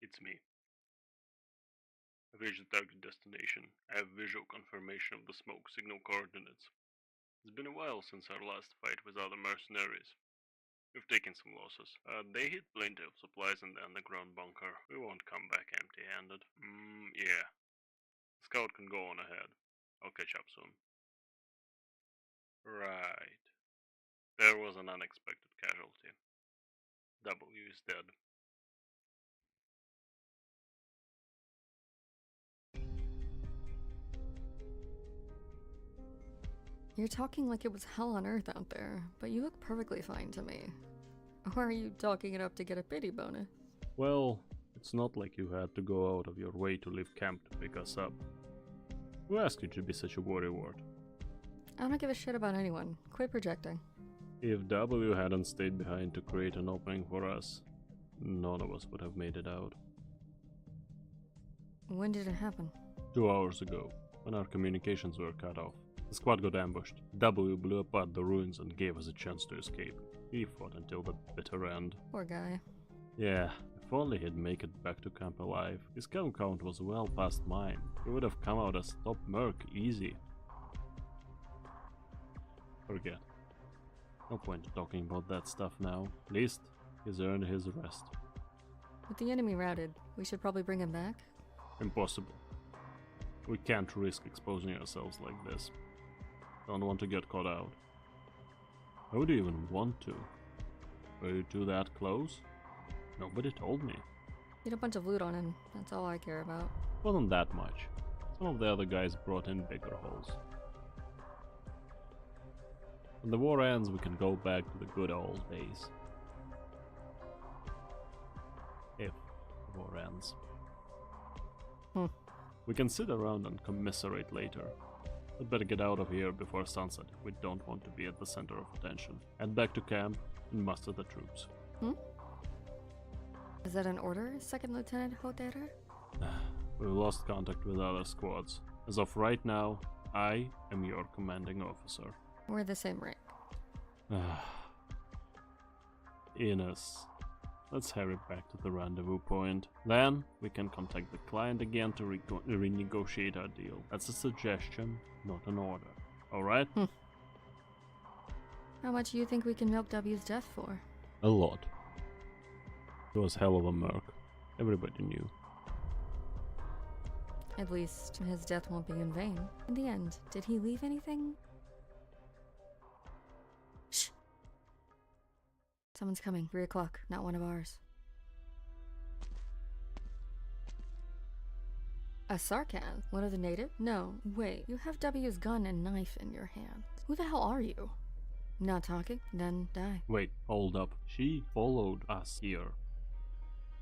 It's me. I've reached the target destination. I have visual confirmation of the smoke signal coordinates. It's been a while since our last fight with other mercenaries. We've taken some losses. They hid plenty of supplies in the underground bunker. We won't come back empty-handed. Yeah. Scout can go on ahead. I'll catch up soon. Right. There was an unexpected casualty. W is dead. You're talking like it was hell on earth out there, but you look perfectly fine to me. Or are you talking it up to get a pity bonus? Well, it's not like you had to go out of your way to leave camp to pick us up. Who asked you to be such a worrywart? I don't give a shit about anyone. Quit projecting. If W hadn't stayed behind to create an opening for us, none of us would have made it out. When did it happen? 2 hours ago, when our communications were cut off. The squad got ambushed. W blew apart the ruins and gave us a chance to escape. He fought until the bitter end. Poor guy. Yeah, if only he'd make it back to camp alive. His kill count was well past mine. He would have come out as top merc easy. Forget. No point in talking about that stuff now. At least, he's earned his rest. With the enemy routed, we should probably bring him back? Impossible. We can't risk exposing ourselves like this. Don't want to get caught out. How would you even want to? Were you two that close? Nobody told me. Need a bunch of loot on him, that's all I care about. Wasn't that much. Some of the other guys brought in bigger hauls. When the war ends, we can go back to the good old days. If the war ends. We can sit around and commiserate later. We'd better get out of here before sunset if we don't want to be at the center of attention. Head back to camp and muster the troops. Is that an order, Second Lieutenant Hoterer? We've lost contact with other squads. As of right now, I am your commanding officer. We're the same rank. Ines. Let's hurry back to the rendezvous point. Then, we can contact the client again to renegotiate our deal. That's a suggestion, not an order. Alright? How much do you think we can milk W's death for? A lot. He was hell of a merc. Everybody knew. At least, his death won't be in vain. In the end, did he leave anything? Shh! Someone's coming. 3 o'clock, not one of ours. A Sarkaz? One of the native? No, wait. You have W's gun and knife in your hand. Who the hell are you? Not talking? Then die. Wait, hold up. She followed us here.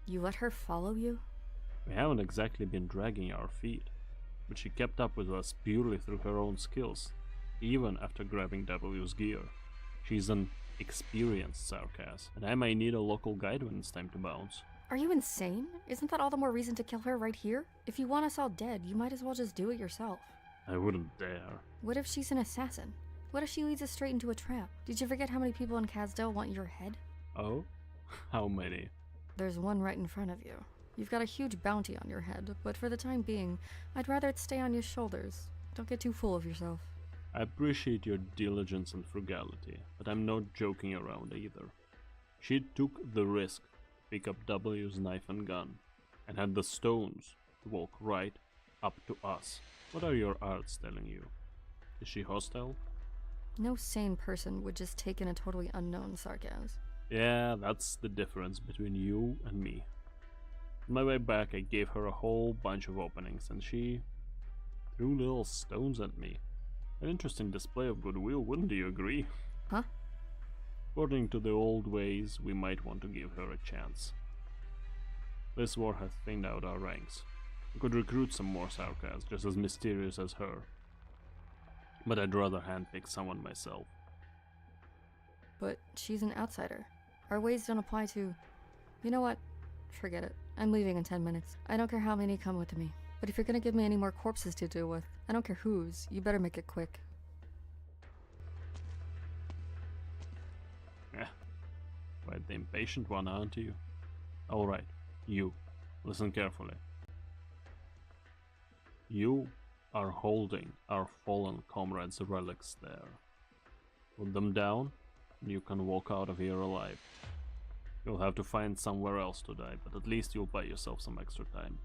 You let her follow you? We haven't exactly been dragging our feet, but she kept up with us purely through her own skills, even after grabbing W's gear. She's an experienced Sarkaz, and I might need a local guide when it's time to bounce. Are you insane? Isn't that all the more reason to kill her right here? If you want us all dead, you might as well just do it yourself. I wouldn't dare. What if she's an assassin? What if she leads us straight into a trap? Did you forget how many people in Kazdel want your head? Oh? How many? There's one right in front of you. You've got a huge bounty on your head, but for the time being, I'd rather it stay on your shoulders. Don't get too full of yourself. I appreciate your diligence and frugality, but I'm not joking around either. She took the risk to pick up W's knife and gun, and had the stones to walk right up to us. What are your arts telling you? Is she hostile? No sane person would just take in a totally unknown Sarkaz. Yeah, that's the difference between you and me. On my way back, I gave her a whole bunch of openings, and she threw little stones at me. An interesting display of goodwill, wouldn't you agree? Huh? According to the old ways, we might want to give her a chance. This war has thinned out our ranks. We could recruit some more Sarkaz, just as mysterious as her. But I'd rather handpick someone myself. But she's an outsider. Our ways don't apply to... You know what? Forget it. I'm leaving in 10 minutes. I don't care how many come with me. But if you're gonna give me any more corpses to deal with, I don't care whose, you better make it quick. Yeah. Quite the impatient one, aren't you? Alright, you. Listen carefully. You are holding our fallen comrades' relics there. Put them down, and you can walk out of here alive. You'll have to find somewhere else to die, but at least you'll buy yourself some extra time.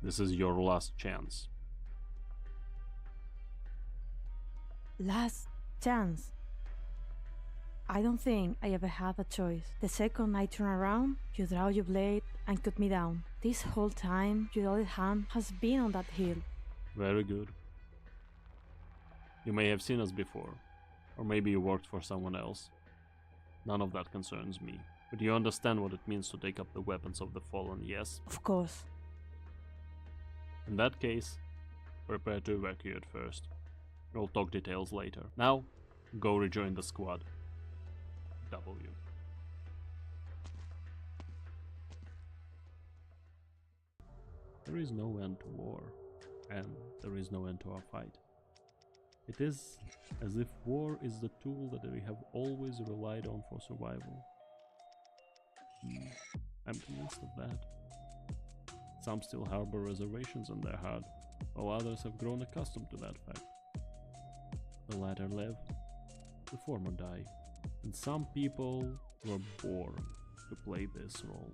This is your last chance. Last chance. I don't think I ever had a choice. The second I turn around, you draw your blade and cut me down. This whole time, your other hand has been on that hill. Very good. You may have seen us before, or maybe you worked for someone else. None of that concerns me. But you understand what it means to take up the weapons of the fallen, yes? Of course. In that case, prepare to evacuate first. We'll talk details later. Now, go rejoin the squad. W. There is no end to war, and there is no end to our fight. It is as if war is the tool that we have always relied on for survival. I'm convinced of that. Some still harbor reservations in their heart, while others have grown accustomed to that fact. The latter live, the former die, and some people were born to play this role.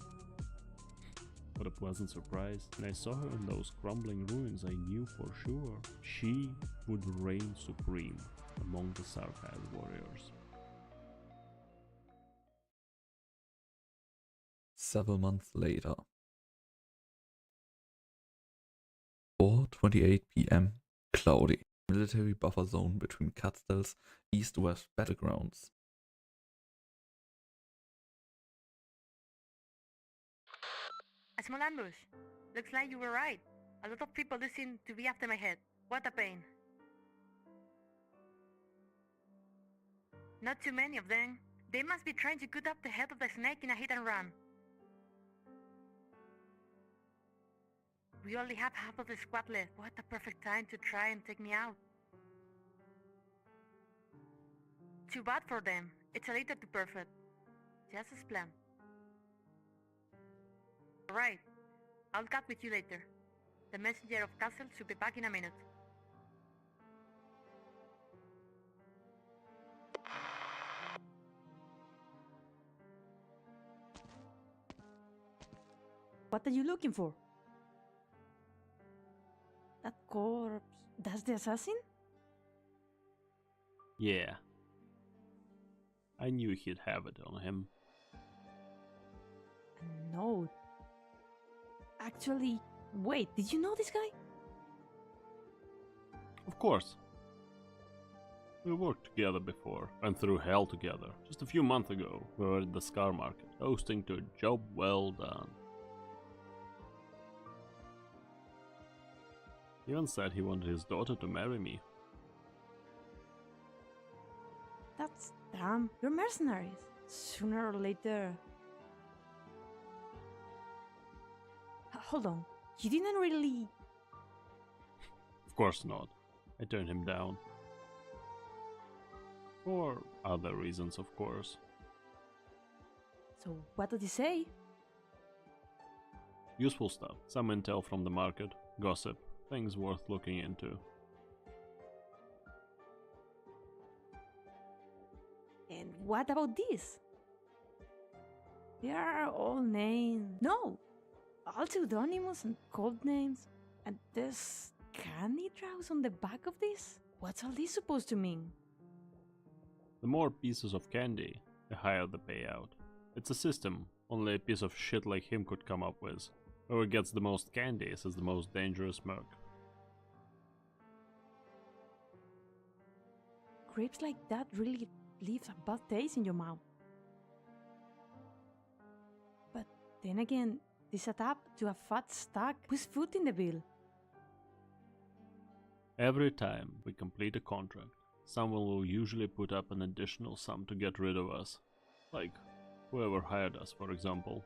What a pleasant surprise. When I saw her in those crumbling ruins, I knew for sure she would reign supreme among the Sarkaz warriors. Several months later. 4:28 p.m. Cloudy. Military buffer zone between Catstel's east-west battlegrounds. A small ambush. Looks like you were right. A lot of people listen to be after my head. What a pain. Not too many of them. They must be trying to cut up the head of the snake in a hit and run. We only have half of the squad left. What a perfect time to try and take me out. Too bad for them. It's a little too perfect. Just as planned. Alright. I'll cut with you later. The messenger of Castle should be back in a minute. What are you looking for? That corpse... That's the assassin? Yeah. I knew he'd have it on him. A note. Actually, wait, did you know this guy? Of course. We worked together before, went through hell together. Just a few months ago, we were at the Scar Market, hosting to a job well done. He even said he wanted his daughter to marry me. That's damn. You're mercenaries. Sooner or later... Hold on. You didn't really... Of course not. I turned him down. For other reasons, of course. So, what did he say? Useful stuff. Some intel from the market, gossip, things worth looking into. And what about this? They are all names. No! All pseudonymous and code names. And there's candy drows on the back of this? What's all this supposed to mean? The more pieces of candy, the higher the payout. It's a system only a piece of shit like him could come up with. Whoever gets the most candies is the most dangerous merc. Grapes like that really leaves a bad taste in your mouth. But then again, this adds up to a fat stack with food in the bill. Every time we complete a contract, someone will usually put up an additional sum to get rid of us. Like, whoever hired us, for example.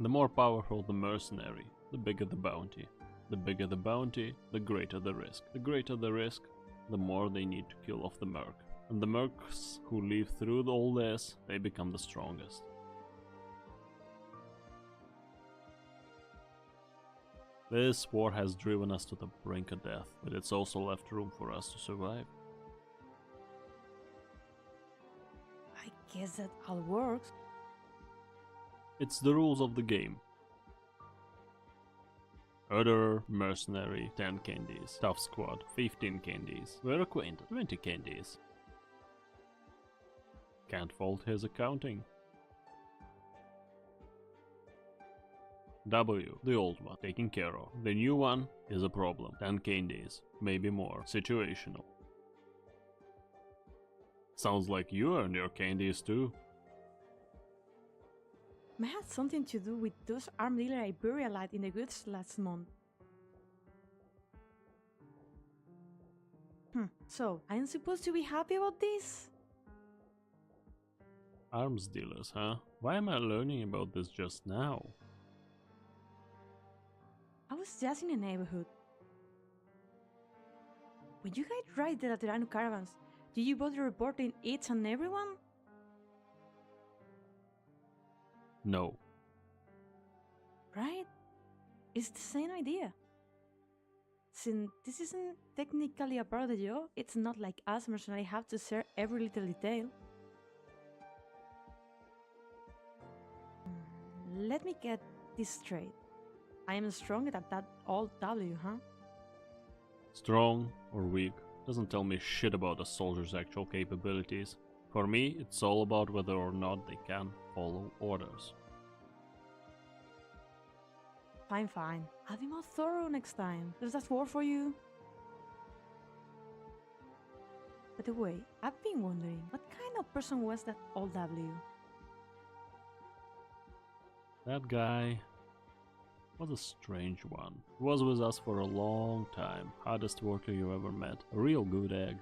The more powerful the mercenary, the bigger the bounty. The bigger the bounty, the greater the risk. The greater the risk, the more they need to kill off the merc. And the mercs who live through all this, they become the strongest. This war has driven us to the brink of death, but it's also left room for us to survive. I guess that all works. It's the rules of the game. Other mercenary 10 candies, tough squad 15 candies, we're acquainted 20 candies. Can't fault his accounting. W, the old one, taken care of. The new one is a problem. 10 candies, maybe more. Situational. Sounds like you earned your candies too. May have something to do with those armed dealer I buried in the goods last month. So, I am supposed to be happy about this? Arms dealers, huh? Why am I learning about this just now? I was just in the neighborhood. When you guys ride the Laterano caravans, do you bother reporting each and everyone? No. Right? It's the same idea. Since this isn't technically a part of the job, it's not like us mercenaries have to share every little detail. Let me get this straight. I am stronger than that old W, huh? Strong or weak doesn't tell me shit about a soldier's actual capabilities. For me, it's all about whether or not they can follow orders. Fine, fine. I'll be more thorough next time. Does that work for you? By the way, I've been wondering, what kind of person was that old W? That guy was a strange one. He was with us for a long time. Hardest worker you ever met. A real good egg.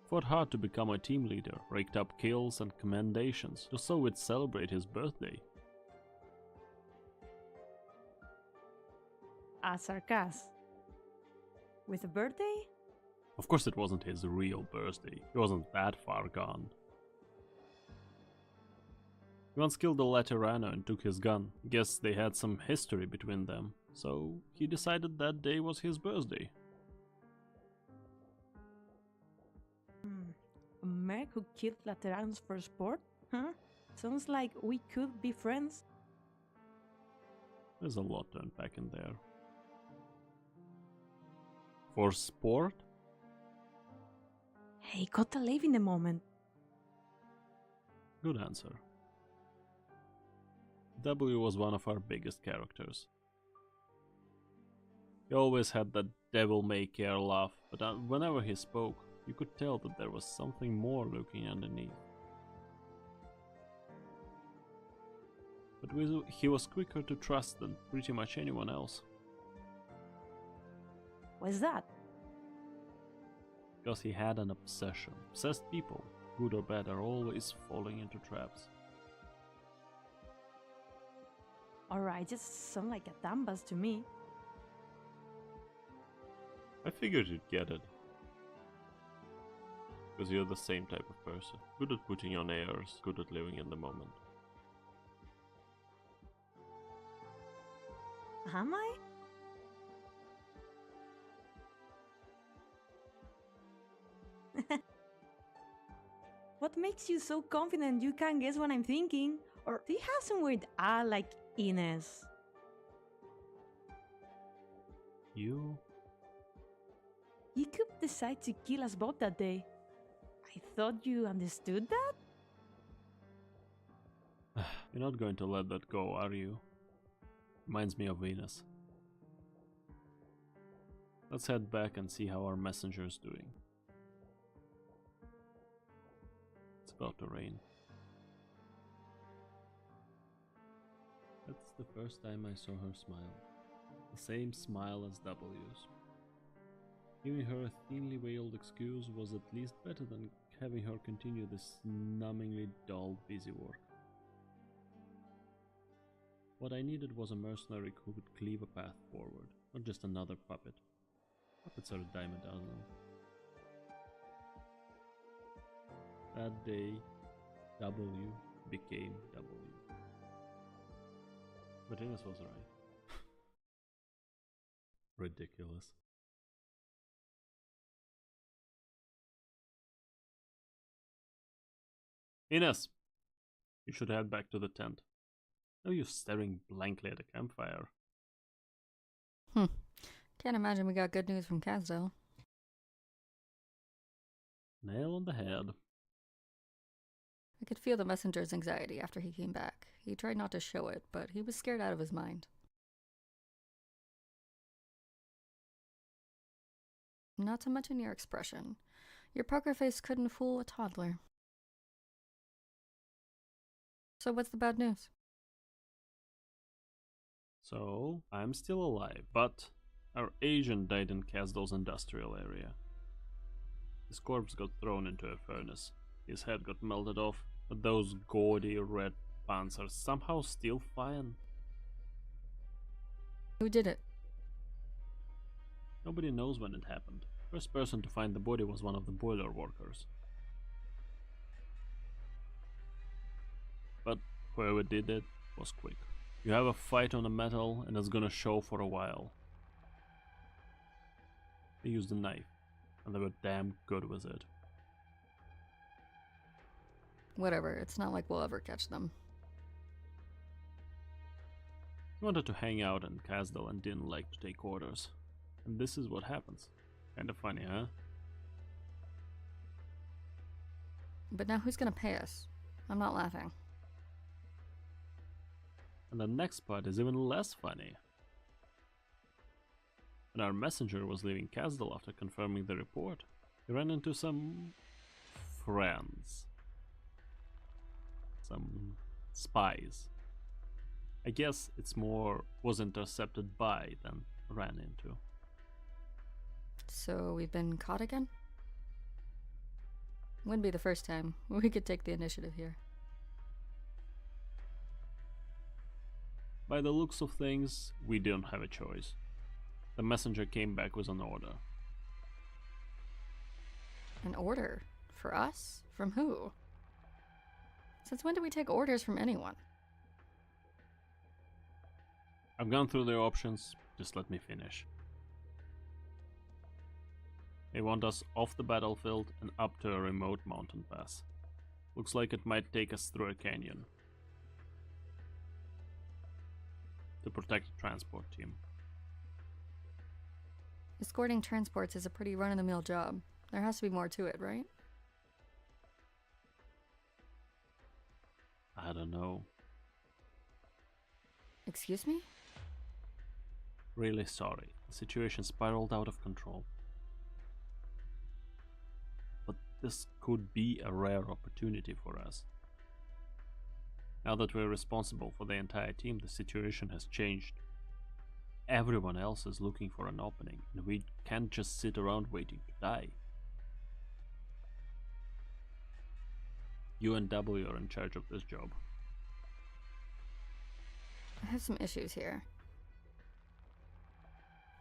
Fought hard to become a team leader. Raked up kills and commendations just so we'd celebrate his birthday. Sarkaz. With a birthday? Of course it wasn't his real birthday. He wasn't that far gone. He once killed a Laterano and took his gun. Guess they had some history between them, so he decided that day was his birthday. A merc who killed Lateranos for sport? Huh? Sounds like we could be friends. There's a lot to unpack in there. For sport? Hey, gotta live in the moment. Good answer. W was one of our biggest characters. He always had that devil-may-care laugh, but whenever he spoke, you could tell that there was something more lurking underneath. But he was quicker to trust than pretty much anyone else. What's that? Because he had an obsession. Obsessed people, good or bad, are always falling into traps. Alright, just sound like a dambas to me. I figured you'd get it. Because you're the same type of person. Good at putting on airs, good at living in the moment. Am I? What makes you so confident you can't guess what I'm thinking? Or do you have some weird like Ines? You? You could decide to kill us both that day. I thought you understood that? You're not going to let that go, are you? Reminds me of Venus. Let's head back and see how our messenger's doing. It's about to rain. That's the first time I saw her smile. The same smile as W's. Giving her a thinly veiled excuse was at least better than having her continue this numbingly dull, busy work. What I needed was a mercenary who could cleave a path forward, not just another puppet. Puppets are a dime a dozen. That day, W became W. But Ines was right. Ridiculous. Ines! You should head back to the tent. No use staring blankly at a campfire. Can't imagine we got good news from Casdell. Nail on the head. I could feel the messenger's anxiety after he came back. He tried not to show it, but he was scared out of his mind. Not to mention your expression. Your poker face couldn't fool a toddler. So what's the bad news? So, I'm still alive, but our agent died in Casdell's industrial area. His corpse got thrown into a furnace. His head got melted off, but those gaudy red pants are somehow still fine. Who did it? Nobody knows when it happened. First person to find the body was one of the boiler workers. But whoever did it was quick. You have a fight on the metal and it's gonna show for a while. They used a knife, and they were damn good with it. Whatever, it's not like we'll ever catch them. He wanted to hang out in Casdell and didn't like to take orders. And this is what happens. Kinda funny, huh? But now who's gonna pay us? I'm not laughing. And the next part is even less funny. When our messenger was leaving Casdell after confirming the report, he ran into some friends. Some spies. I guess it's more was intercepted by than ran into. So we've been caught again? Wouldn't be the first time. We could take the initiative here. By the looks of things, we didn't have a choice. The messenger came back with an order. An order? For us? From who? Since when do we take orders from anyone? I've gone through the options, just let me finish. They want us off the battlefield and up to a remote mountain pass. Looks like it might take us through a canyon. To protect the transport team. Escorting transports is a pretty run-of-the-mill job. There has to be more to it, right? I don't know. Excuse me? Really sorry. The situation spiraled out of control. But this could be a rare opportunity for us. Now that we're responsible for the entire team, the situation has changed. Everyone else is looking for an opening, and we can't just sit around waiting to die. You and W are in charge of this job. I have some issues here.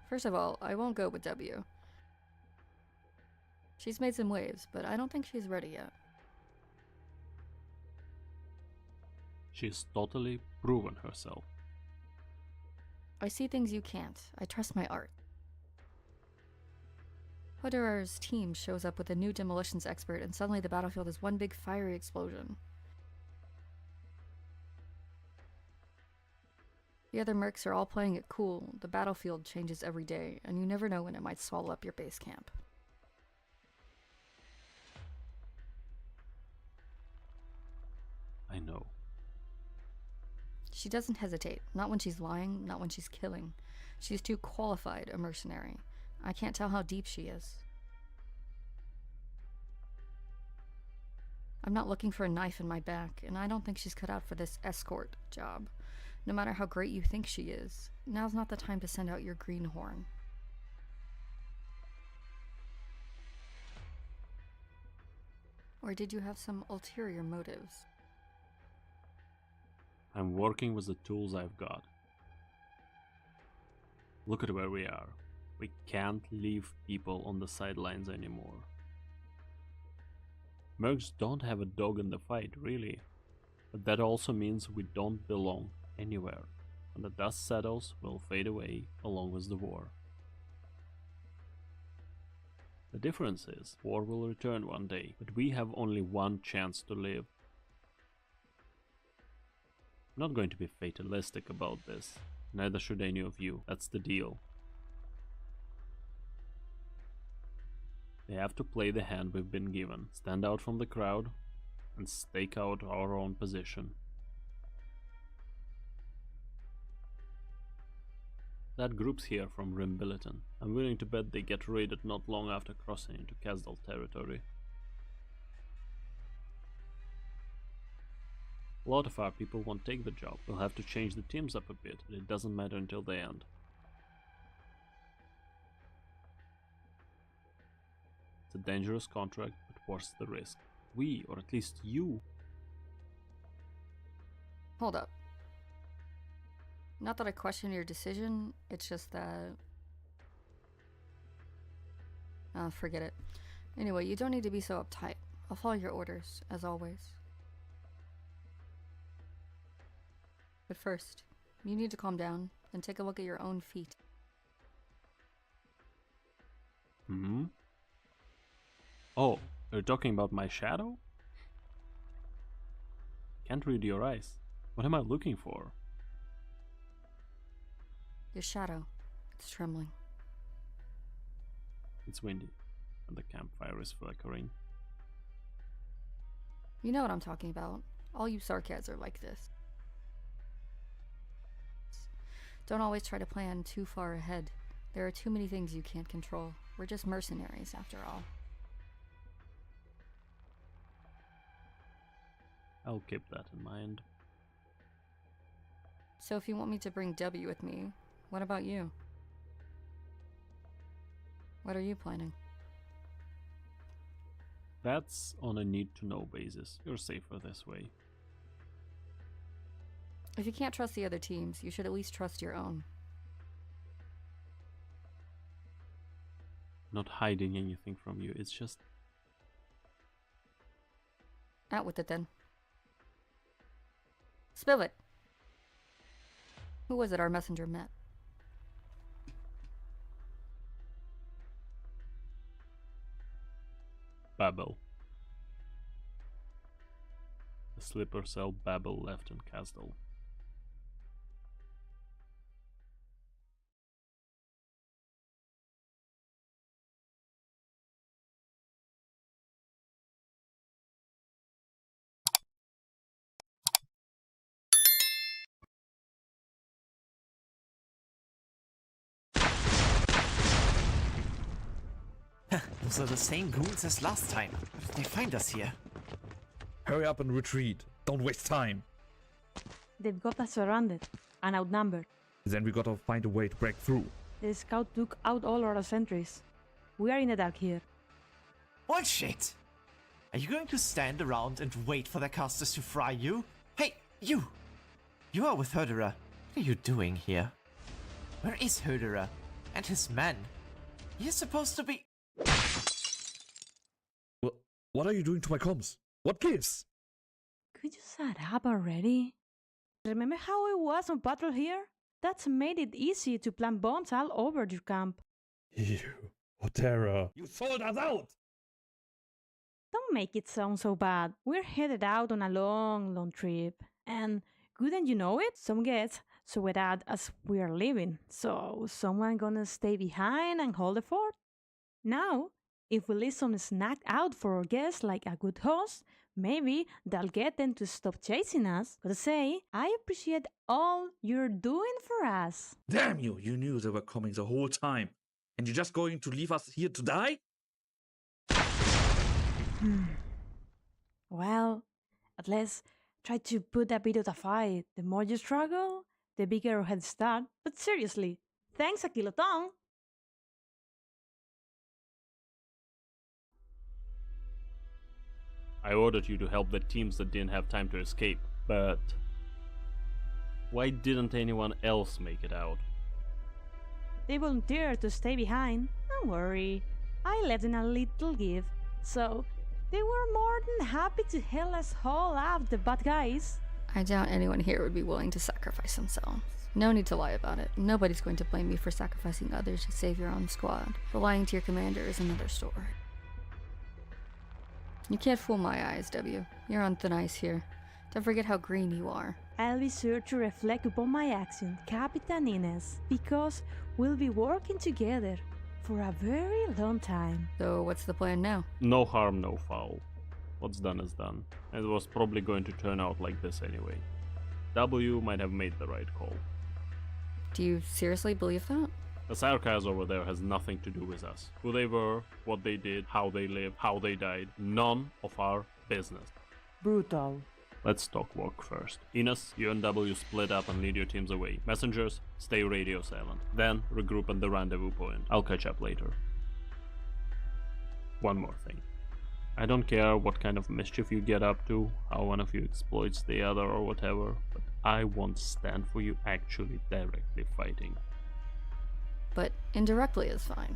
First of all, I won't go with W. She's made some waves, but I don't think she's ready yet. She's totally proven herself. I see things you can't. I trust my art. Hoderar's team shows up with a new demolitions expert, and suddenly the battlefield is one big fiery explosion. The other mercs are all playing it cool. The battlefield changes every day, and you never know when it might swallow up your base camp. I know. She doesn't hesitate. Not when she's lying, not when she's killing. She's too qualified a mercenary. I can't tell how deep she is. I'm not looking for a knife in my back, and I don't think she's cut out for this escort job. No matter how great you think she is, now's not the time to send out your greenhorn. Or did you have some ulterior motives? I'm working with the tools I've got. Look at where we are. We can't leave people on the sidelines anymore. Mercs don't have a dog in the fight, really. But that also means we don't belong anywhere. When the dust settles, we'll fade away along with the war. The difference is, war will return one day, but we have only one chance to live. I'm not going to be fatalistic about this, neither should any of you, that's the deal. We have to play the hand we've been given, stand out from the crowd, and stake out our own position. That group's here from Rimbilliton. I'm willing to bet they get raided not long after crossing into Kasdal territory. A lot of our people won't take the job. We'll have to change the teams up a bit, but it doesn't matter until the end. It's a dangerous contract, but worth the risk. We, or at least you. Hold up. Not that I question your decision, it's just that... forget it. Anyway, you don't need to be so uptight. I'll follow your orders, as always. But first, you need to calm down and take a look at your own feet. Oh, you're talking about my shadow? Can't read your eyes. What am I looking for? Your shadow. It's trembling. It's windy, and the campfire is flickering. You know what I'm talking about. All you Sarkaz are like this. Don't always try to plan too far ahead. There are too many things you can't control. We're just mercenaries, after all. I'll keep that in mind. So if you want me to bring W with me, what about you? What are you planning? That's on a need-to-know basis. You're safer this way. If you can't trust the other teams, you should at least trust your own. Not hiding anything from you, it's just... Out with it then. Spill it! Who was it our messenger met? Babel. The slipper cell Babel left in Kasdal. Those are the same goons as last time. How did they find us here? Hurry up and retreat. Don't waste time. They've got us surrounded and outnumbered. Then we gotta find a way to break through. The scout took out all our sentries. We are in the dark here. Bullshit! Are you going to stand around and wait for the casters to fry you? Hey, you! You are with Herderer. What are you doing here? Where is Herderer? And his men? He is supposed to be... What are you doing to my comms? What gives? Could you shut up already? Remember how it was on patrol here? That's made it easy to plant bombs all over your camp. You, what terror. You sold us out! Don't make it sound so bad. We're headed out on a long trip. And couldn't you know it? Some guests saw it out as we are leaving. So someone gonna stay behind and hold the fort? Now, if we leave some snack out for our guests like a good host, maybe that'll get them to stop chasing us. Gotta say, I appreciate all you're doing for us. Damn you! You knew they were coming the whole time. And you're just going to leave us here to die? Well, at least try to put a bit of the fight. The more you struggle, the bigger our head start. But seriously, thanks a kiloton. I ordered you to help the teams that didn't have time to escape, but... why didn't anyone else make it out? they volunteered to stay behind. Don't worry, I left them a little gift, so they were more than happy to help us haul out the bad guys. I doubt anyone here would be willing to sacrifice themselves. No need to lie about it. Nobody's going to blame you for sacrificing others to save your own squad. But lying to your commander is another story. You can't fool my eyes, W. You're on thin ice here. Don't forget how green you are. I'll be sure to reflect upon my action, Captain Ines, because we'll be working together for a very long time. So what's the plan now? No harm, no foul. What's done is done. It was probably going to turn out like this anyway. W might have made the right call. Do you seriously believe that? The Sarkaz over there has nothing to do with us. Who they were, what they did, how they lived, how they died. None of our business. Brutal. Let's talk work first. Ines, you and W split up and lead your teams away. Messengers, stay radio silent. Then regroup at the rendezvous point. I'll catch up later. One more thing. I don't care what kind of mischief you get up to, how one of you exploits the other or whatever, but I won't stand for you actually directly fighting. But indirectly is fine.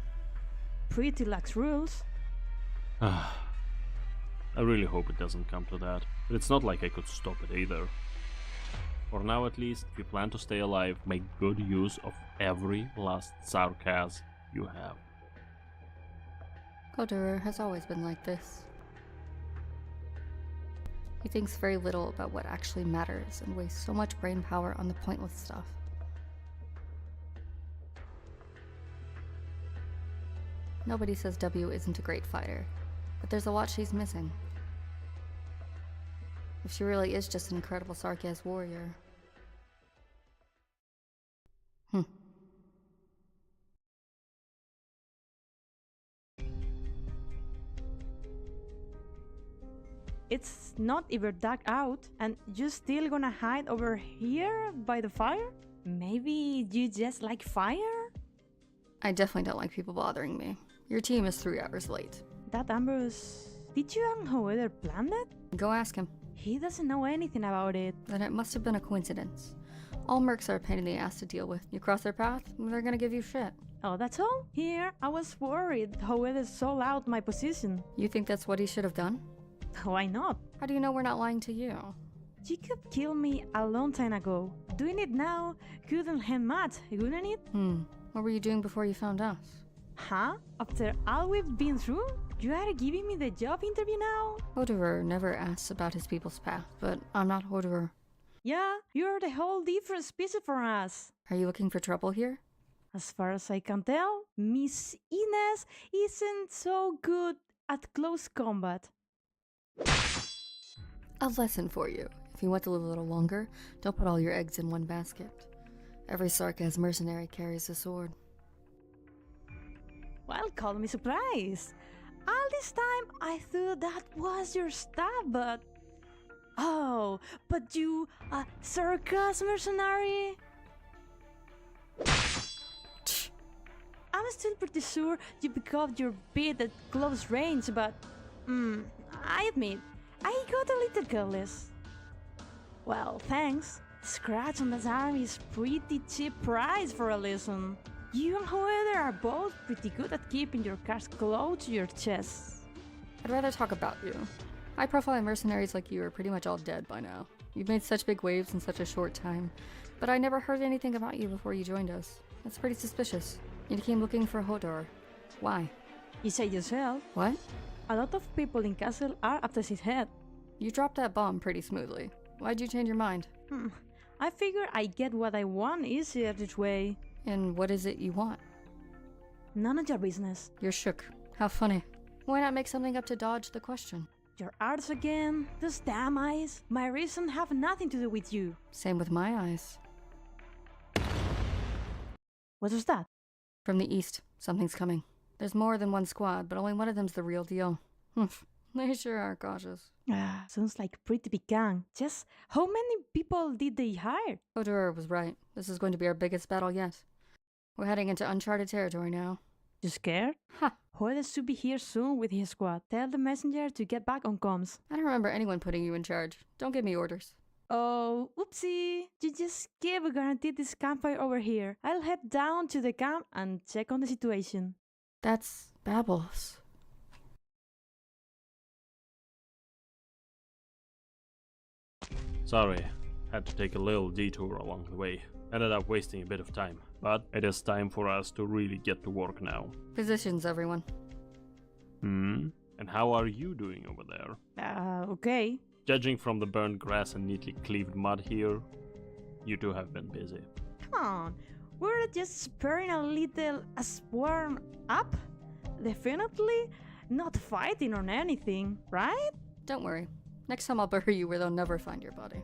Pretty lax rules. I really hope it doesn't come to that, but it's not like I could stop it either. For now at least, if you plan to stay alive, make good use of every last Sarkaz you have. Vtuber has always been like this. He thinks very little about what actually matters and wastes so much brain power on the pointless stuff. Nobody says W isn't a great fighter, but there's a lot she's missing. If she really is just an incredible Sarkaz warrior. It's not even dark out, and you still gonna hide over here by the fire? Maybe you just like fire? I definitely don't like people bothering me. Your team is 3 hours late. That ambush... Did you and However plan that? Go ask him. He doesn't know anything about it. Then it must have been a coincidence. All mercs are a pain in the ass to deal with. You cross their path, and they're gonna give you shit. Oh, that's all? Here, I was worried However sold out my position. You think that's what he should have done? Why not? How do you know we're not lying to you? You could kill me a long time ago. Doing it now couldn't have much, wouldn't it? What were you doing before you found us? Huh? After all we've been through? You are giving me the job interview now? Vtuber never asks about his people's path, but I'm not Vtuber. Yeah, you're the whole different species from us. Are you looking for trouble here? As far as I can tell, Miss Ines isn't so good at close combat. A lesson for you. If you want to live a little longer, don't put all your eggs in one basket. Every Sarkaz mercenary carries a sword. Well, call me surprised. All this time, I thought that was your stuff, but... Oh, but you, a Sarkaz mercenary? I'm still pretty sure you pick up your beat at close range, but... I admit, I got a little careless. Well, thanks. Scratch on that arm is pretty cheap price for a lesson. You and However are both pretty good at keeping your cards close to your chest. I'd rather talk about you. High-profile mercenaries like you are pretty much all dead by now. You've made such big waves in such a short time, but I never heard anything about you before you joined us. That's pretty suspicious. You came looking for Hodor. Why? You say yourself. What? A lot of people in Castle are after his head. You dropped that bomb pretty smoothly. Why'd you change your mind? I figure I get what I want easier this way. And what is it you want? None of your business. You're shook. How funny. Why not make something up to dodge the question? Your arts again? Those damn eyes? My reason have nothing to do with you. Same with my eyes. What was that? From the east, something's coming. There's more than one squad, but only one of them's the real deal. They sure are cautious. Sounds like a pretty big gang. Just how many people did they hire? Vtuber was right. This is going to be our biggest battle yet. We're heading into uncharted territory now. You scared? Ha! Hoyle should be here soon with his squad. Tell the messenger to get back on comms. I don't remember anyone putting you in charge. Don't give me orders. Oh, oopsie. You just gave a guaranteed this campfire over here. I'll head down to the camp and check on the situation. That's babbles. Sorry, had to take a little detour along the way. Ended up wasting a bit of time, but it is time for us to really get to work now. Positions, everyone. And how are you doing over there? Okay. Judging from the burnt grass and neatly cleaved mud here, you two have been busy. Come on. We're just spurring a little swarm up. Definitely not fighting on anything, right? Don't worry. Next time I'll bury you where they'll never find your body.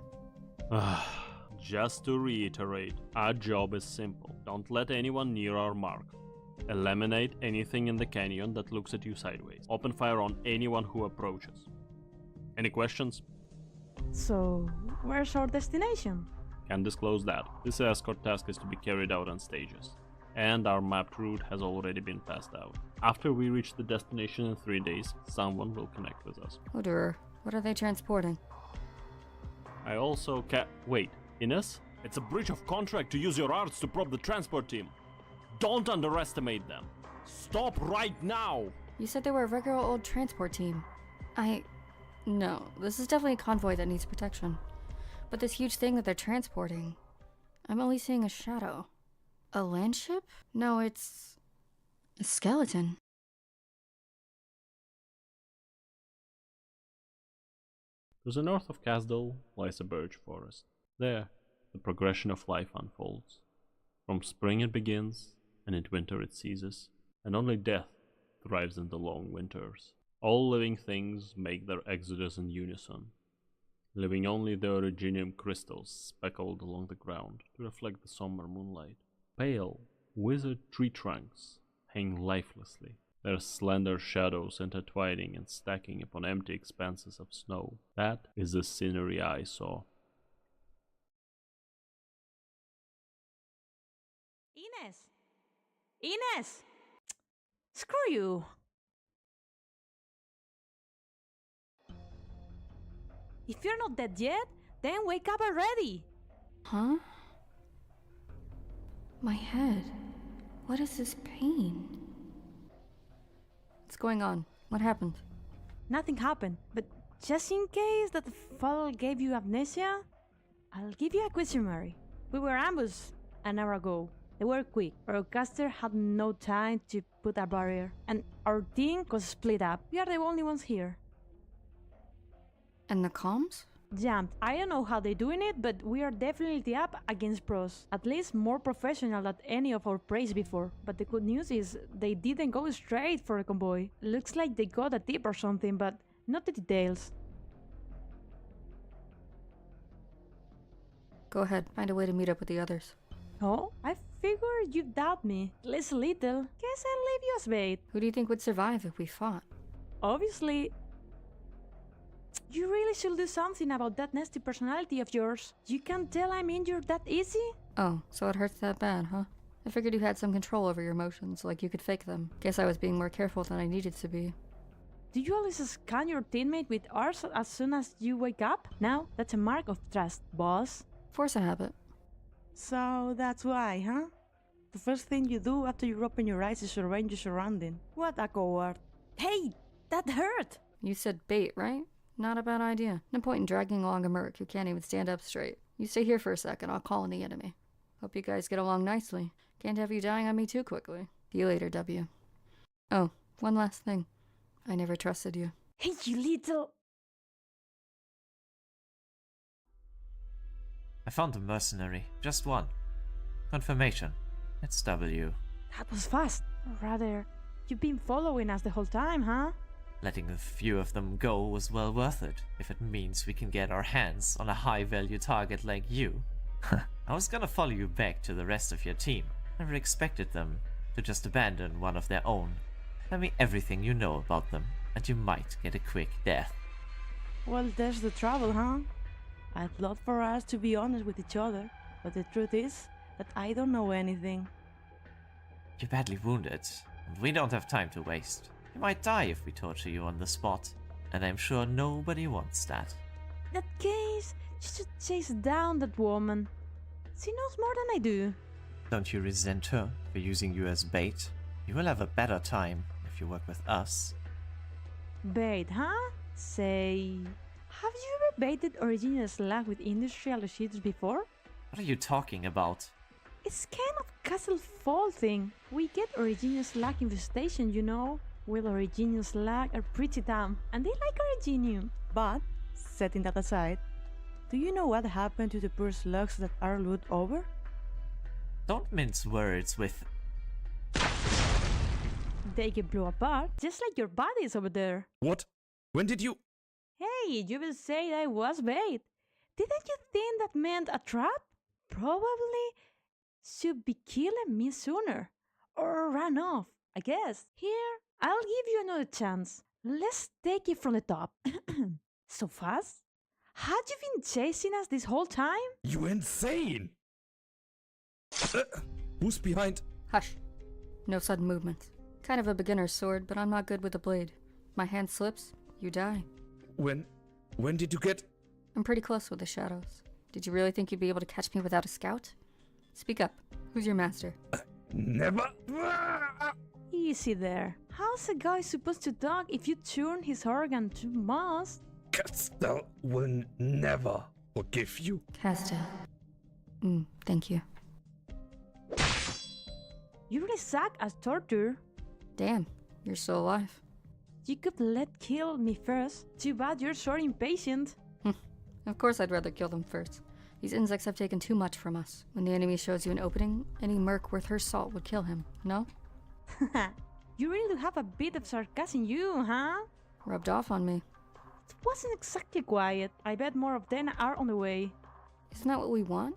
Just to reiterate, our job is simple. Don't let anyone near our mark. Eliminate anything in the canyon that looks at you sideways. Open fire on anyone who approaches. Any questions? So, where's our destination? Can't disclose that. This escort task is to be carried out on stages. And our mapped route has already been passed out. After we reach the destination in 3 days, someone will connect with us. Odour, what are they transporting? I also wait, Ines? It's a breach of contract to use your arts to probe the transport team. Don't underestimate them. Stop right now! You said they were a regular old transport team. No, this is definitely a convoy that needs protection. But this huge thing that they're transporting, I'm only seeing a shadow. A land ship? No, it's a skeleton. To the north of Casdal lies a birch forest. There, the progression of life unfolds. From spring it begins, and in winter it ceases, and only death thrives in the long winters. All living things make their exodus in unison, leaving only the originium crystals speckled along the ground to reflect the somber moonlight. Pale, withered tree trunks hang lifelessly, their slender shadows intertwining and stacking upon empty expanses of snow. That is the scenery I saw. Ines! Ines! Screw you! If you're not dead yet, then wake up already! Huh? My head. What is this pain? What's going on? What happened? Nothing happened, but just in case that the fall gave you amnesia, I'll give you a quick summary. We were ambushed an hour ago. They were quick. Our caster had no time to put a barrier, and our team was split up. We are the only ones here. And the comms? Jammed. I don't know how they're doing it, but we are definitely up against pros. At least more professional than any of our praise before. But the good news is they didn't go straight for a convoy. Looks like they got a tip or something, but not the details. Go ahead, find a way to meet up with the others. Oh, I figured you doubt me. At least a little. Guess I'll leave you as bait. Who do you think would survive if we fought? Obviously, you really should do something about that nasty personality of yours. You can't tell I'm injured that easy? Oh, so it hurts that bad, huh? I figured you had some control over your emotions, like you could fake them. Guess I was being more careful than I needed to be. Do you always scan your teammate with ours as soon as you wake up? Now, that's a mark of trust, boss. Force a habit. So that's why, huh? The first thing you do after you open your eyes is survey your surrounding. What a coward. Hey, that hurt! You said bait, right? Not a bad idea. No point in dragging along a merc who can't even stand up straight. You stay here for a second, I'll call in the enemy. Hope you guys get along nicely. Can't have you dying on me too quickly. See you later, W. Oh, one last thing. I never trusted you. Hey, you little... I found a mercenary. Just one. Confirmation. It's W. That was fast. Or rather, you've been following us the whole time, huh? Letting a few of them go was well worth it, if it means we can get our hands on a high-value target like you. I was gonna follow you back to the rest of your team. Never expected them to just abandon one of their own. Tell me everything you know about them, and you might get a quick death. Well, there's the trouble, huh? I'd love for us to be honest with each other, but the truth is that I don't know anything. You're badly wounded, and we don't have time to waste. You might die if we torture you on the spot, and I'm sure nobody wants that. that case, you should chase down that woman. She knows more than I do. Don't you resent her for using you as bait? You will have a better time if you work with us. Bait, huh? Say, have you ever baited original slag with industrial cheaters before? What are you talking about? It's kind of castle fall thing. We get original slag infestation, you know. Well, original slag are pretty dumb, and they like originium. But, setting that aside, do you know what happened to the poor slugs that are lured over? Don't mince words with... They get blown apart, just like your bodies over there. What? When did you? Hey, you will say I was bait. Didn't you think that meant a trap? Probably should be killing me sooner. Or run off, I guess. Here, I'll give you another chance. Let's take it from the top. So fast? Had you been chasing us this whole time? You insane! Who's behind? Hush. No sudden movements. Kind of a beginner's sword, but I'm not good with the blade. My hand slips, you die. When did you get? I'm pretty close with the shadows. Did you really think you'd be able to catch me without a scout? Speak up. Who's your master? Never. Easy there. How's a guy supposed to talk if you turn his organ to moss? Castel will never forgive you. Castel. Thank you. You really suck at torture. Damn, you're still alive. You could let kill me first. Too bad you're so impatient. Of course I'd rather kill them first. These insects have taken too much from us. When the enemy shows you an opening, any merc worth her salt would kill him, no? You really do have a bit of Sarkaz in you, huh? Rubbed off on me. It wasn't exactly quiet. I bet more of them are on the way. Isn't that what we want?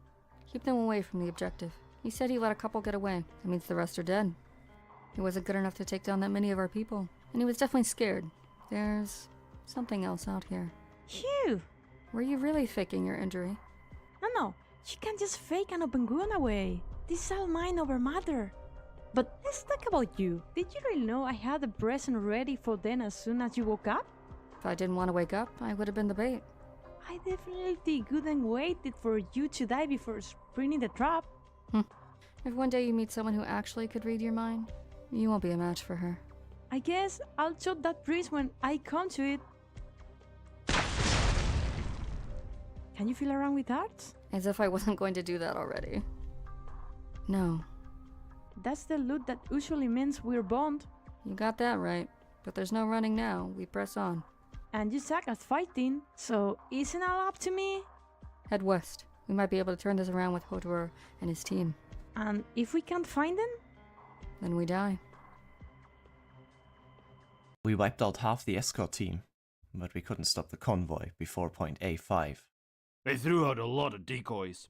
Keep them away from the objective. He said he let a couple get away. That means the rest are dead. He wasn't good enough to take down that many of our people. And he was definitely scared. There's something else out here. Phew! Were you really faking your injury? No, you can't just fake an open wound away. This is all mind over matter. But let's talk about you. Did you really know I had the present ready for them as soon as you woke up? If I didn't want to wake up, I would have been the bait. I definitely couldn't waited for you to die before springing the trap. If one day you meet someone who actually could read your mind, you won't be a match for her. I guess I'll shot that priest when I come to it. Can you feel around with hearts? As if I wasn't going to do that already. No. That's the loot that usually means we're bond. You got that right. But there's no running now. We press on. And you suck at fighting, so isn't it all up to me? Head west. We might be able to turn this around with Vtuber and his team. And if we can't find them? Then we die. We wiped out half the escort team, but we couldn't stop the convoy before point A5. They threw out a lot of decoys.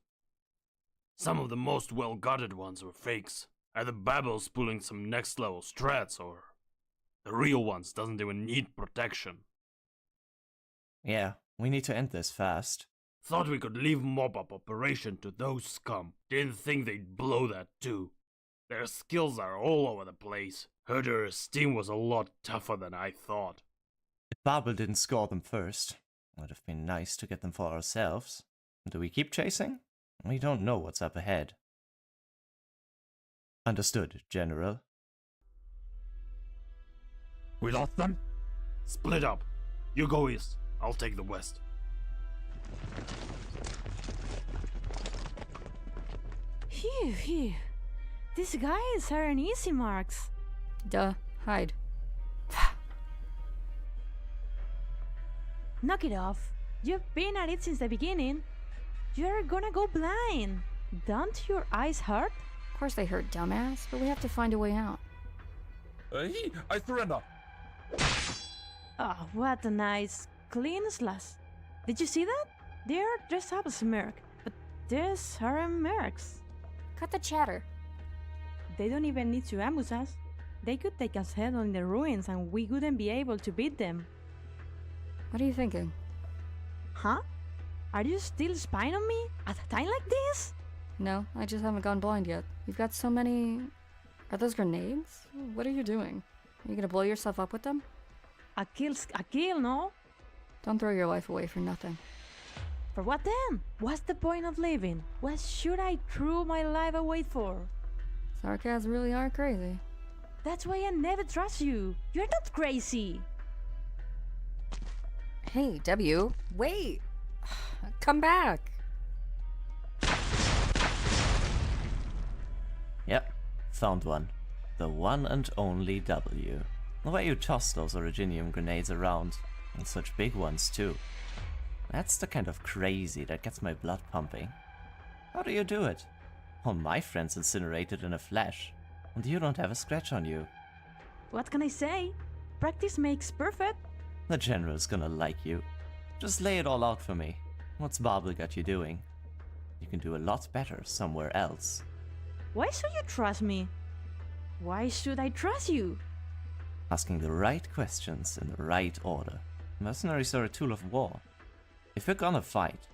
Some of the most well-guarded ones were fakes. Either Babel's pulling some next-level strats, or the real ones doesn't even need protection. Yeah, we need to end this fast. Thought we could leave mop-up operation to those scum. Didn't think they'd blow that too. Their skills are all over the place. Herder's team was a lot tougher than I thought. If Babel didn't score them first, it would have been nice to get them for ourselves. Do we keep chasing? We don't know what's up ahead. Understood, General. We lost them? Split up. You go east. I'll take the west. Phew. These guys aren't easy marks. Duh. Hide. Knock it off. You've been at it since the beginning. You're gonna go blind. Don't your eyes hurt? Of course they hurt, dumbass, but we have to find a way out. I surrender. Oh, what a nice, clean slash. Did you see that? They're dressed up as merc, but these aren't mercs. Cut the chatter. They don't even need to ambush us. They could take us head on in the ruins and we wouldn't be able to beat them. What are you thinking? Huh? Are you still spying on me at a time like this? No, I just haven't gone blind yet. You've got so many... Are those grenades? What are you doing? Are you gonna blow yourself up with them? A kill, no? Don't throw your life away for nothing. For what then? What's the point of living? What should I throw my life away for? Sarkaz really are crazy. That's why I never trust you. You're not crazy. Hey, W, wait! Come back! Yep, found one. The one and only W. The way you toss those originium grenades around, and such big ones too. That's the kind of crazy that gets my blood pumping. How do you do it? All my friends incinerated in a flash, and you don't have a scratch on you. What can I say? Practice makes perfect. The general's gonna like you. Just lay it all out for me. What's Babel got you doing? You can do a lot better somewhere else. Why should you trust me? Why should I trust you? Asking the right questions in the right order. Mercenaries are a tool of war. If we're gonna fight,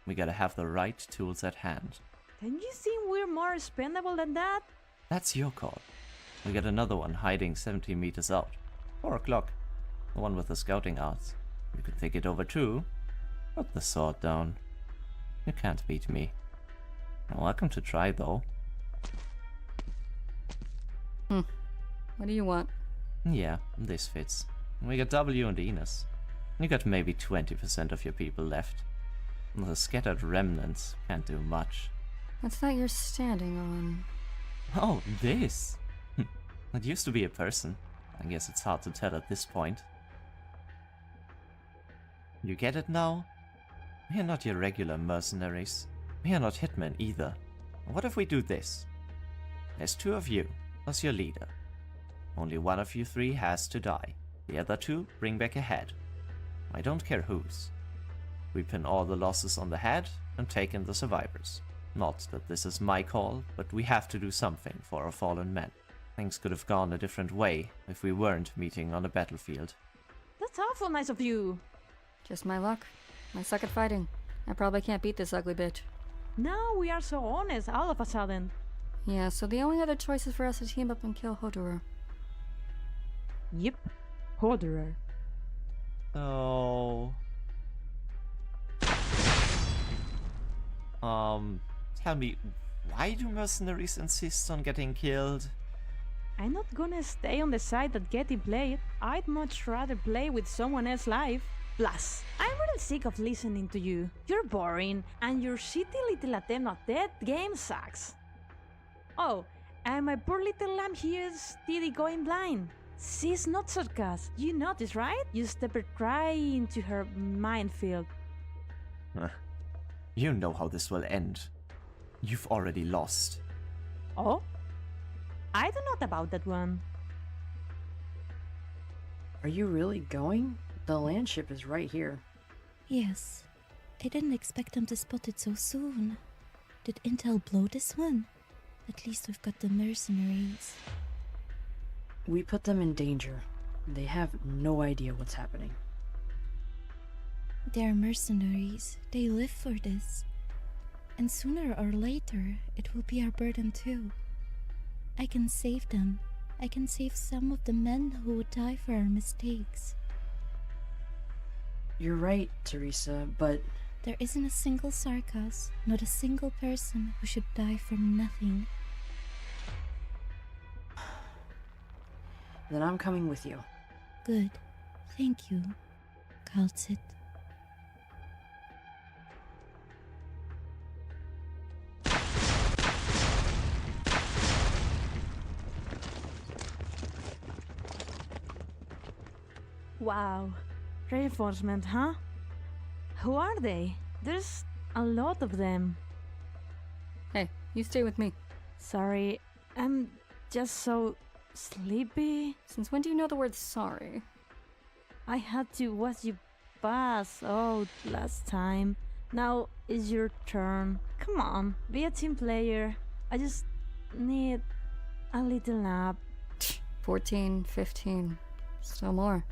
we gotta have the right tools at hand. Don't you think we're more expendable than that? That's your call. We got another one hiding 70 meters out. 4 o'clock. The one with the scouting arts. You could take it over too. Put the sword down. You can't beat me. You're welcome to try though. What do you want? Yeah, this fits. We got W and Ines. You got maybe 20% of your people left. The scattered remnants can't do much. What's that you're standing on? Oh, this? It used to be a person. I guess it's hard to tell at this point. You get it now? We are not your regular mercenaries. We are not hitmen either. What if we do this? There's 2 of you, plus your leader. Only one of you 3 has to die. The other 2 bring back a head. I don't care whose. We pin all the losses on the head and take in the survivors. Not that this is my call, but we have to do something for our fallen men. Things could have gone a different way if we weren't meeting on a battlefield. That's awful nice of you. Just my luck. I suck at fighting. I probably can't beat this ugly bitch. Now we are so honest all of a sudden. Yeah, so the only other choice is for us to team up and kill Vtuber. Yep. Horderer. So... tell me, why do mercenaries insist on getting killed? I'm not gonna stay on the side that getting played. I'd much rather play with someone else's life. Plus, I'm really sick of listening to you. You're boring, and your shitty little attempt at that game sucks. Oh, and my poor little lamb here is steady going blind. She's not Sarkaz. You notice, right? You step her right into her minefield. You know how this will end. You've already lost. Oh? I don't know about that one. Are you really going? The land ship is right here. Yes. I didn't expect them to spot it so soon. Did Intel blow this one? At least we've got the mercenaries. We put them in danger. They have no idea what's happening. They're mercenaries. They live for this. And sooner or later, it will be our burden too. I can save them. I can save some of the men who would die for our mistakes. You're right, Teresa, but... There isn't a single Sarkaz, not a single person who should die for nothing. Then I'm coming with you. Good. Thank you, Kaltsit. Wow. Reinforcement, huh? Who are they? There's a lot of them. Hey, you stay with me. Sorry, I'm just so sleepy. Since when do you know the word sorry? I had to watch you pass out last time. Now it's your turn. Come on, be a team player. I just need a little nap. 14, 15, still more.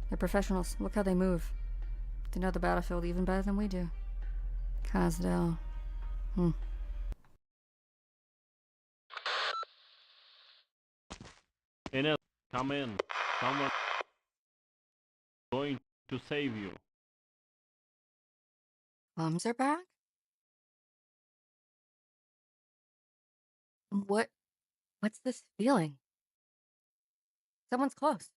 They're professionals. Look how they move. They know the battlefield even better than we do. Kazdel. Ines, come in. Someone going to save you. bums are back? What's this feeling? Someone's close.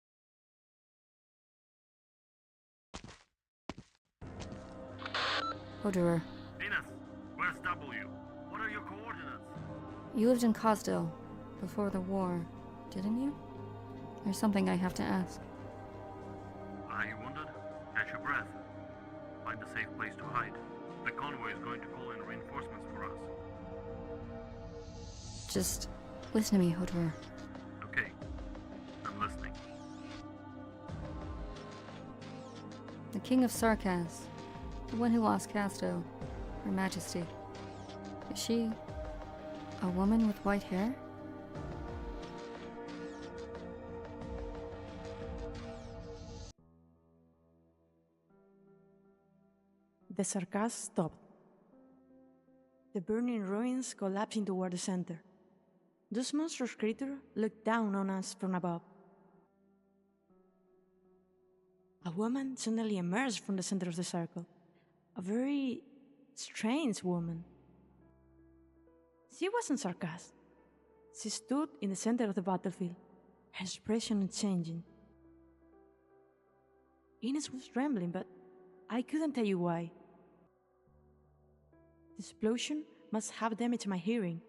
Hodor, Ines, where's W? What are your coordinates? you lived in Cosdale before the war, didn't you? There's something I have to ask. You wondered? Catch your breath. Find a safe place to hide. The convoy is going to call in reinforcements for us. Just listen to me, Hodor. Okay, I'm listening. The King of Sarkaz, the one who lost Casto, Her Majesty. Is she a woman with white hair? The Sarkaz stopped. The burning ruins collapsing toward the center. Those monstrous creatures looked down on us from above. A woman suddenly emerged from the center of the circle. A very strange woman. She wasn't Sarkaz. She stood in the center of the battlefield, her expression changing. Ines was trembling, but I couldn't tell you why. The explosion must have damaged my hearing.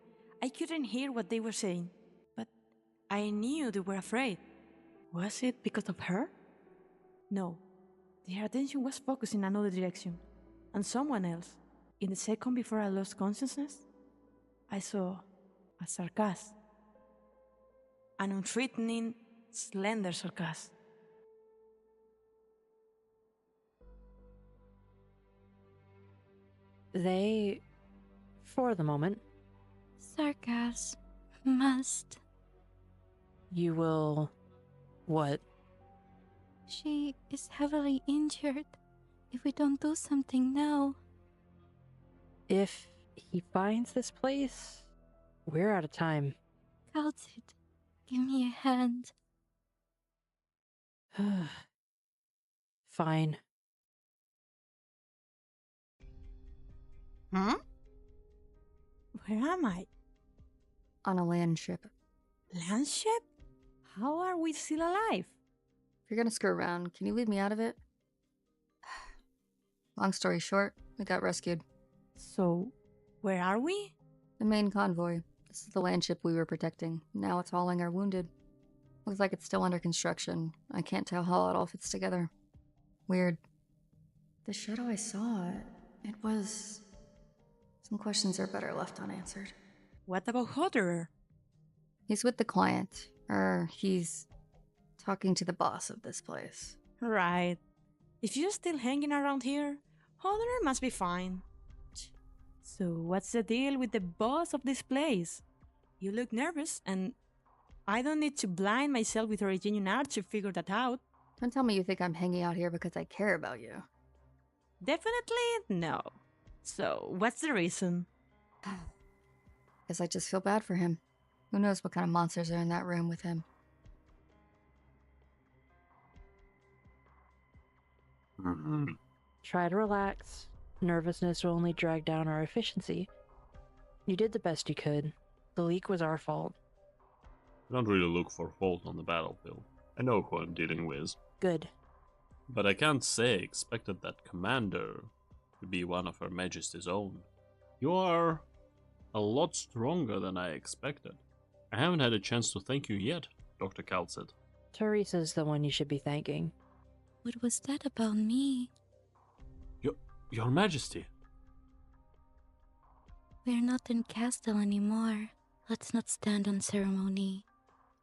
I couldn't hear what they were saying, but I knew they were afraid. Was it because of her? No. Their attention was focused in another direction, and someone else. In the second before I lost consciousness, I saw a Sarkaz. An unthreatening, slender Sarkaz. They, for the moment, Sarkaz must. you will. What? She is heavily injured. If we don't do something now. If he finds this place, we're out of time. Kalzit, give me a hand. Fine. Huh? Where am I? On a land ship. Land ship? How are we still alive? If you're gonna screw around, can you leave me out of it? Long story short, we got rescued. So, where are we? The main convoy. This is the land ship we were protecting. Now it's hauling our wounded. Looks like it's still under construction. I can't tell how it all fits together. Weird. The shadow I saw, it was... Some questions are better left unanswered. What about Hodor? He's with the client. He's talking to the boss of this place. Right. If you're still hanging around here, Hodor must be fine. So what's the deal with the boss of this place? You look nervous, and I don't need to blind myself with our genuine art to figure that out. Don't tell me you think I'm hanging out here because I care about you. Definitely no. So what's the reason? Guess I just feel bad for him. Who knows what kind of monsters are in that room with him. Try to relax. Nervousness will only drag down our efficiency. You did the best you could. The leak was our fault. I don't really look for fault on the battlefield. I know who I'm dealing with. Good. But I can't say I expected that commander to be one of Her Majesty's own. You are a lot stronger than I expected. I haven't had a chance to thank you yet, Dr. Kalzit. Teresa's the one you should be thanking. What was that about me? Your Majesty. We're not in Castle anymore. Let's not stand on ceremony.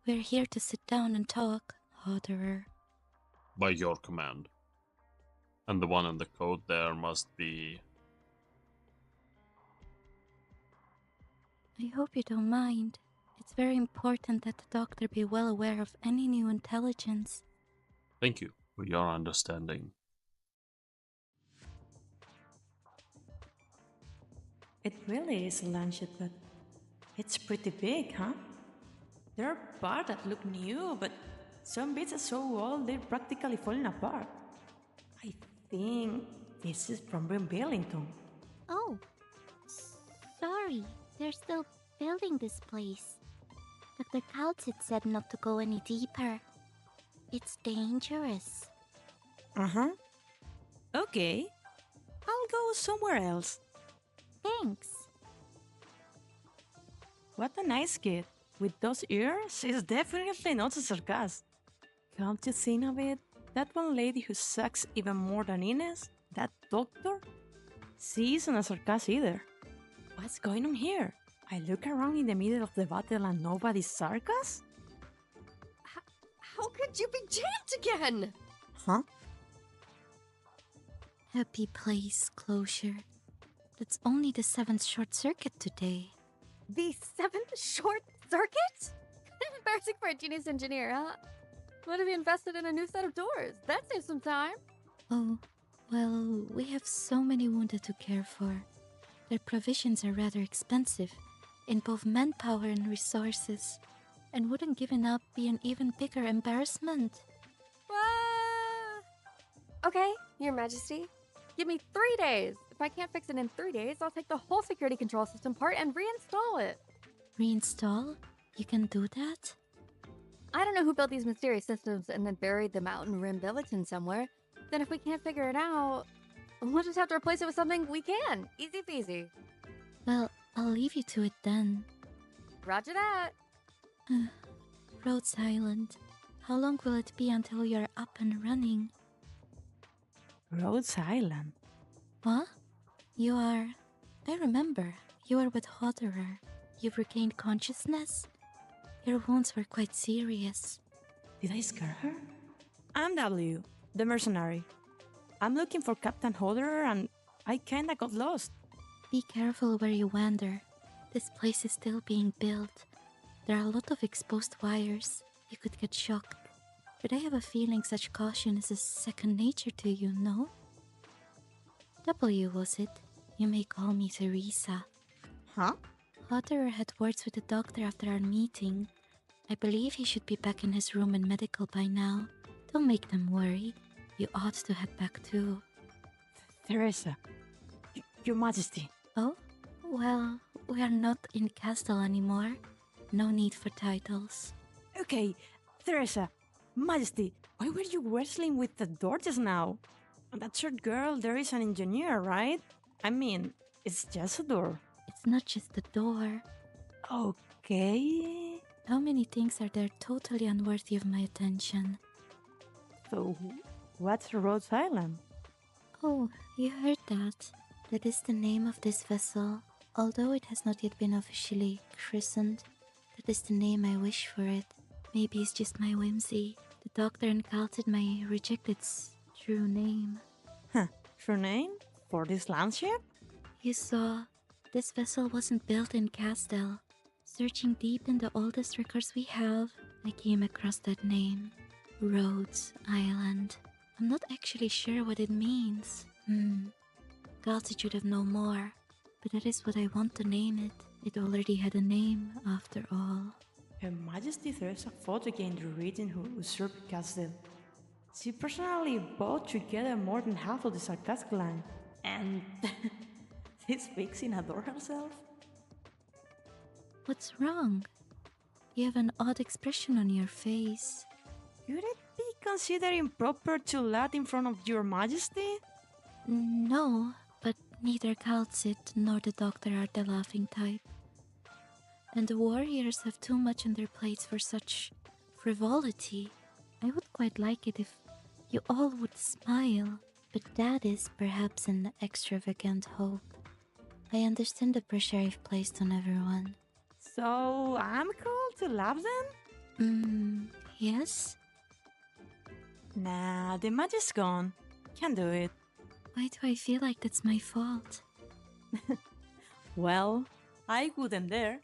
We're here to sit down and talk, Hodor. By your command. And the one in the code there must be... I hope you don't mind. It's very important that the doctor be well aware of any new intelligence. Thank you for your understanding. It really is a land ship, but it's pretty big, huh? There are parts that look new, but some bits are so old they're practically falling apart. I think This is from Billington. Oh, sorry. They're still building this place. Dr. Kaltzit said not to go any deeper. It's dangerous. Uh-huh. Okay. I'll go somewhere else. Thanks. What a nice kid. With those ears, he's definitely not a Sarkaz. Come to think of it, that one lady who sucks even more than Ines, that doctor, she isn't a Sarkaz either. What's going on here? I look around in the middle of the battle and nobody's Sarkaz? How could you be jammed again? Huh? Happy place closure. That's only the 7th short circuit today. The 7th short circuit? Embarrassing for a genius engineer, huh? What have you invested in a new set of doors? That saves some time. Oh, well, we have so many wounded to care for. Their provisions are rather expensive, in both manpower and resources. And wouldn't giving up be an even bigger embarrassment? Okay, Your Majesty. Give me 3 days. If I can't fix it in 3 days, I'll take the whole security control system apart and reinstall it. Reinstall? You can do that? I don't know who built these mysterious systems and then buried them out in Rim Billiton somewhere. Then if we can't figure it out, we'll just have to replace it with something we can. Easy peasy. Well, I'll leave you to it then. Roger that. Rhodes Island. How long will it be until you're up and running? Rhodes Island. What? You are... I remember. You were with Hodderer. You've regained consciousness? Your wounds were quite serious. Did I scare her? I'm W, the mercenary. I'm looking for Captain Hodderer and I kinda got lost. Be careful where you wander. This place is still being built. There are a lot of exposed wires. You could get shocked. But I have a feeling such caution is a second nature to you, no? W, was it? You may call me Teresa. Huh? Hodderer had words with the doctor after our meeting. I believe he should be back in his room in medical by now. Don't make them worry. You ought to head back too. Teresa. Your Majesty. Oh? Well, we are not in Castle anymore. No need for titles. Okay, Teresa. Majesty, why were you wrestling with the door just now? That short girl there is an engineer, right? I mean, it's just a door. It's not just the door. Okay. How many things are there totally unworthy of my attention? So, what's Rhodes Island? Oh, you heard that. That is the name of this vessel. Although it has not yet been officially christened, that is the name I wish for it. Maybe it's just my whimsy. The doctor and Kaltzit may reject its true name. Huh. True name? For this landship? You saw, this vessel wasn't built in Castel. Searching deep in the oldest records we have, I came across that name. Rhodes Island. I'm not actually sure what it means. Kaltzit should have known more. But that is what I want to name it. It already had a name, after all. Her Majesty Teresa fought against the region who usurped Castle. She personally brought together more than half of the Sarkaz clan. And she speaks in adore herself? What's wrong? You have an odd expression on your face. Could it be considered improper to laugh in front of your Majesty? No, but neither Kaltzit nor the doctor are the laughing type. And the warriors have too much on their plates for such frivolity. I would quite like it if you all would smile, but that is perhaps an extravagant hope. I understand the pressure I've placed on everyone. So, I'm called to laugh then? Yes? Nah, the magic's gone. Can't do it. Why do I feel like that's my fault? Well, I wouldn't dare.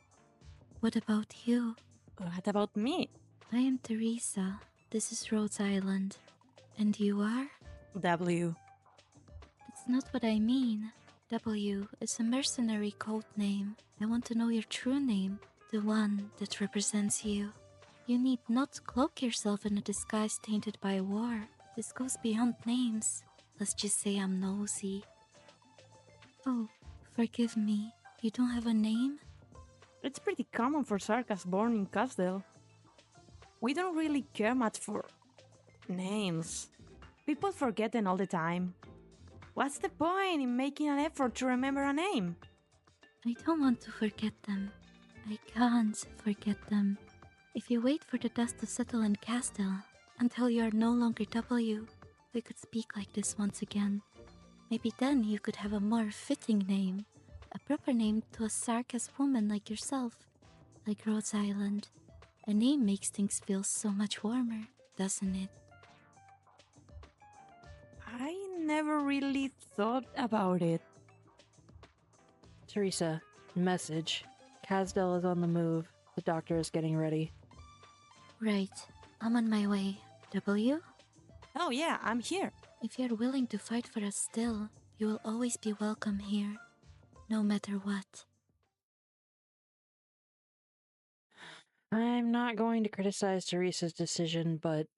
What about you? What about me? I am Teresa. This is Rhodes Island. And you are? W. That's not what I mean. W is a mercenary code name. I want to know your true name, the one that represents you. You need not cloak yourself in a disguise tainted by war. This goes beyond names. Let's just say I'm nosy. Oh, forgive me. You don't have a name? It's pretty common for Sarkaz born in Castle. We don't really care much for names. People forget them all the time. What's the point in making an effort to remember a name? I don't want to forget them. I can't forget them. If you wait for the dust to settle in Castle until you are no longer W, we could speak like this once again. Maybe then you could have a more fitting name. A proper name to a Sarkaz woman like yourself. Like Rhodes Island. A name makes things feel so much warmer, doesn't it? I never really thought about it. Teresa, message. Casdell is on the move. The doctor is getting ready. Right. I'm on my way. W? Oh yeah, I'm here. If you're willing to fight for us still, you will always be welcome here. No matter what. I'm not going to criticize Teresa's decision, but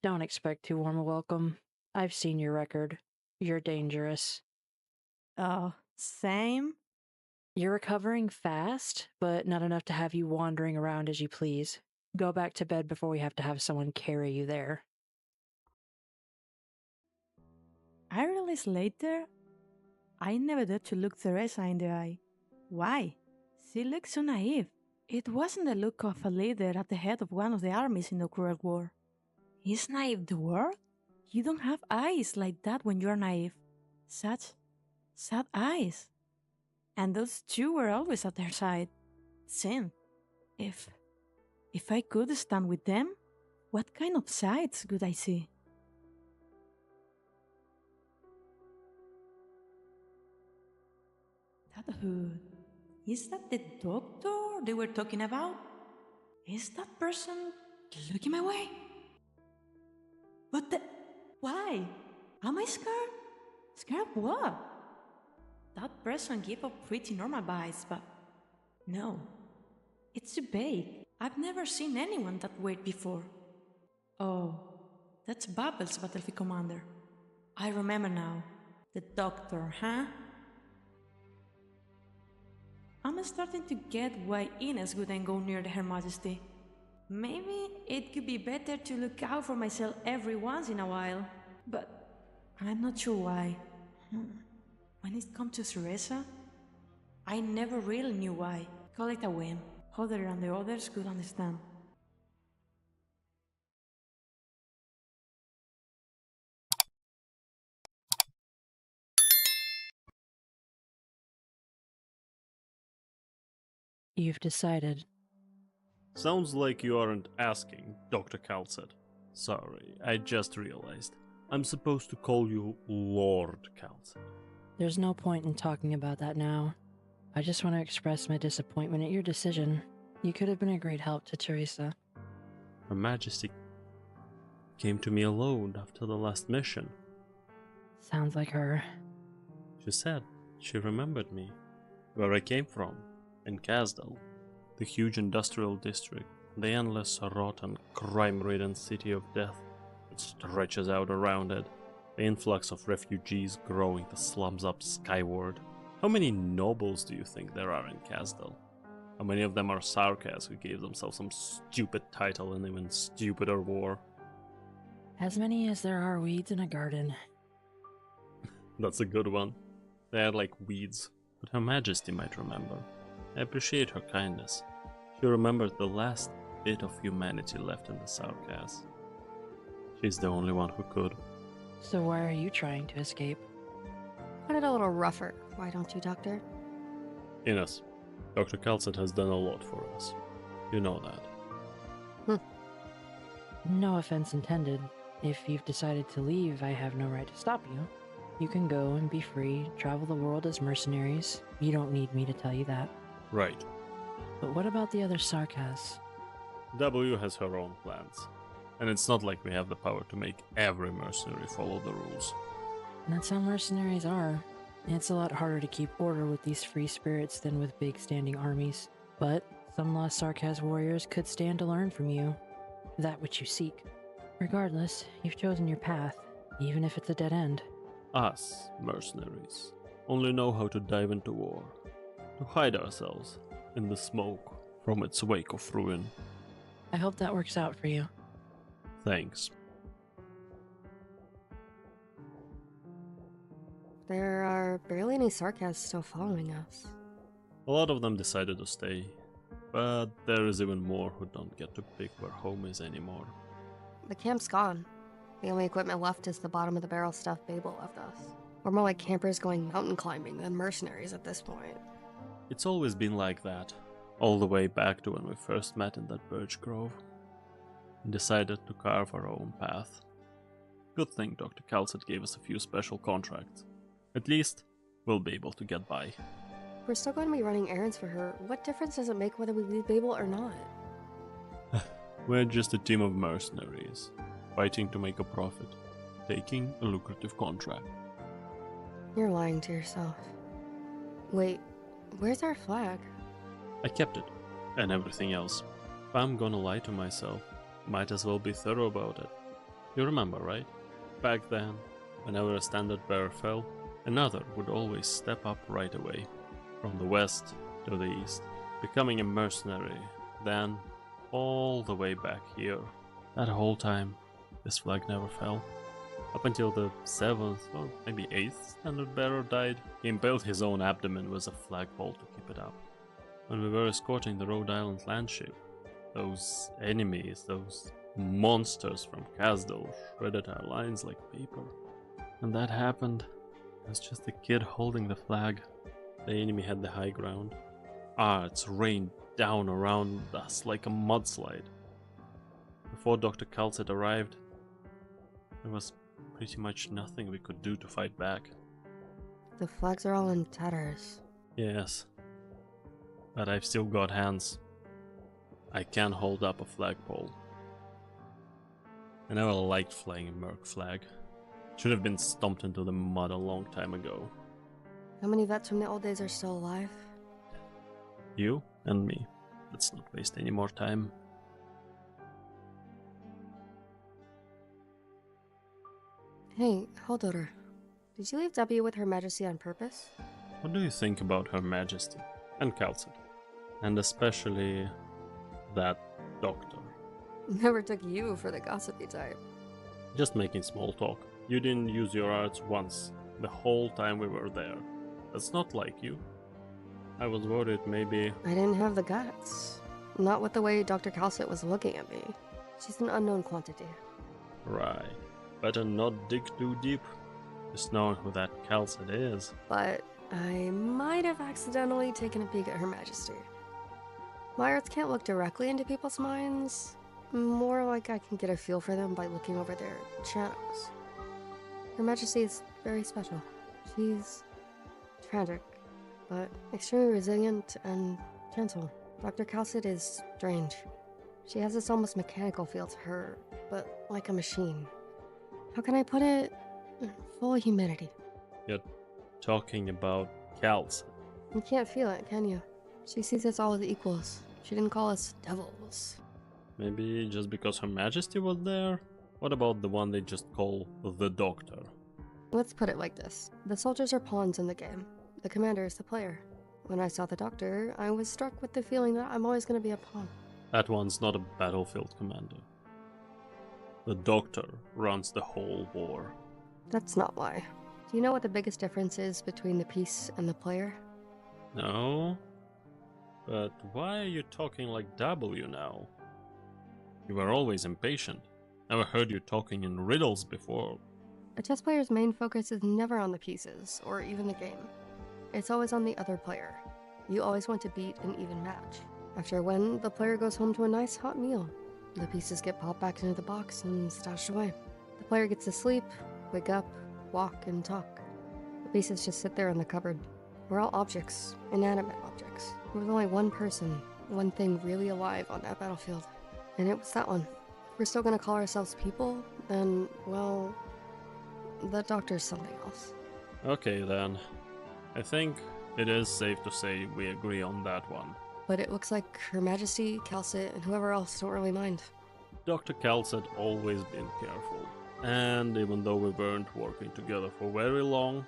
don't expect too warm a welcome. I've seen your record. You're dangerous. Same? You're recovering fast, but not enough to have you wandering around as you please. Go back to bed before we have to have someone carry you there. I realized later, I never dared to look Teresa in the eye. Why? She looked so naive. It wasn't the look of a leader at the head of one of the armies in the cruel war. Is naive the word? You don't have eyes like that when you're naive. Such sad eyes. And those two were always at their side. Sin. If I could stand with them, what kind of sights could I see? That hood. Is that the doctor they were talking about? Is that person looking my way? Why? Am I scared? Scared of what? That person gave up pretty normal vibes, but no. It's too vague. I've never seen anyone that weird before. Oh, that's Bubbles, Battlefield Commander. I remember now. The doctor, huh? I'm starting to get why Ines wouldn't go near Her Majesty. Maybe it could be better to look out for myself every once in a while, but I'm not sure why. When it comes to Teresa, I never really knew why. Call it a whim. Other and the others could understand. You've decided. Sounds like you aren't asking, Dr. Calcet. Sorry, I just realized. I'm supposed to call you Lord Calcet. There's no point in talking about that now. I just want to express my disappointment at your decision. You could have been a great help to Teresa. Her Majesty came to me alone after the last mission. Sounds like her. She said she remembered me, where I came from, in Casdell, the huge industrial district, the endless, rotten, crime-ridden city of death that stretches out around it, the influx of refugees growing the slums up skyward. How many nobles do you think there are in Casdell? How many of them are Sarkaz who gave themselves some stupid title in even stupider war? As many as there are weeds in a garden. That's a good one. They are like weeds, but Her Majesty might remember. I appreciate her kindness. She remembered the last bit of humanity left in the Sarkaz. She's the only one who could. So why are you trying to escape? Want it a little rougher, why don't you, Doctor? Ines, Dr. Calcet has done a lot for us. You know that. No offense intended. If you've decided to leave, I have no right to stop you. You can go and be free, travel the world as mercenaries. You don't need me to tell you that. Right. But what about the other Sarkaz? W has her own plans. And it's not like we have the power to make every mercenary follow the rules. That's how mercenaries are. It's a lot harder to keep order with these free spirits than with big standing armies. But some lost Sarkaz warriors could stand to learn from you. That which you seek. Regardless, you've chosen your path. even if it's a dead end. Us, mercenaries, only know how to dive into war, to hide ourselves in the smoke from its wake of ruin. I hope that works out for you. Thanks. There are barely any Sarkaz still following us. A lot of them decided to stay, but there is even more who don't get to pick where home is anymore. The camp's gone. The only equipment left is the bottom of the barrel stuff Babel left us. We're more like campers going mountain climbing than mercenaries at this point. It's always been like that, all the way back to when we first met in that birch grove, and decided to carve our own path. Good thing Dr. Calcet gave us a few special contracts. At least, we'll be able to get by. We're still going to be running errands for her. What difference does it make whether we leave Babel or not? We're just a team of mercenaries, fighting to make a profit, taking a lucrative contract. You're lying to yourself. Wait, where's our flag? I kept it, and everything else. If I'm gonna lie to myself, might as well be thorough about it. You remember, right? Back then, whenever a standard bearer fell, another would always step up right away, from the west to the east, becoming a mercenary, then all the way back here. That whole time, this flag never fell. Up until the 7th or maybe 8th standard bearer died, he impaled his own abdomen with a flagpole to keep it up. When we were escorting the Rhode Island landship, those enemies, those monsters from Kasdal shredded our lines like paper. When that happened, I was just a kid holding the flag. The enemy had the high ground. Arts rained down around us like a mudslide. Before Dr. Calcet arrived, there was pretty much nothing we could do to fight back. The flags are all in tatters. Yes, but I've still got hands. I can hold up a flagpole. I never liked flying a merc flag. Should have been stomped into the mud a long time ago. How many vets from the old days are still alive? You and me. Let's not waste any more time. Hey, Holdoder. Did you leave W with Her Majesty on purpose? What do you think about Her Majesty and Calcet? And especially that doctor? Never took you for the gossipy type. Just making small talk. You didn't use your arts once, the whole time we were there. That's not like you. I was worried maybe... I didn't have the guts. Not with the way Dr. Calcet was looking at me. She's an unknown quantity. Right. Better not dig too deep. Just knowing who that Calcet is. But I might have accidentally taken a peek at Her Majesty. My arts can't look directly into people's minds. More like I can get a feel for them by looking over their shadows. Her Majesty is very special. She's tragic, but extremely resilient and gentle. Dr. Calcet is strange. She has this almost mechanical feel to her, but like a machine. How can I put it? Full of humidity. You're talking about Calcet. You can't feel it, can you? She sees us all as equals. She didn't call us devils. Maybe just because Her Majesty was there? What about the one they just call the Doctor? Let's put it like this. The soldiers are pawns in the game. The commander is the player. When I saw the Doctor, I was struck with the feeling that I'm always going to be a pawn. That one's not a battlefield commander. The Doctor runs the whole war. That's not why. Do you know what the biggest difference is between the piece and the player? No? But why are you talking like W now? You were always impatient. Never heard you talking in riddles before. A chess player's main focus is never on the pieces, or even the game. It's always on the other player. You always want to beat an even match. After a win, the player goes home to a nice hot meal. The pieces get popped back into the box and stashed away. The player gets to sleep, wake up, walk, and talk. The pieces just sit there in the cupboard. We're all objects, inanimate objects. There was only one person, one thing really alive on that battlefield. And it was that one. If we're still gonna call ourselves people, then, well, the Doctor's something else. Okay then. I think it is safe to say we agree on that one. But it looks like Her Majesty, Calcet, and whoever else don't really mind. Dr. Calcet always been careful. And even though we weren't working together for very long,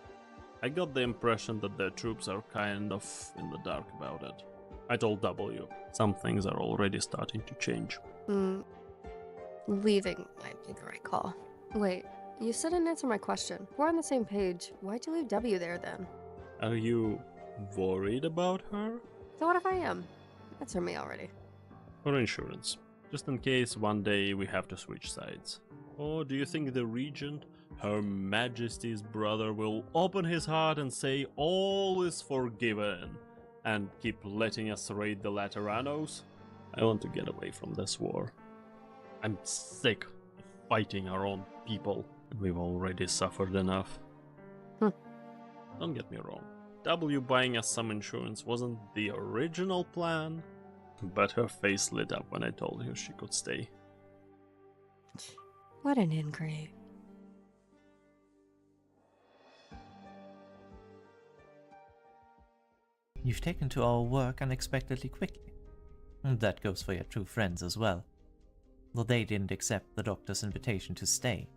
I got the impression that their troops are kind of in the dark about it. I told W, some things are already starting to change. Leaving might be the right call. Wait, you still didn't answer my question. We're on the same page. Why'd you leave W there then? Are you worried about her? So what if I am? Answer me already. For insurance, just in case one day we have to switch sides. Or do you think the Regent, Her Majesty's brother, will open his heart and say all is forgiven and keep letting us raid the Lateranos? I want to get away from this war. I'm sick of fighting our own people. We've already suffered enough. Don't get me wrong. W buying us some insurance wasn't the original plan, but her face lit up when I told her she could stay. What an ingrate. You've taken to our work unexpectedly quickly. And that goes for your true friends as well. Though they didn't accept the doctor's invitation to stay,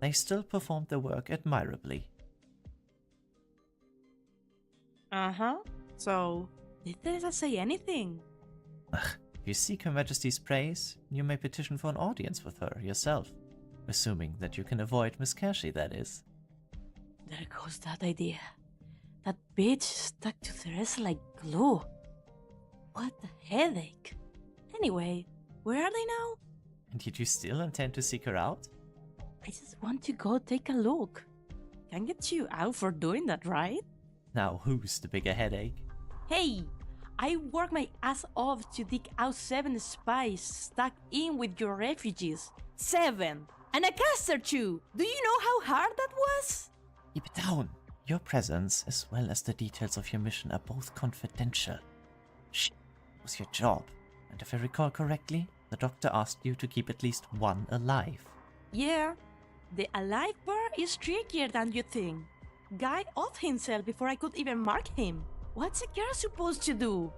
they still performed their work admirably. Uh-huh. So, did Teresa say anything? If you seek Her Majesty's praise, you may petition for an audience with her yourself. Assuming that you can avoid Miss Kershi, that is. There goes that idea. That bitch stuck to Teresa like glue. What a headache. Anyway, where are they now? And did you still intend to seek her out? I just want to go take a look. Can't get you out for doing that, right? Now who's the bigger headache? Hey! I worked my ass off to dig out 7 spies stuck in with your refugees. 7! And a caster too! Do you know how hard that was? Keep it down. Your presence, as well as the details of your mission, are both confidential. Shh. It was your job. And if I recall correctly, the doctor asked you to keep at least one alive. Yeah. The alive part is trickier than you think. Guy off himself before I could even mark him. What's a girl supposed to do?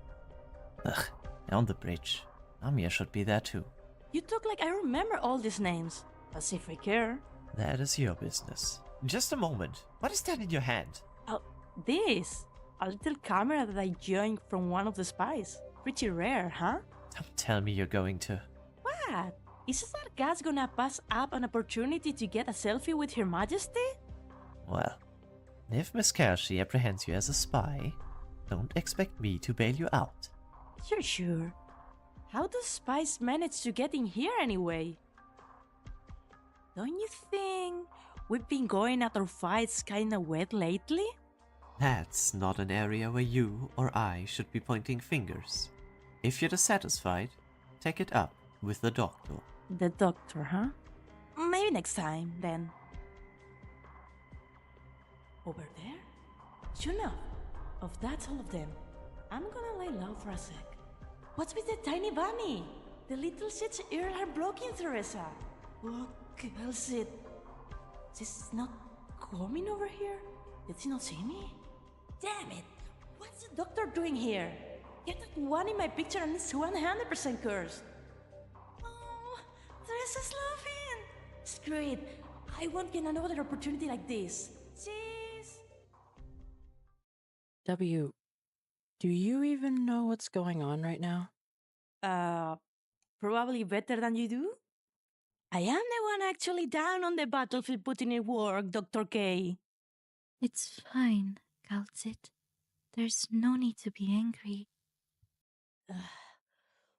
Ugh, on the bridge. Amir should be there too. You talk like I remember all these names. As if I care. That is your business. Just a moment. What is that in your hand? Oh, this. A little camera that I joined from one of the spies. Pretty rare, huh? Don't tell me you're going to... What? Is Sarkaz gonna pass up an opportunity to get a selfie with Her Majesty? Well, if Miss Kershi apprehends you as a spy, don't expect me to bail you out. You're sure? How do spies manage to get in here anyway? Don't you think we've been going at our fights kinda wet lately? That's not an area where you or I should be pointing fingers. If you're dissatisfied, take it up with the doctor. The doctor, huh? Maybe next time, then. Over there? Sure enough, that's all of them. I'm gonna lay low for a sec. What's with the tiny bunny? The little shit's ears are blocking Teresa. What else it? This is not coming over here? Did he not see me? Damn it! What's the doctor doing here? Get that one in my picture and it's 100% cursed. Oh, Teresa's laughing! Screw it. I won't get another opportunity like this. Jeez. W, do you even know what's going on right now? Probably better than you do? I am the one actually down on the battlefield putting in work, Dr. K. It's fine, Kalzit. There's no need to be angry.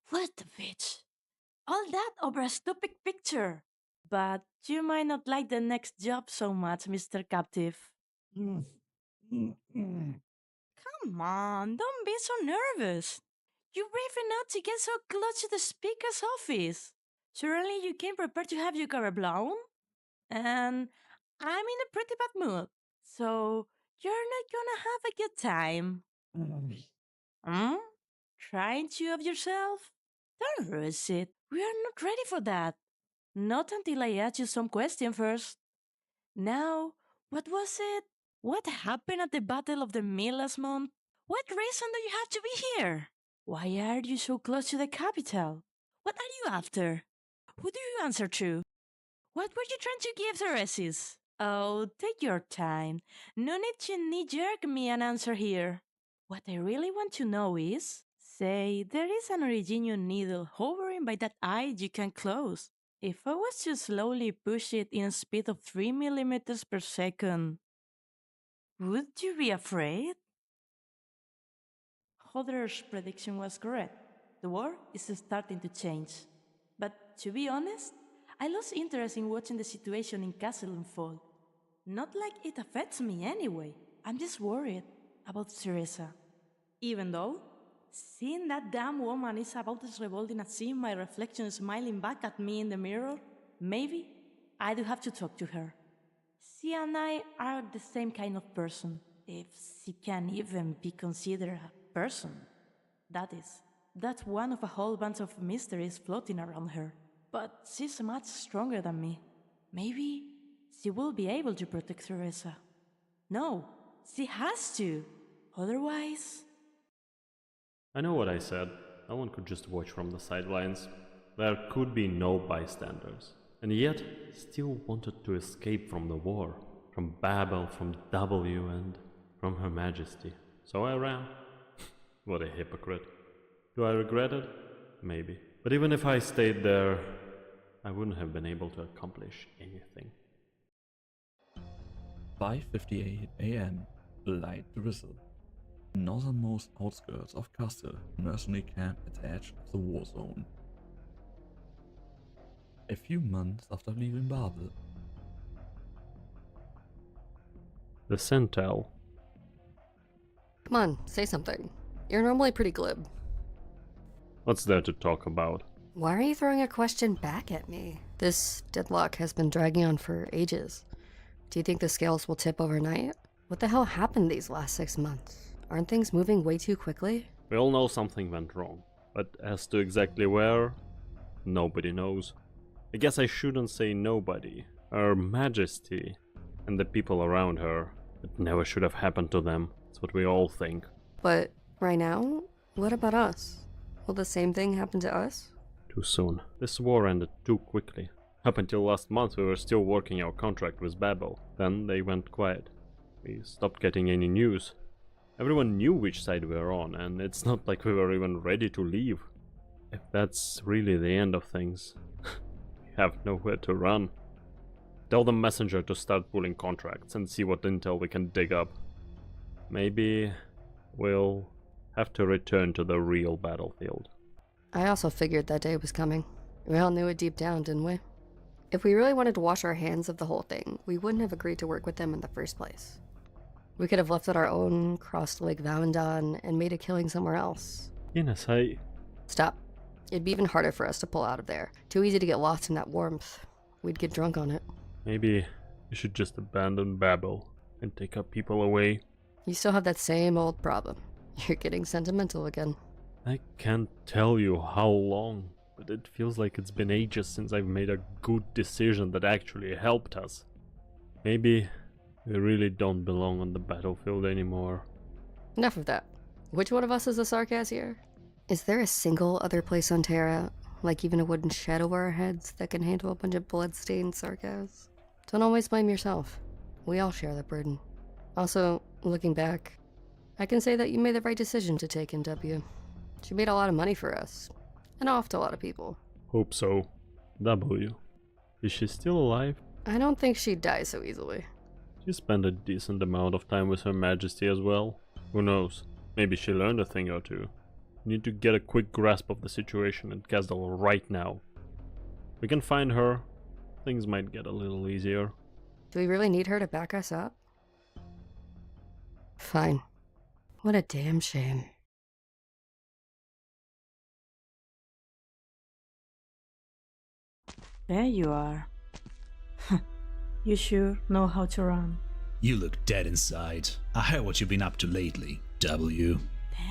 What the bitch? All that over a stupid picture. But you might not like the next job so much, Mr. Captive. Come on, don't be so nervous. You're brave enough to get so close to the speaker's office. Surely you came prepared to have your cover blown? And I'm in a pretty bad mood, so you're not gonna have a good time. Trying to of yourself? Don't rush it. We are not ready for that. Not until I ask you some question first. Now, what was it? What happened at the Battle of the Mill last month? What reason do you have to be here? Why are you so close to the capital? What are you after? Who do you answer to? What were you trying to give Theresis? Oh, take your time. No need to knee-jerk me an answer here. What I really want to know is, say, there is an Originium needle hovering by that eye you can close. If I was to slowly push it in a speed of 3 millimeters per second, would you be afraid? Hodder's prediction was correct. The war is starting to change. But to be honest, I lost interest in watching the situation in Castle unfold. Not like it affects me anyway. I'm just worried about Teresa. Even though, seeing that damn woman is about as revolting as seeing my reflection smiling back at me in the mirror, maybe I do have to talk to her. She and I are the same kind of person, if she can even be considered a person. That is, that's one of a whole bunch of mysteries floating around her. But she's much stronger than me. Maybe she will be able to protect Teresa. No, she has to. Otherwise... I know what I said. No one could just watch from the sidelines. There could be no bystanders. And yet, still wanted to escape from the war. From Babel, from W, and from Her Majesty. So I ran. What a hypocrite. Do I regret it? Maybe. But even if I stayed there, I wouldn't have been able to accomplish anything. 5:58 AM, light drizzle. Northernmost outskirts of Castle, mercenary camp at the edge of the war zone. A few months after leaving Babel. The Centel. Come on, say something. You're normally pretty glib. What's there to talk about? Why are you throwing a question back at me? This deadlock has been dragging on for ages. Do you think the scales will tip overnight? What the hell happened these last 6 months? Aren't things moving way too quickly? We all know something went wrong, but as to exactly where, nobody knows. I guess I shouldn't say nobody. Her Majesty and the people around her. It never should have happened to them. That's what we all think. But right now, what about us? Will the same thing happen to us? Too soon. This war ended too quickly. Up until last month we were still working our contract with Babel. Then they went quiet. We stopped getting any news. Everyone knew which side we were on, and it's not like we were even ready to leave. If that's really the end of things, we have nowhere to run. Tell the messenger to start pulling contracts and see what intel we can dig up. Maybe we'll have to return to the real battlefield. I also figured that day was coming. We all knew it deep down, didn't we? If we really wanted to wash our hands of the whole thing, we wouldn't have agreed to work with them in the first place. We could have left it our own, crossed Lake Valendon, and made a killing somewhere else. Ines, Stop. It'd be even harder for us to pull out of there. Too easy to get lost in that warmth. We'd get drunk on it. Maybe we should just abandon Babel and take our people away. You still have that same old problem. You're getting sentimental again. I can't tell you how long, but it feels like it's been ages since I've made a good decision that actually helped us. Maybe we really don't belong on the battlefield anymore. Enough of that. Which one of us is a Sarkaz here? Is there a single other place on Terra, like even a wooden shed over our heads, that can handle a bunch of blood-stained Sarkaz? Don't always blame yourself. We all share that burden. Also, looking back, I can say that you made the right decision to take in W. She made a lot of money for us, and off to a lot of people. Hope so. W. Is she still alive? I don't think she'd die so easily. She spent a decent amount of time with Her Majesty as well. Who knows? Maybe she learned a thing or two. We need to get a quick grasp of the situation in Casdal right now. If we can find her, things might get a little easier. Do we really need her to back us up? Fine. What a damn shame. There you are. You sure know how to run. You look dead inside. I heard what you've been up to lately, W.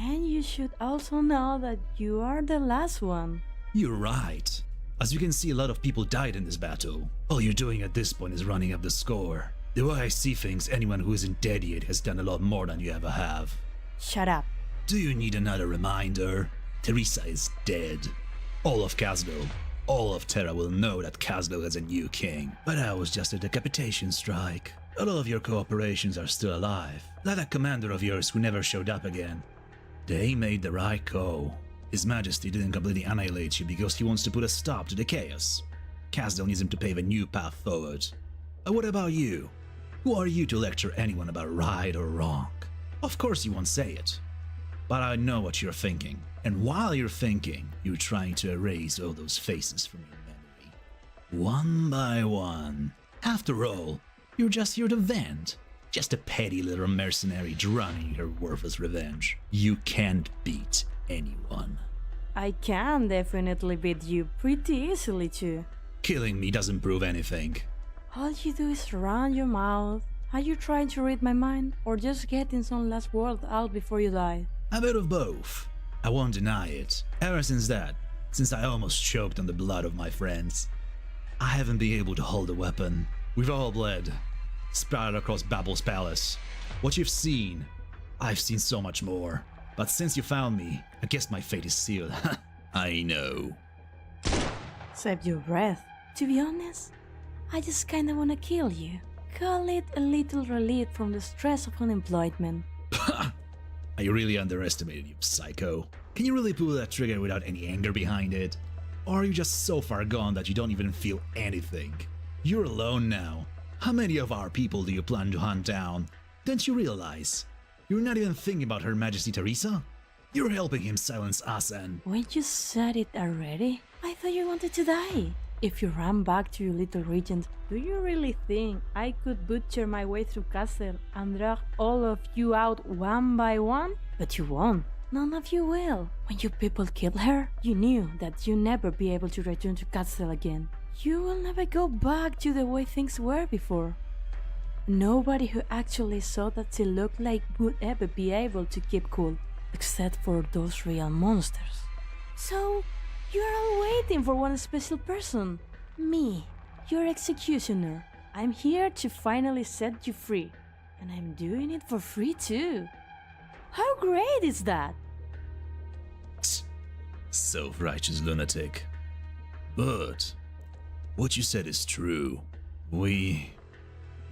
Then you should also know that you are the last one. You're right. As you can see, a lot of people died in this battle. All you're doing at this point is running up the score. The way I see things, anyone who isn't dead yet has done a lot more than you ever have. Shut up. Do you need another reminder? Teresa is dead. All of Casdal. all of Terra will know that Kasdo has a new king. But that was just a decapitation strike. A lot of your cooperations are still alive. Like that commander of yours who never showed up again. They made the right call. His Majesty didn't completely annihilate you because he wants to put a stop to the chaos. Kasdo needs him to pave a new path forward. But what about you? Who are you to lecture anyone about right or wrong? Of course you won't say it. But I know what you're thinking. And while you're thinking, you're trying to erase all those faces from your memory. One by one. After all, you're just here to vent. Just a petty little mercenary drowning in her worthless revenge. You can't beat anyone. I can definitely beat you pretty easily too. Killing me doesn't prove anything. All you do is run your mouth. Are you trying to read my mind, or just getting some last word out before you die? A bit of both. I won't deny it. Ever since that, since I almost choked on the blood of my friends, I haven't been able to hold a weapon. We've all bled, sprouted across Babel's palace. What you've seen, I've seen so much more. But since you found me, I guess my fate is sealed. I know. Save your breath. To be honest, I just kinda wanna kill you. Call it a little relief from the stress of unemployment. I really underestimated you, psycho. Can you really pull that trigger without any anger behind it? Or are you just so far gone that you don't even feel anything? You're alone now. How many of our people do you plan to hunt down? Don't you realize? You're not even thinking about Her Majesty Teresa? You're helping him silence us and... Wait, you said it already? I thought you wanted to die. If you ran back to your little regent, do you really think I could butcher my way through Castle and drag all of you out one by one? But you won't. None of you will. When you people killed her, you knew that you'd never be able to return to Castle again. You will never go back to the way things were before. Nobody who actually saw that she looked like would ever be able to keep cool, except for those real monsters. So, you are all waiting for one special person. Me, your executioner. I'm here to finally set you free. And I'm doing it for free too. How great is that? Self-righteous lunatic. But what you said is true. We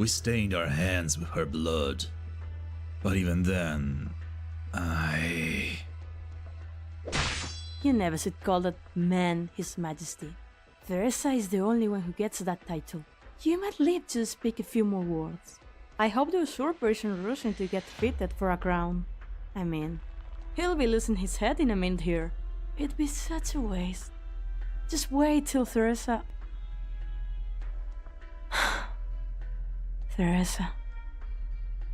stained our hands with her blood. But even then, You never should call that man His Majesty. Teresa is the only one who gets that title. You might live to speak a few more words. I hope the usurper isn't rushing to get fitted for a crown. I mean, he'll be losing his head in a minute here. It'd be such a waste. Just wait till Teresa... Teresa.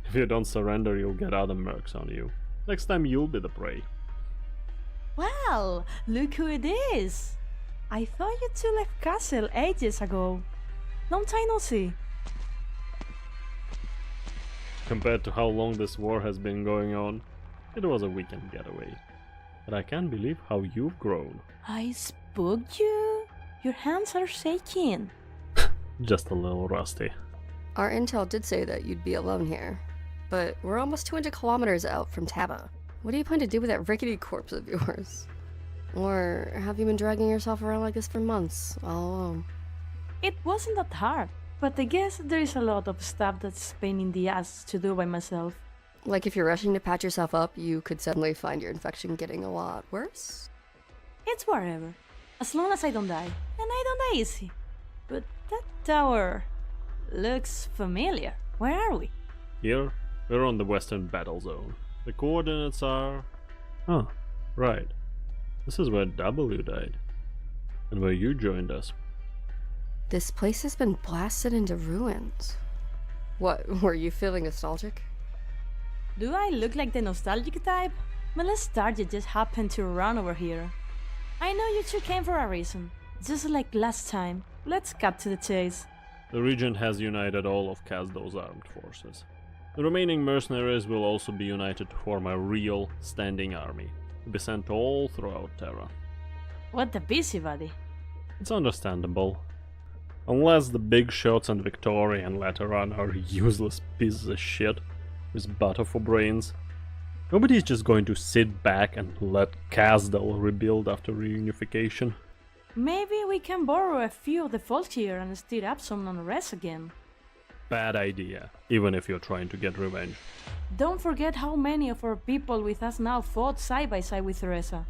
If you don't surrender, you'll get other mercs on you. Next time you'll be the prey. Well, look who it is! I thought you two left Castle ages ago. Long time no see. Compared to how long this war has been going on, it was a weekend getaway. But I can't believe how you've grown. I spooked you? Your hands are shaking. Just a little rusty. Our intel did say that you'd be alone here, but we're almost 200 kilometers out from Taba. What do you plan to do with that rickety corpse of yours? Or have you been dragging yourself around like this for months, all alone? It wasn't that hard, but I guess there is a lot of stuff that's a pain in the ass to do by myself. Like if you're rushing to patch yourself up, you could suddenly find your infection getting a lot worse? It's whatever, as long as I don't die, and I don't die easy. But that tower looks familiar. Where are we? Here, we're on the western battle zone. The coordinates are... Oh, right. This is where W died. And where you joined us. This place has been blasted into ruins. What, were you feeling nostalgic? Do I look like the nostalgic type? My last target just happened to run over here. I know you two came for a reason. Just like last time. Let's cut to the chase. The Regent has united all of Kasdo's armed forces. The remaining mercenaries will also be united to form a real standing army, to be sent all throughout Terra. What a busybody. It's understandable. Unless the big shots and Victoria and Lateran are useless pieces of shit with butter for brains, nobody's just going to sit back and let Kasdal rebuild after reunification. Maybe we can borrow a few of the folks here and stir up some unrest again. Bad idea, even if you're trying to get revenge. Don't forget how many of our people with us now fought side by side with Teresa.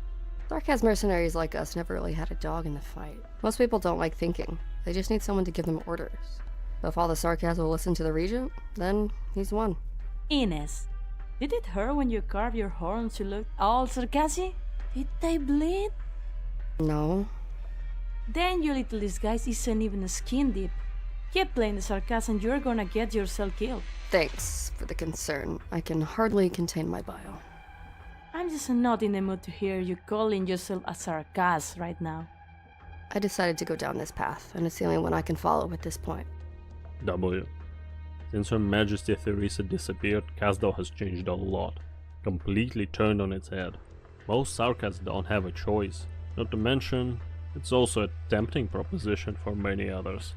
Sarkaz mercenaries like us never really had a dog in the fight. Most people don't like thinking. They just need someone to give them orders. But if all the Sarkaz will listen to the regent, then he's won. Ines, did it hurt when you carved your horns to look all sarcastic? Did they bleed? No. Then your little disguise isn't even skin deep. Keep playing the sarcasm and you're gonna get yourself killed. Thanks for the concern. I can hardly contain my bile. I'm just not in the mood to hear you calling yourself a Sarkaz right now. I decided to go down this path, and it's the only one I can follow at this point. W. Since Her Majesty Theresa disappeared, Kasdal has changed a lot. Completely turned on its head. Most Sarkaz don't have a choice. Not to mention, it's also a tempting proposition for many others.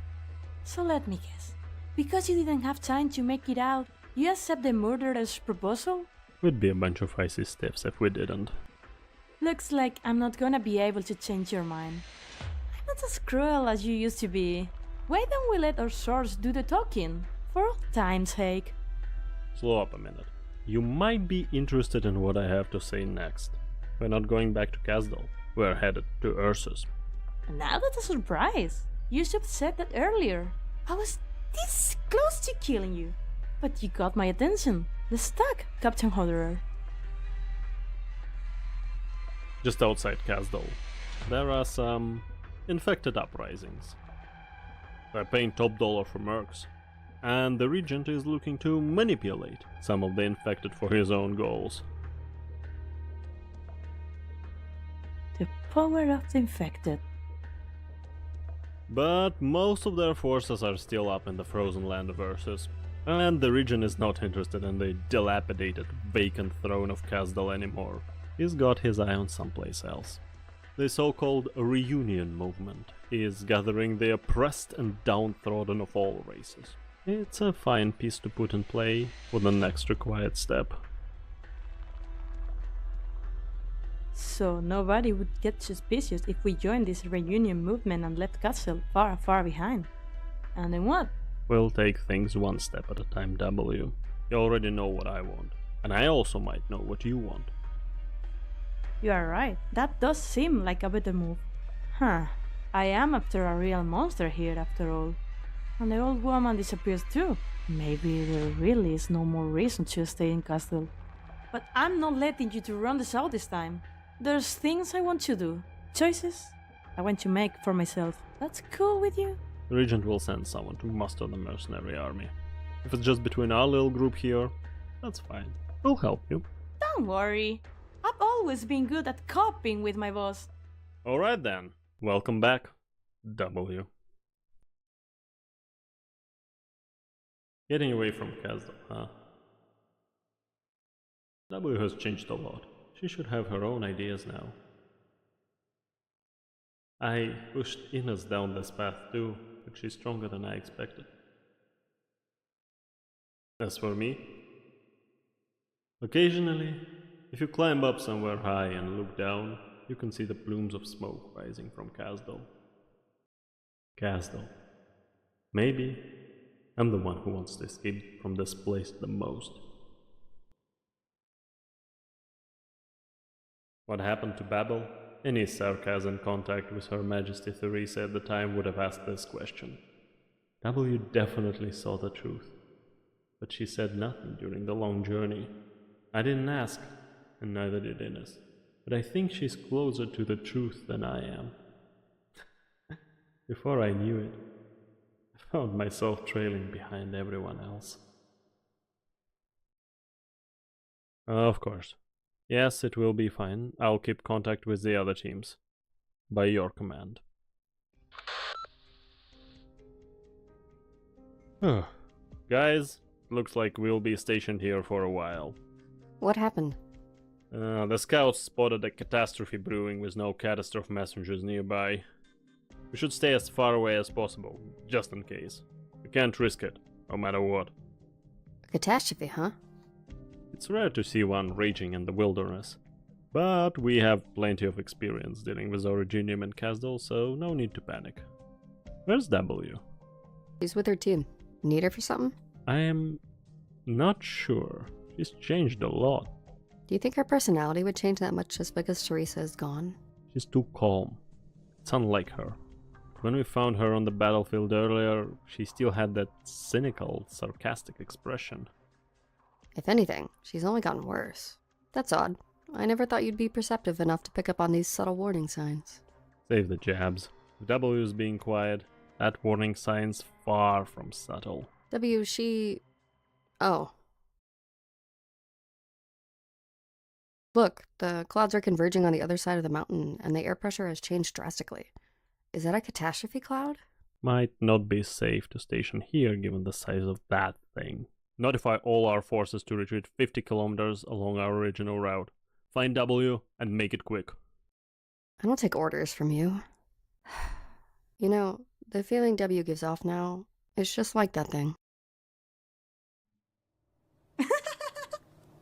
So let me guess. Because you didn't have time to make it out, you accept the murderer's proposal? We'd be a bunch of icy stiffs if we didn't. Looks like I'm not gonna be able to change your mind. I'm not as cruel as you used to be. Why don't we let our swords do the talking? For old time's sake. Slow up a minute. You might be interested in what I have to say next. We're not going back to Kasdal. We're headed to Ursus. Now that's a surprise. You should have said that earlier. I was this close to killing you. But you got my attention. Let's talk, Captain Hodderer. Just outside Kasdal, there are some infected uprisings. They're paying top dollar for mercs, and the regent is looking to manipulate some of the infected for his own goals. The power of the infected. But most of their forces are still up in the frozen land of Ursus, and the regent is not interested in the dilapidated, vacant throne of Kasdal anymore. He's got his eye on someplace else. The so-called reunion movement is gathering the oppressed and downtrodden of all races. It's a fine piece to put in play for the next required step. So nobody would get suspicious if we joined this reunion movement and left Castle far, far behind. And then what? We'll take things one step at a time, W. You already know what I want, and I also might know what you want. You are right, that does seem like a better move. Huh, I am after a real monster here after all. And the old woman disappears too. Maybe there really is no more reason to stay in Castle. But I'm not letting you to run this out this time. There's things I want to do, choices I want to make for myself. That's cool with you? The regent will send someone to muster the mercenary army. If it's just between our little group here, that's fine. We'll help you. Don't worry. I've always been good at coping with my boss. Alright then. Welcome back, W. Getting away from Kasdal, huh? W has changed a lot. She should have her own ideas now. I pushed Ines down this path too, but she's stronger than I expected. As for me, occasionally, if you climb up somewhere high and look down, you can see the plumes of smoke rising from Kasdal. Kasdal. Maybe I'm the one who wants to escape from this place the most. What happened to Babel? Any Sarkaz in contact with Her Majesty Theresa at the time would have asked this question. W definitely saw the truth, but she said nothing during the long journey. I didn't ask, and neither did Ines, but I think she's closer to the truth than I am. Before I knew it, I found myself trailing behind everyone else. Of course. Yes, it will be fine. I'll keep contact with the other teams. By your command. Guys, looks like we'll be stationed here for a while. What happened? The scouts spotted a catastrophe brewing with no catastrophe messengers nearby. We should stay as far away as possible, just in case. We can't risk it, no matter what. A catastrophe, huh? It's rare to see one raging in the wilderness. But we have plenty of experience dealing with Originium and Casdal, so no need to panic. Where's W? She's with her team. Need her for something? I am not sure. She's changed a lot. Do you think her personality would change that much just because Teresa is gone? She's too calm. It's unlike her. When we found her on the battlefield earlier, she still had that cynical, sarcastic expression. If anything, she's only gotten worse. That's odd. I never thought you'd be perceptive enough to pick up on these subtle warning signs. Save the jabs. If W is being quiet, that warning sign's far from subtle. She... Oh. Look, the clouds are converging on the other side of the mountain, and the air pressure has changed drastically. Is that a catastrophe cloud? Might not be safe to station here given the size of that thing. Notify all our forces to retreat 50 kilometers along our original route. Find W and make it quick. I don't take orders from you. You know, the feeling W gives off now is just like that thing.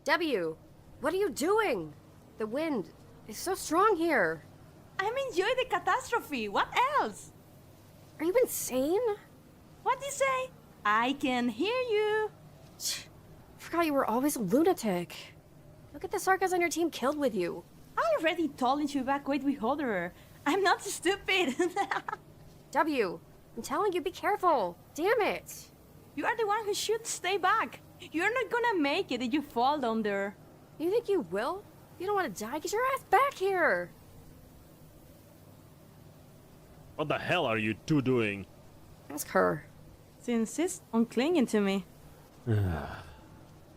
W! What are you doing? The wind is so strong here. I'm enjoying the catastrophe. What else? Are you insane? What do you say? I can hear you. Forgot you were always a lunatic. Look at the Sarkaz on your team killed with you. I already told him to evacuate with Hodder. I'm not stupid. W, I'm telling you, be careful. Damn it. You are the one who should stay back. You're not gonna make it if you fall down there. You think you will? You don't want to die? Get your ass back here. What the hell are you two doing? Ask her. She insists on clinging to me.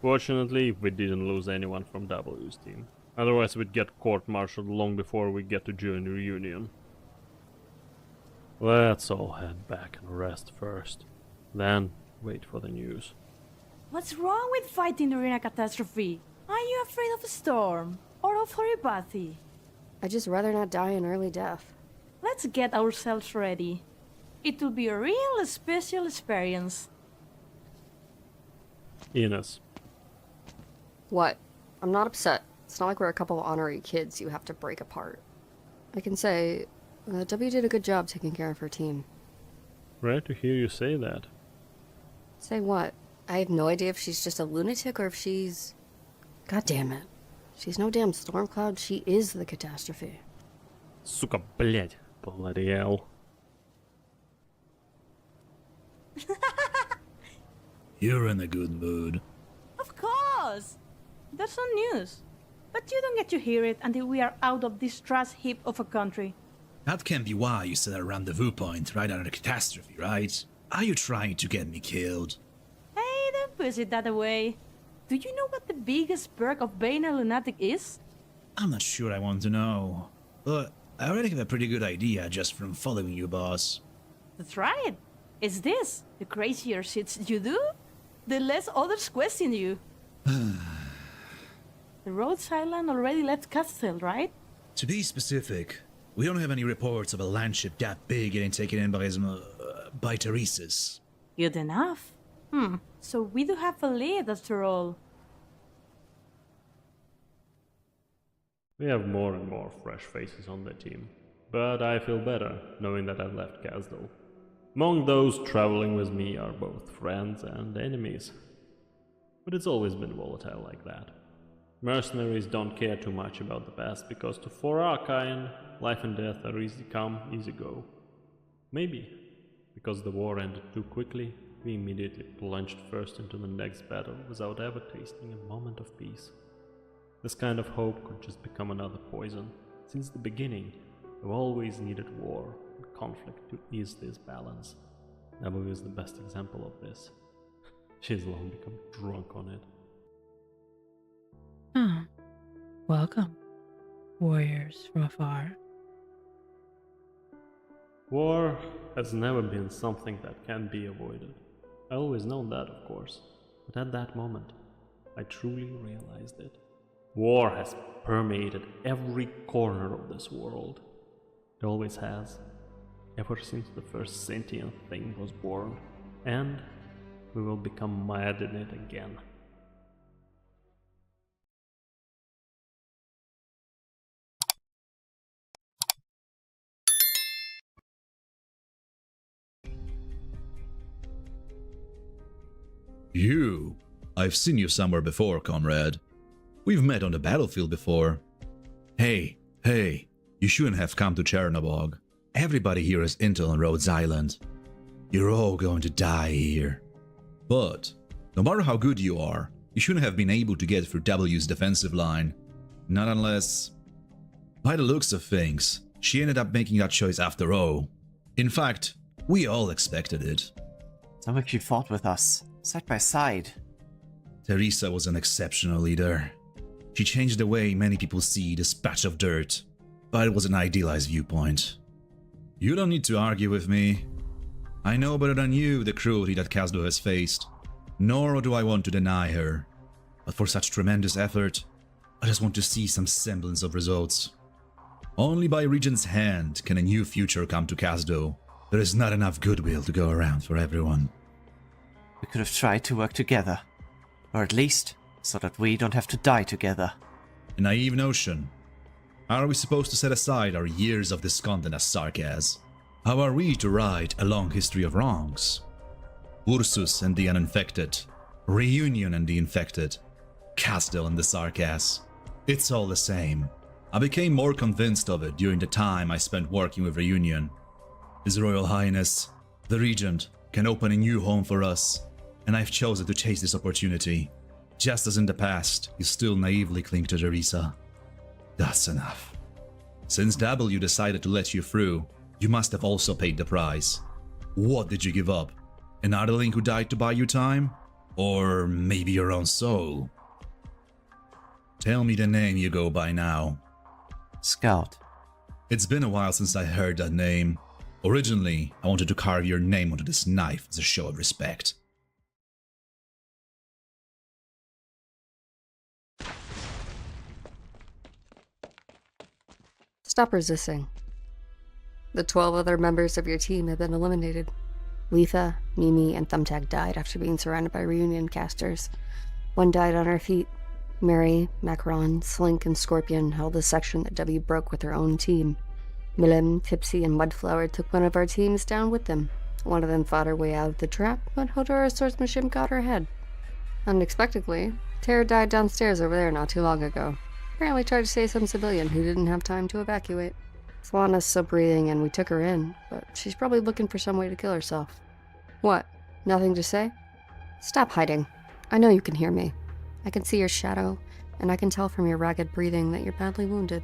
Fortunately, we didn't lose anyone from W's team. Otherwise, we'd get court-martialed long before we get to join the reunion. Let's all head back and rest first. Then, wait for the news. What's wrong with fighting during a catastrophe? Are you afraid of a storm? Or of homeopathy? I'd just rather not die an early death. Let's get ourselves ready. It will be a real special experience. Ines. What? I'm not upset. It's not like we're a couple of honorary kids you have to break apart. I can say, W did a good job taking care of her team. Rare to hear you say that. Say what? I have no idea if she's just a lunatic or if she's... God damn it. She's no damn storm cloud, she is the catastrophe. Сука, блять. Bloody hell. You're in a good mood. Of course! There's some news. But you don't get to hear it until we are out of this trash heap of a country. That can be why you set a rendezvous point right under a catastrophe, right? Are you trying to get me killed? Hey, don't push it that way. Do you know what the biggest perk of being a lunatic is? I'm not sure I want to know. But I already have a pretty good idea just from following you, boss. That's right. It's this. The crazier shit you do, the less others question you. The Rhodes Island already left Castle, right? To be specific, we don't have any reports of a landship that big getting taken in by Teresa's. Good enough. So we do have a lead after all. We have more and more fresh faces on the team. But I feel better knowing that I've left Casdal. Among those traveling with me are both friends and enemies. But it's always been volatile like that. Mercenaries don't care too much about the past because for our kind, life and death are easy come, easy go. Maybe, because the war ended too quickly, we immediately plunged first into the next battle without ever tasting a moment of peace. This kind of hope could just become another poison. Since the beginning, we've always needed war and conflict to ease this balance. W is the best example of this. She's long become drunk on it. Ah, welcome, warriors from afar. War has never been something that can be avoided. I always known that, of course, but at that moment, I truly realized it. War has permeated every corner of this world. It always has, ever since the first sentient thing was born, and we will become mired in it again. You? I've seen you somewhere before, comrade. We've met on the battlefield before. Hey, you shouldn't have come to Chernobog. Everybody here is intel on Rhodes Island. You're all going to die here. But, no matter how good you are, you shouldn't have been able to get through W's defensive line. Not unless... By the looks of things, she ended up making that choice after all. In fact, we all expected it. Some of you fought with us, side by side. Teresa was an exceptional leader. She changed the way many people see this patch of dirt, but it was an idealized viewpoint. You don't need to argue with me. I know better than you the cruelty that Kazdo has faced, nor do I want to deny her. But for such tremendous effort, I just want to see some semblance of results. Only by Regent's hand can a new future come to Kazdo. There is not enough goodwill to go around for everyone. We could have tried to work together. Or at least, so that we don't have to die together. A naive notion. How are we supposed to set aside our years of discontent as Sarkaz? How are we to right a long history of wrongs? Ursus and the uninfected. Reunion and the infected. Castle and the Sarkaz. It's all the same. I became more convinced of it during the time I spent working with Reunion. His Royal Highness, the Regent, can open a new home for us, and I've chosen to chase this opportunity. Just as in the past, you still naively cling to Teresa. That's enough. Since W decided to let you through, you must have also paid the price. What did you give up? An idling who died to buy you time? Or maybe your own soul? Tell me the name you go by now. Scout. It's been a while since I heard that name. Originally, I wanted to carve your name onto this knife as a show of respect. Stop resisting. The 12 other members of your team have been eliminated. Letha, Mimi, and Thumbtack died after being surrounded by Reunion casters. One died on her feet. Mary, Macron, Slink, and Scorpion held the section that W broke with her own team. Milim, Tipsy, and Mudflower took one of our teams down with them. One of them fought her way out of the trap, but Hodora's swordsmanship got her head. Unexpectedly, Tara died downstairs over there not too long ago. Apparently tried to save some civilian who didn't have time to evacuate. Solana's still breathing and we took her in, but she's probably looking for some way to kill herself. What? Nothing to say? Stop hiding. I know you can hear me. I can see your shadow, and I can tell from your ragged breathing that you're badly wounded.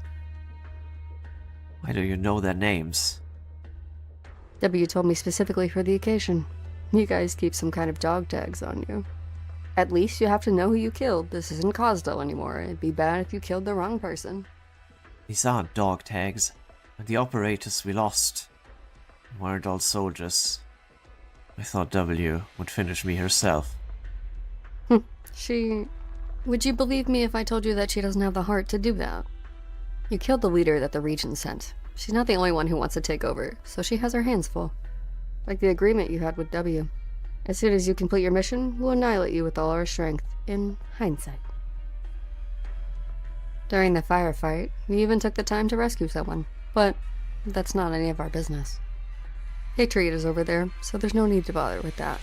Why do you know their names? W told me specifically for the occasion. You guys keep some kind of dog tags on you. At least you have to know who you killed. This isn't Cosdale anymore. It'd be bad if you killed the wrong person. These aren't dog tags. And the operators we lost weren't all soldiers. I thought W would finish me herself. Would you believe me if I told you that she doesn't have the heart to do that? You killed the leader that the Regent sent. She's not the only one who wants to take over, so she has her hands full. Like the agreement you had with W. As soon as you complete your mission, we'll annihilate you with all our strength, in hindsight. During the firefight, we even took the time to rescue someone, but that's not any of our business. Patriot is over there, so there's no need to bother with that.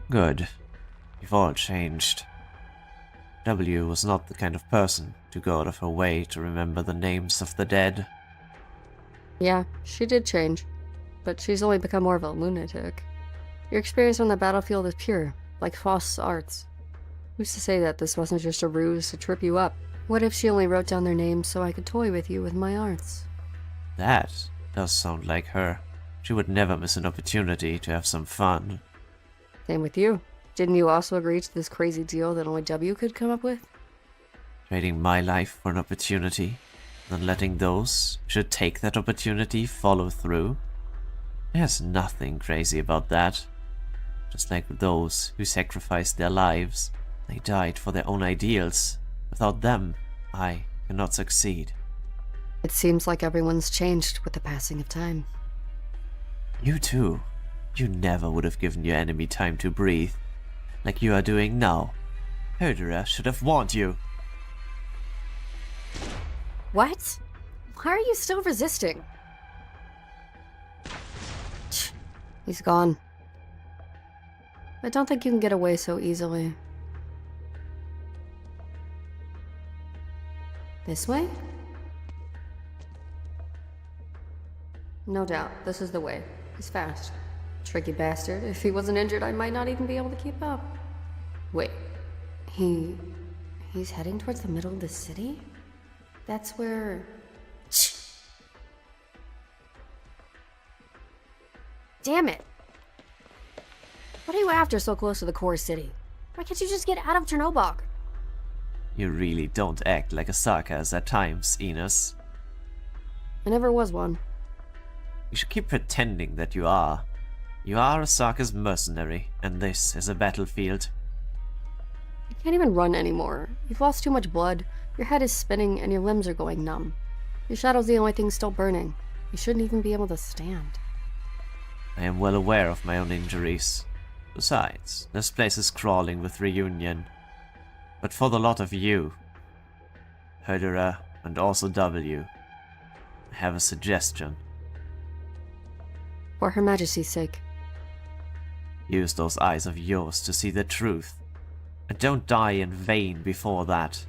Good. You've all changed. W was not the kind of person to go out of her way to remember the names of the dead. Yeah, she did change, but she's only become more of a lunatic. Your experience on the battlefield is pure, like Faust's arts. Who's to say that this wasn't just a ruse to trip you up? What if she only wrote down their names so I could toy with you with my arts? That does sound like her. She would never miss an opportunity to have some fun. Same with you. Didn't you also agree to this crazy deal that only W could come up with? Trading my life for an opportunity, then letting those who should take that opportunity follow through? There's nothing crazy about that. Just like those who sacrificed their lives, they died for their own ideals. Without them, I cannot succeed. It seems like everyone's changed with the passing of time. You too. You never would have given your enemy time to breathe, like you are doing now. Hodera should have warned you. What? Why are you still resisting? He's gone. I don't think you can get away so easily. This way? No doubt, this is the way. He's fast. Tricky bastard. If he wasn't injured, I might not even be able to keep up. Wait. He's heading towards the middle of the city? That's where... Damn it! What are you after so close to the core city? Why can't you just get out of Chernobog? You really don't act like a Sarkaz at times, Ines. I never was one. You should keep pretending that you are. You are a Sarkaz mercenary, and this is a battlefield. You can't even run anymore. You've lost too much blood, your head is spinning, and your limbs are going numb. Your shadow's the only thing still burning. You shouldn't even be able to stand. I am well aware of my own injuries. Besides, this place is crawling with reunion. But for the lot of you, Herderer and also W, I have a suggestion. For Her Majesty's sake. Use those eyes of yours to see the truth. And don't die in vain before that.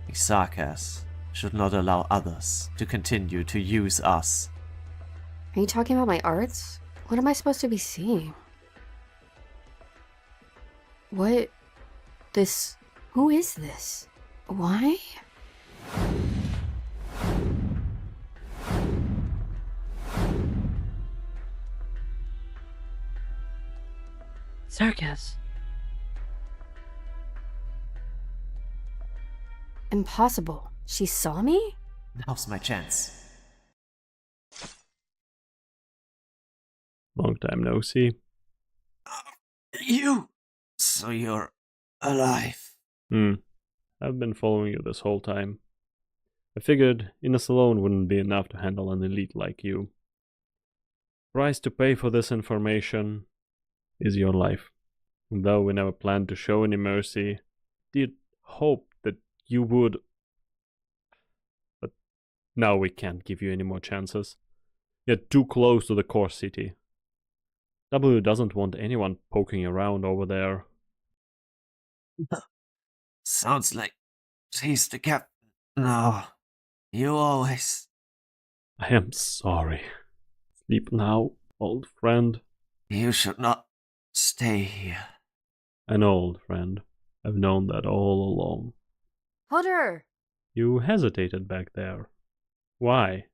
A Sarkaz should not allow others to continue to use us. Are you talking about my arts? What am I supposed to be seeing? What? This... Who is this? Why? Sarkaz. Impossible. She saw me? Now's my chance. Long time no see. You! So you're alive. I've been following you this whole time. I figured Ines alone wouldn't be enough to handle an elite like you. Price to pay for this information is your life. And though we never planned to show any mercy, did hope that you would. But now we can't give you any more chances. You're too close to the core city. W doesn't want anyone poking around over there. Sounds like she's the captain. No, you always... I am sorry. Sleep now, old friend. You should not stay here. An old friend. I've known that all along. Hunter! You hesitated back there. Why?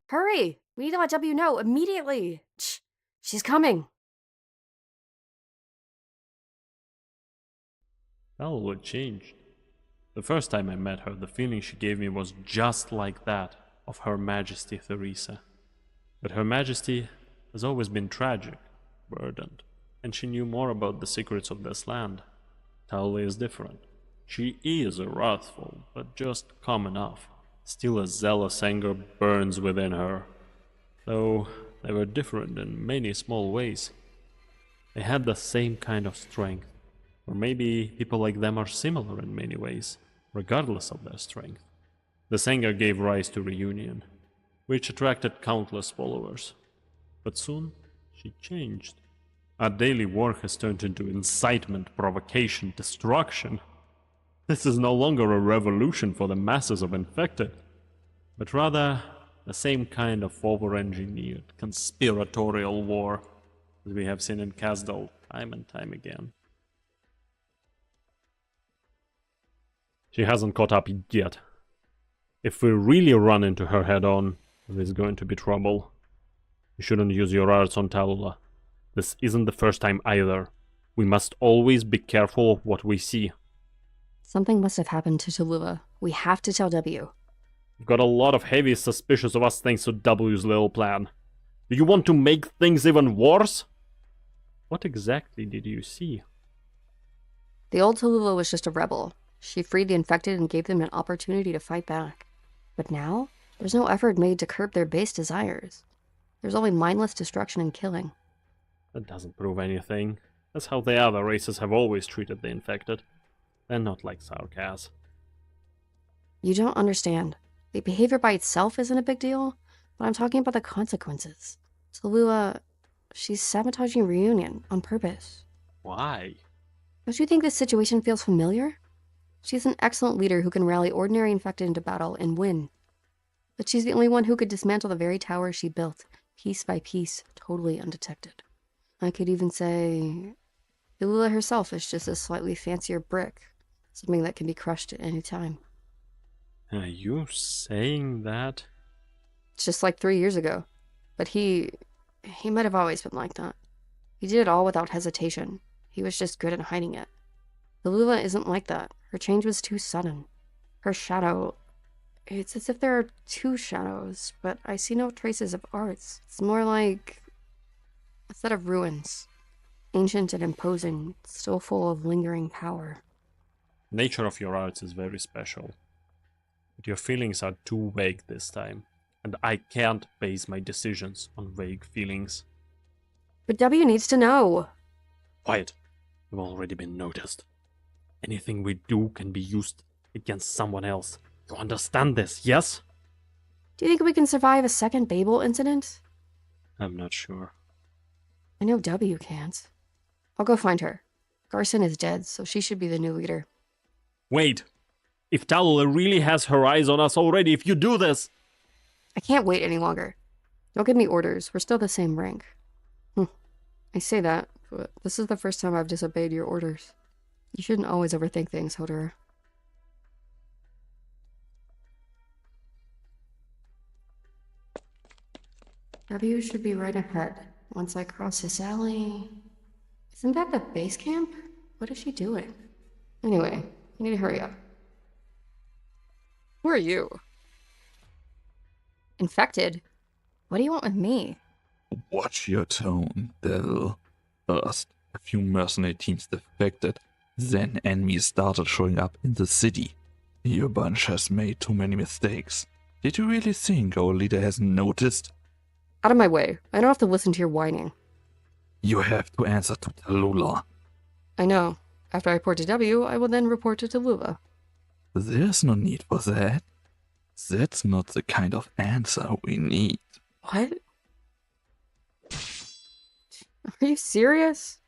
Hurry! We need to let W know immediately! Shh! She's coming! Elwood changed. The first time I met her, the feeling she gave me was just like that of Her Majesty Theresa. But Her Majesty has always been tragic, burdened, and she knew more about the secrets of this land. Tauli is different. She is wrathful, but just calm enough. Still a zealous anger burns within her. Though they were different in many small ways. They had the same kind of strength. Or maybe people like them are similar in many ways, regardless of their strength. This anger gave rise to reunion, which attracted countless followers. But soon, she changed. Our daily work has turned into incitement, provocation, destruction. This is no longer a revolution for the masses of infected, but rather the same kind of over-engineered, conspiratorial war that we have seen in Kasdal time and time again. She hasn't caught up yet. If we really run into her head-on, there's going to be trouble. You shouldn't use your arts on Talula. This isn't the first time either. We must always be careful of what we see. Something must have happened to Tallulah. We have to tell W. We've got a lot of heavy suspicious of us thanks to W's little plan. Do you want to make things even worse? What exactly did you see? The old Tallulah was just a rebel. She freed the infected and gave them an opportunity to fight back. But now, there's no effort made to curb their base desires. There's only mindless destruction and killing. That doesn't prove anything. That's how the other races have always treated the infected. They're not like Sarkaz. You don't understand. The behavior by itself isn't a big deal, but I'm talking about the consequences. Tallulah, she's sabotaging reunion on purpose. Why? Don't you think this situation feels familiar? She's an excellent leader who can rally ordinary infected into battle and win. But she's the only one who could dismantle the very tower she built, piece by piece, totally undetected. I could even say Ilula herself is just a slightly fancier brick, something that can be crushed at any time. Are you saying that? It's just like 3 years ago. But he might have always been like that. He did it all without hesitation. He was just good at hiding it. Ilula isn't like that. Her change was too sudden. Her shadow... It's as if there are two shadows, but I see no traces of arts. It's more like a set of ruins. Ancient and imposing, still full of lingering power. Nature of your arts is very special. But your feelings are too vague this time. And I can't base my decisions on vague feelings. But W needs to know. Quiet. We've already been noticed. Anything we do can be used against someone else. You understand this, yes? Do you think we can survive a second Babel incident? I'm not sure. I know W can't. I'll go find her. Garson is dead, so she should be the new leader. Wait! If Talula really has her eyes on us already, if you do this... I can't wait any longer. Don't give me orders. We're still the same rank. I say that, but this is the first time I've disobeyed your orders. You shouldn't always overthink things, Hodora. W should be right ahead. Once I cross this alley... Isn't that the base camp? What is she doing? Anyway, I need to hurry up. Who are you? Infected? What do you want with me? Watch your tone, devil. First, a few mercenary teams defected, then enemies started showing up in the city. Your bunch has made too many mistakes. Did you really think our leader hasn't noticed? Out of my way. I don't have to listen to your whining. You have to answer to Talula. I know. After I report to W, I will then report to Talula. There's no need for that. That's not the kind of answer we need. What? Are you serious?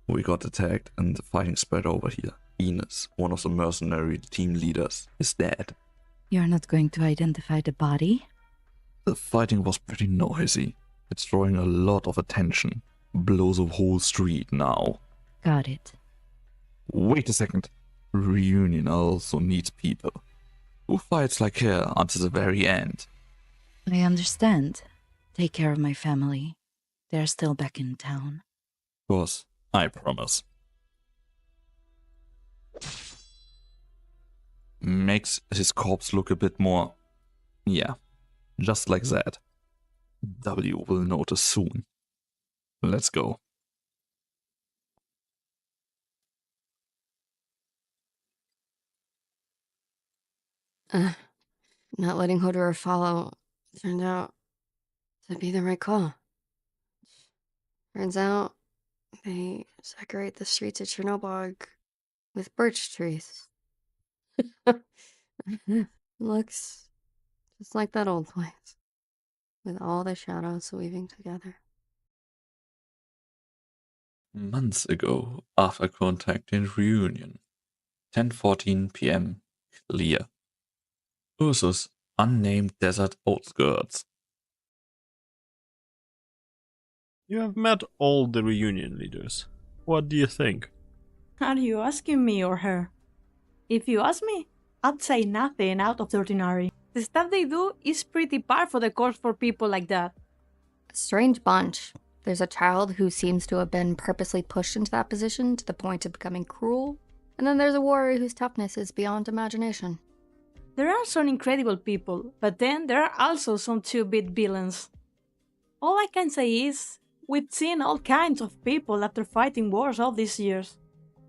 We got attacked and the fighting spread over here. Ines, one of the mercenary team leaders, is dead. You're not going to identify the body? The fighting was pretty noisy. It's drawing a lot of attention. Blows the whole street now. Got it. Wait a second. Reunion also needs people. Who fights like her until the very end? I understand. Take care of my family. They're still back in town. Boss, I promise. Makes his corpse look a bit more... yeah, just like that. W will notice soon. Let's go. Not letting Hodora follow turned out to be the right call. Turns out they decorate the streets of Chernobog with birch trees. Looks just like that old place, with all the shadows weaving together. Months ago, after contacting Reunion, 10:14 p.m. clear. Ursus, unnamed desert outskirts. You have met all the reunion leaders. What do you think? Are you asking me or her? If you ask me, I'd say nothing out of the ordinary. The stuff they do is pretty par for the course for people like that. A strange bunch. There's a child who seems to have been purposely pushed into that position to the point of becoming cruel. And then there's a warrior whose toughness is beyond imagination. There are some incredible people, but then there are also some 2-bit villains. All I can say is, we've seen all kinds of people after fighting wars all these years.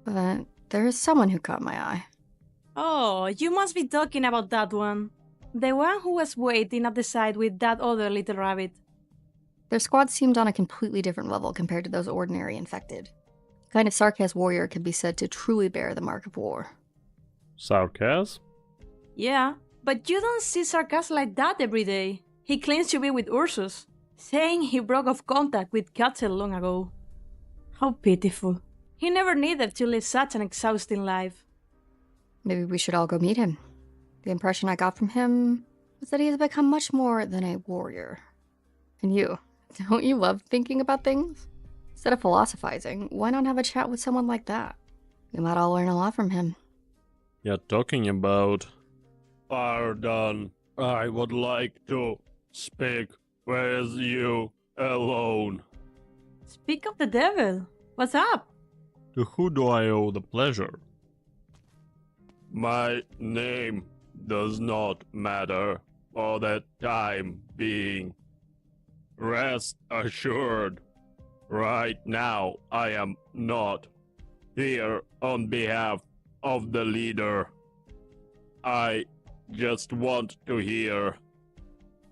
But there is someone who caught my eye. Oh, you must be talking about that one. The one who was waiting at the side with that other little rabbit. Their squad seemed on a completely different level compared to those ordinary infected. The kind of Sarkaz warrior can be said to truly bear the mark of war. Sarkaz? Yeah, but you don't see Sarkaz like that every day. He claims to be with Ursus, saying he broke off contact with Katzel long ago. How pitiful. He never needed to live such an exhausting life. Maybe we should all go meet him. The impression I got from him was that he has become much more than a warrior. And you, don't you love thinking about things? Instead of philosophizing, why not have a chat with someone like that? We might all learn a lot from him. You're talking about... Pardon, I would like to speak with you alone. Speak of the devil. What's up? To who do I owe the pleasure? My name does not matter for the time being. Rest assured, right now I am not here on behalf of the leader. I just want to hear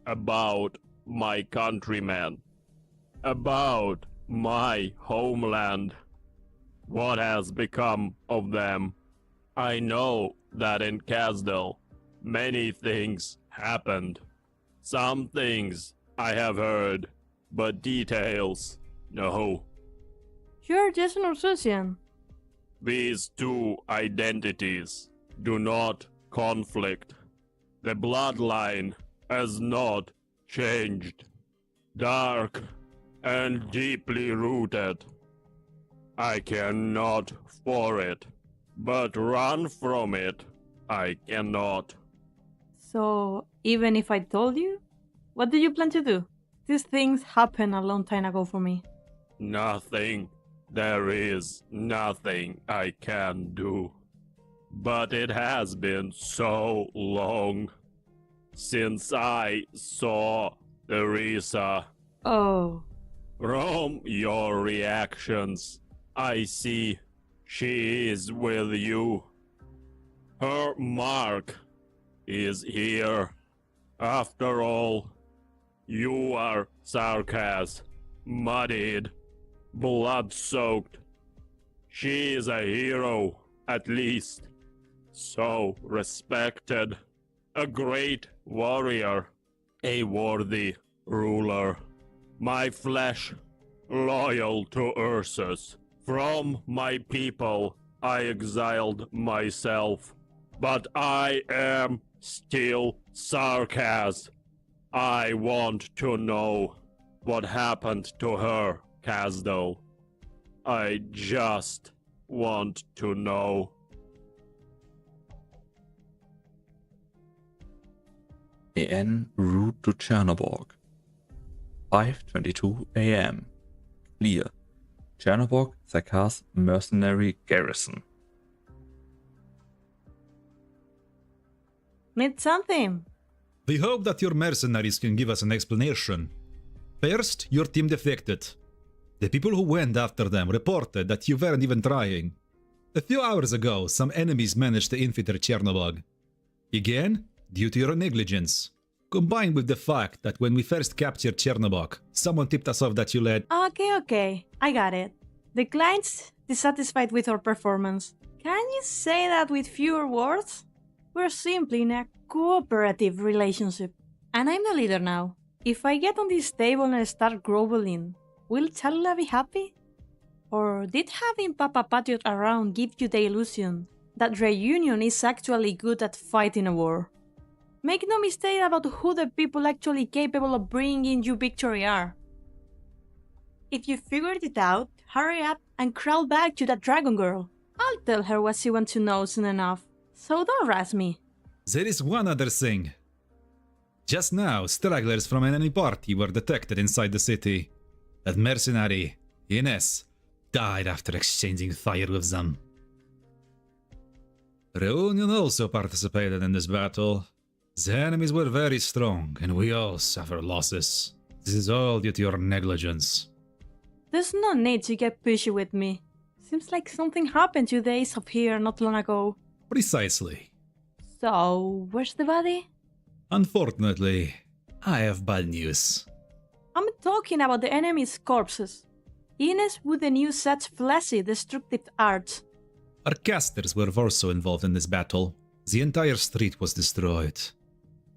about my countrymen, about my homeland. What has become of them? I know that in Kasdal, many things happened. Some things I have heard, but details, no. You're just an Ursusian. These two identities do not conflict. The bloodline has not changed. Dark and deeply rooted. I cannot for it, but run from it I cannot. So, even if I told you, what do you plan to do? These things happened a long time ago for me. Nothing. There is nothing I can do. But it has been so long since I saw Teresa. Oh. From your reactions, I see she is with you. Her mark is here. After all, you are Sarkaz, muddied, blood-soaked. She is a hero, at least. So respected. A great warrior. A worthy ruler. My flesh, loyal to Ursus. From my people, I exiled myself. But I am still Sarkaz. I want to know what happened to her, Kasdal. I just want to know. En route to Chernobyl. 5:22 a.m. Clear. Chernobyl, Sarkaz mercenary garrison. Need something? We hope that your mercenaries can give us an explanation. First, your team defected. The people who went after them reported that you weren't even trying. A few hours ago, some enemies managed to infiltrate Chernobyl. Again, due to your negligence. Combined with the fact that when we first captured Chernobyl, someone tipped us off that you led... Okay, I got it. The client's dissatisfied with our performance. Can you say that with fewer words? We're simply in a cooperative relationship. And I'm the leader now. If I get on this table and start groveling, will Chalula be happy? Or did having Papa Patriot around give you the illusion that Reunion is actually good at fighting a war? Make no mistake about who the people actually capable of bringing you victory are. If you figured it out, hurry up and crawl back to that dragon girl. I'll tell her what she wants to know soon enough, so don't rush me. There is one other thing. Just now, stragglers from an enemy party were detected inside the city. That mercenary, Ines, died after exchanging fire with them. Reunion also participated in this battle. The enemies were very strong, and we all suffer losses. This is all due to your negligence. There's no need to get pushy with me. Seems like something happened to the Ace of here not long ago. Precisely. So, where's the body? Unfortunately, I have bad news. I'm talking about the enemy's corpses. Ines wouldn't use such fleshy, destructive arts. Our casters were also involved in this battle. The entire street was destroyed.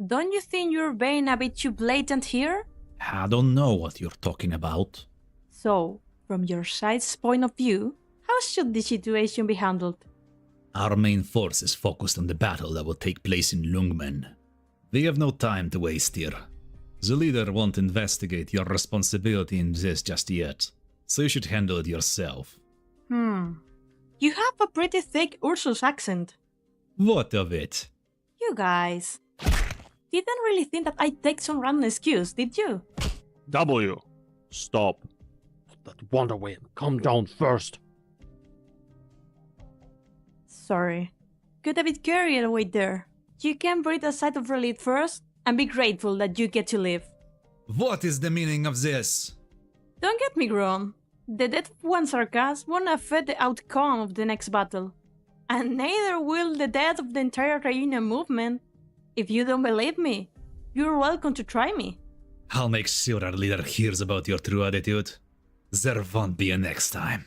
Don't you think you're being a bit too blatant here? I don't know what you're talking about. So, from your side's point of view, how should the situation be handled? Our main force is focused on the battle that will take place in Lungmen. We have no time to waste here. The leader won't investigate your responsibility in this just yet, so you should handle it yourself. You have a pretty thick Ursus accent. What of it? You guys didn't really think that I'd take some random excuse, did you? W, stop. Put that wand away and calm down first. Sorry. Got a bit carried away there. You can breathe a sigh of relief first and be grateful that you get to live. What is the meaning of this? Don't get me wrong. The death of one Sarkaz won't affect the outcome of the next battle. And neither will the death of the entire reunion movement. If you don't believe me, you're welcome to try me. I'll make sure our leader hears about your true attitude. There won't be a next time.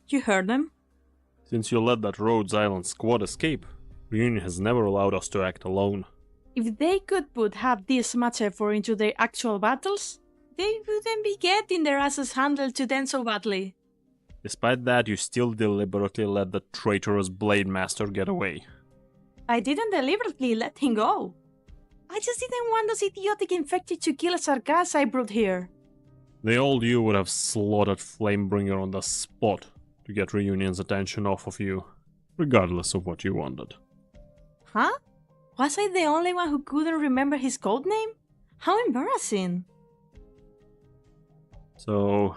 You heard them? Since you let that Rhodes Island squad escape, Reunion has never allowed us to act alone. If they could put half this much effort into their actual battles, they wouldn't be getting their asses handled to them so badly. Despite that, you still deliberately let the traitorous Blade Master get away. I didn't deliberately let him go. I just didn't want those idiotic infected to kill a Sarkaz I brought here. The old you would have slaughtered Flamebringer on the spot to get Reunion's attention off of you, regardless of what you wanted. Huh? Was I the only one who couldn't remember his codename? How embarrassing. So,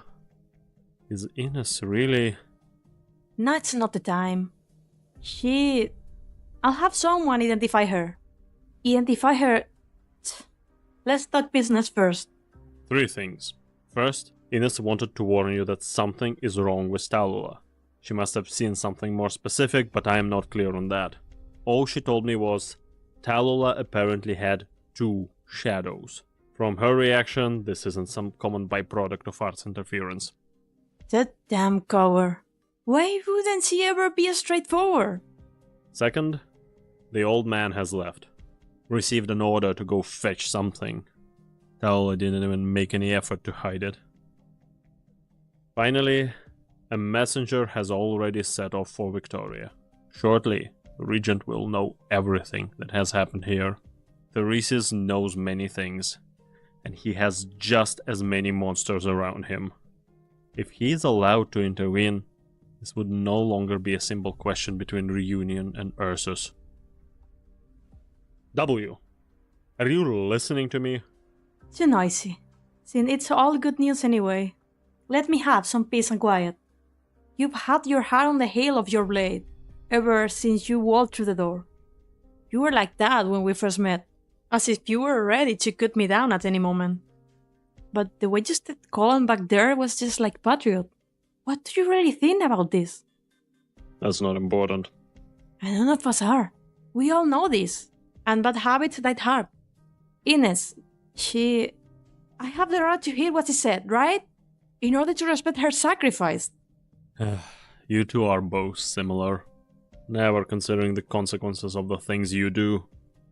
is Ines really... No, it's not the time. I'll have someone identify her. Identify her... Let's talk business first. 3 things. First, Ines wanted to warn you that something is wrong with Tallulah. She must have seen something more specific, but I am not clear on that. All she told me was, Tallulah apparently had 2 shadows. From her reaction, this isn't some common byproduct of arts interference. That damn coward. Why wouldn't she ever be straightforward? Second, the old man has left. Received an order to go fetch something. Tallulah didn't even make any effort to hide it. Finally, a messenger has already set off for Victoria. Shortly, the Regent will know everything that has happened here. Theresis knows many things, and he has just as many monsters around him. If he is allowed to intervene, this would no longer be a simple question between Reunion and Ursus. W, are you listening to me? Too noisy. Since it's all good news anyway. Let me have some peace and quiet. You've had your heart on the heel of your blade, ever since you walked through the door. You were like that when we first met, as if you were ready to cut me down at any moment. But the way you said Colin back there was just like Patriot. What do you really think about this? That's not important. And none of us are. We all know this. And bad habits die hard. Ines, I have the right to hear what she said, right? In order to respect her sacrifice. You two are both similar. Never considering the consequences of the things you do.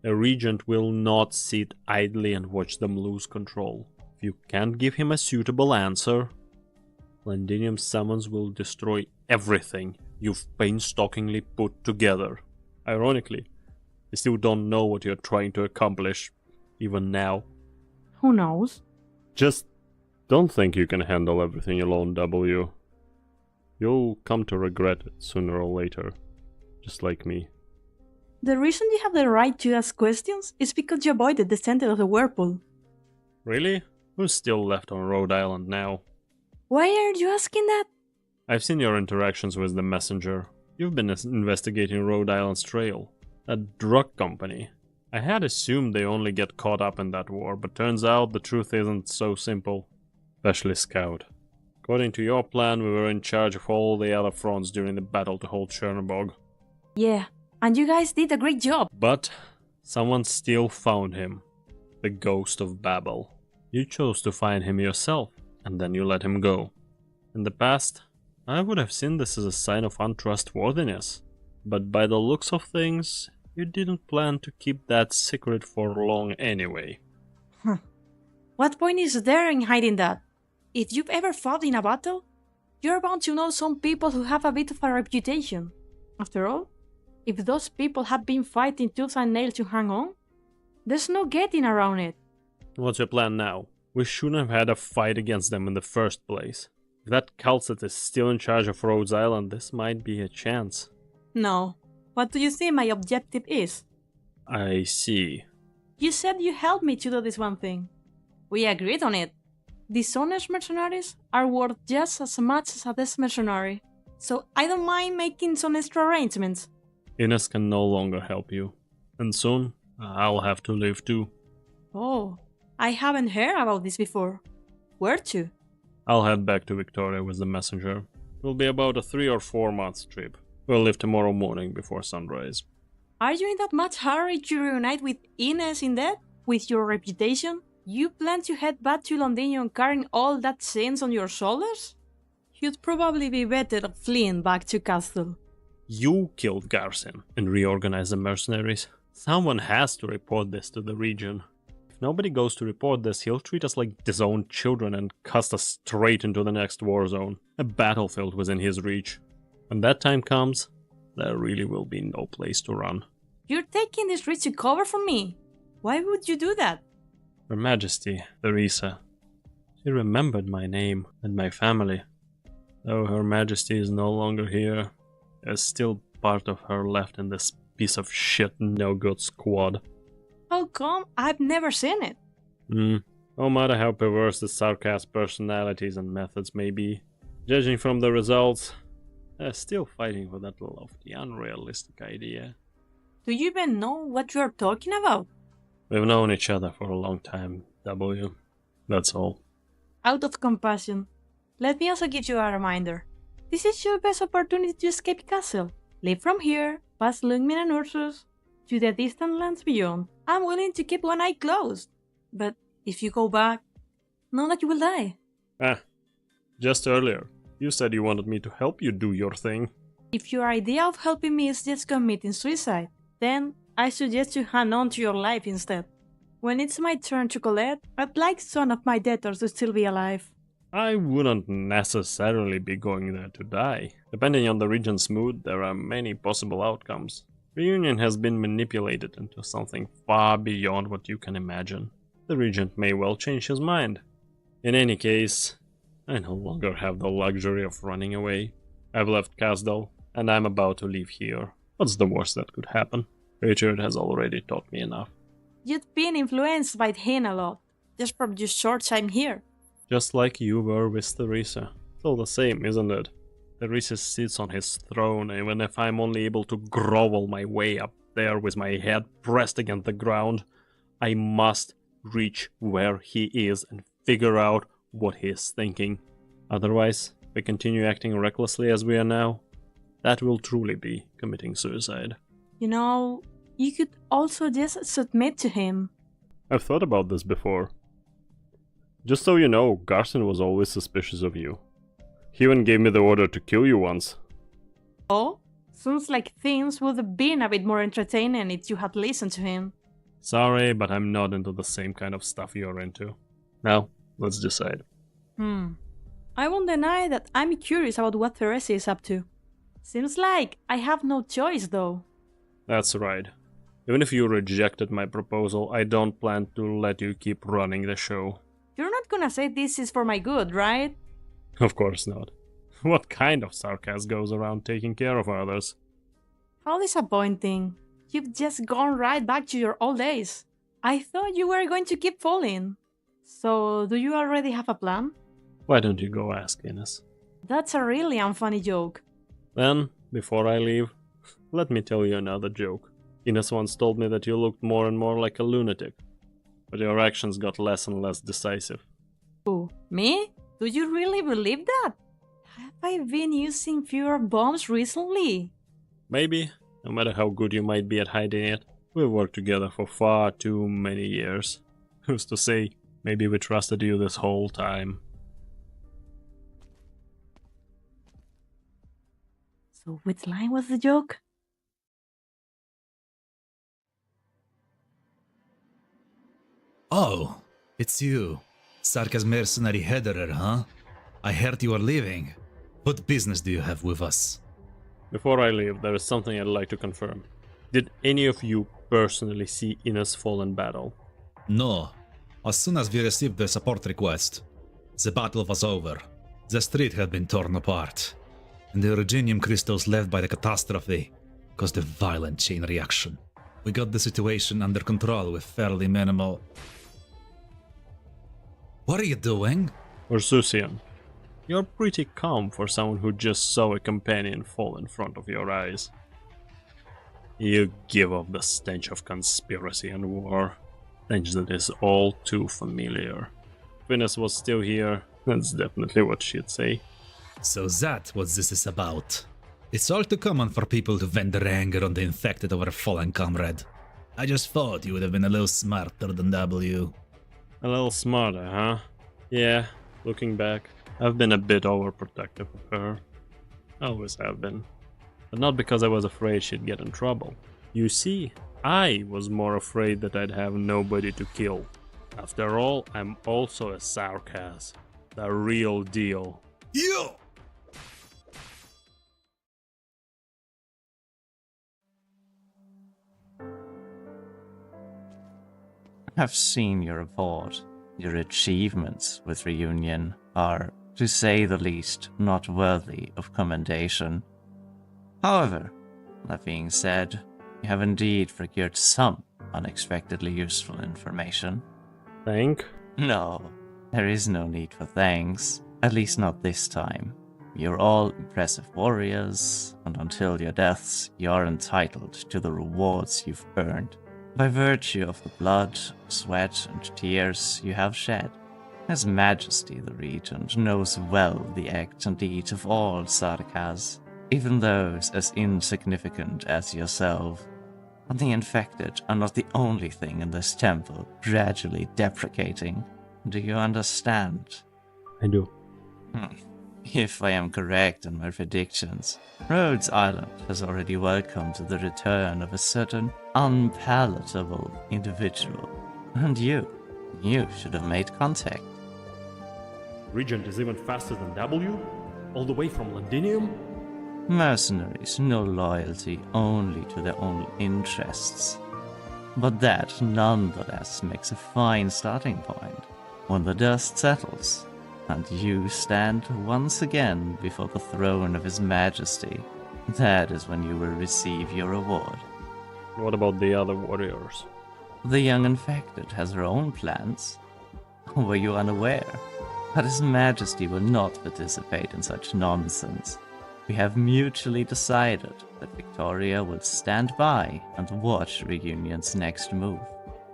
A regent will not sit idly and watch them lose control. If you can't give him a suitable answer, Londinium summons will destroy everything you've painstakingly put together. Ironically, you still don't know what you're trying to accomplish, even now. Who knows? Just don't think you can handle everything alone, W. You'll come to regret it sooner or later, just like me. The reason you have the right to ask questions is because you avoided the center of the whirlpool. Really? Who's still left on Rhode Island now? Why are you asking that? I've seen your interactions with the messenger. You've been investigating Rhode Island's trail, a drug company. I had assumed they only get caught up in that war, but turns out the truth isn't so simple. Especially Scout. According to your plan, we were in charge of all the other fronts during the battle to hold Chernobog. Yeah, and you guys did a great job. But someone still found him. The Ghost of Babel. You chose to find him yourself, and then you let him go. In the past, I would have seen this as a sign of untrustworthiness. But by the looks of things, you didn't plan to keep that secret for long anyway. What point is there in hiding that? If you've ever fought in a battle, you're bound to know some people who have a bit of a reputation. After all, if those people have been fighting tooth and nail to hang on, there's no getting around it. What's your plan now? We shouldn't have had a fight against them in the first place. If that Kalset is still in charge of Rhodes Island, this might be a chance. No. What do you think my objective is? I see. You said you helped me to do this one thing. We agreed on it. Dishonest mercenaries are worth just as much as a dishonest mercenary, so I don't mind making some extra arrangements. Ines can no longer help you, and soon I'll have to leave too. Oh, I haven't heard about this before. Where to? I'll head back to Victoria with the messenger. It will be about a 3 or 4 month trip. We'll leave tomorrow morning before sunrise. Are you in that much hurry to reunite with Ines in that? With your reputation? You plan to head back to Londinium carrying all that sins on your shoulders? You'd probably be better fleeing back to Castle. You killed Garson and reorganized the mercenaries. Someone has to report this to the region. If nobody goes to report this, he'll treat us like disowned children and cast us straight into the next war zone. A battlefield within his reach. When that time comes, there really will be no place to run. You're taking this risk to cover for me. Why would you do that? Her Majesty, Theresa. She remembered my name and my family. Though Her Majesty is no longer here, there's still part of her left in this piece of shit no-good squad. How come? I've never seen it. No matter how perverse the Sarkaz personalities and methods may be, judging from the results, they're still fighting for that lofty, unrealistic idea. Do you even know what you're talking about? We've known each other for a long time, W. That's all. Out of compassion, let me also give you a reminder. This is your best opportunity to escape Castle. Leave from here, past Lungmin and Ursus, to the distant lands beyond. I'm willing to keep one eye closed. But if you go back, know that you will die. Just earlier, you said you wanted me to help you do your thing. If your idea of helping me is just committing suicide, then I suggest you hang on to your life instead. When it's my turn to collect, I'd like some of my debtors to still be alive. I wouldn't necessarily be going there to die. Depending on the region's mood, there are many possible outcomes. Reunion has been manipulated into something far beyond what you can imagine. The regent may well change his mind. In any case, I no longer have the luxury of running away. I've left Casdal, and I'm about to leave here. What's the worst that could happen? Richard has already taught me enough. You've been influenced by him a lot, just from your short time here. Just like you were with Theresa. It's all the same, isn't it? Theresa sits on his throne, and even if I'm only able to grovel my way up there with my head pressed against the ground, I must reach where he is and figure out what he is thinking. Otherwise, if we continue acting recklessly as we are now, that will truly be committing suicide. You know, you could also just submit to him. I've thought about this before. Just so you know, Garson was always suspicious of you. He even gave me the order to kill you once. Oh? Sounds like things would have been a bit more entertaining if you had listened to him. Sorry, but I'm not into the same kind of stuff you're into. Now, let's decide. I won't deny that I'm curious about what Theresa is up to. Seems like I have no choice, though. That's right. Even if you rejected my proposal, I don't plan to let you keep running the show. You're not gonna say this is for my good, right? Of course not. What kind of Sarkaz goes around taking care of others? How disappointing. You've just gone right back to your old days. I thought you were going to keep falling. So, do you already have a plan? Why don't you go ask Ines? That's a really unfunny joke. Then, before I leave, let me tell you another joke. Ines once told me that you looked more and more like a lunatic, but your actions got less and less decisive. Who, me? Do you really believe that? Have I been using fewer bombs recently? Maybe, no matter how good you might be at hiding it, we've worked together for far too many years. Who's to say, maybe we trusted you this whole time. So which line was the joke? Oh, it's you. Sarkaz mercenary Hederer, huh? I heard you are leaving. What business do you have with us? Before I leave, there is something I'd like to confirm. Did any of you personally see Ines fall in battle? No. As soon as we received the support request, the battle was over. The street had been torn apart, and the originium crystals left by the catastrophe caused a violent chain reaction. We got the situation under control with fairly minimal... What are you doing? Ursusian, you're pretty calm for someone who just saw a companion fall in front of your eyes. You give off the stench of conspiracy and war, stench that is all too familiar. If Ines was still here, that's definitely what she'd say. So that's what this is about. It's all too common for people to vent their anger on the infected over a fallen comrade. I just thought you would have been a little smarter than W. A little smarter, huh? Yeah, looking back, I've been a bit overprotective of her. Always have been. But not because I was afraid she'd get in trouble. You see, I was more afraid that I'd have nobody to kill. After all, I'm also a Sarkaz. The real deal. You! I've seen your report. Your achievements with Reunion are, to say the least, not worthy of commendation. However, that being said, you have indeed procured some unexpectedly useful information. Thank? No, there is no need for thanks, at least not this time. You're all impressive warriors, and until your deaths, you're entitled to the rewards you've earned, by virtue of the blood, sweat, and tears you have shed. His Majesty the Regent knows well the act and deed of all Sarkaz, even those as insignificant as yourself. And the infected are not the only thing in this temple gradually deprecating. Do you understand? I do. If I am correct in my predictions, Rhodes Island has already welcomed the return of a certain unpalatable individual. And you should have made contact. Regent is even faster than W? All the way from Londinium? Mercenaries know loyalty only to their own interests. But that nonetheless makes a fine starting point. When the dust settles, and you stand once again before the throne of His Majesty, that is when you will receive your reward. What about the other warriors? The young infected has her own plans. Were you unaware? But His Majesty will not participate in such nonsense. We have mutually decided that Victoria will stand by and watch Reunion's next move.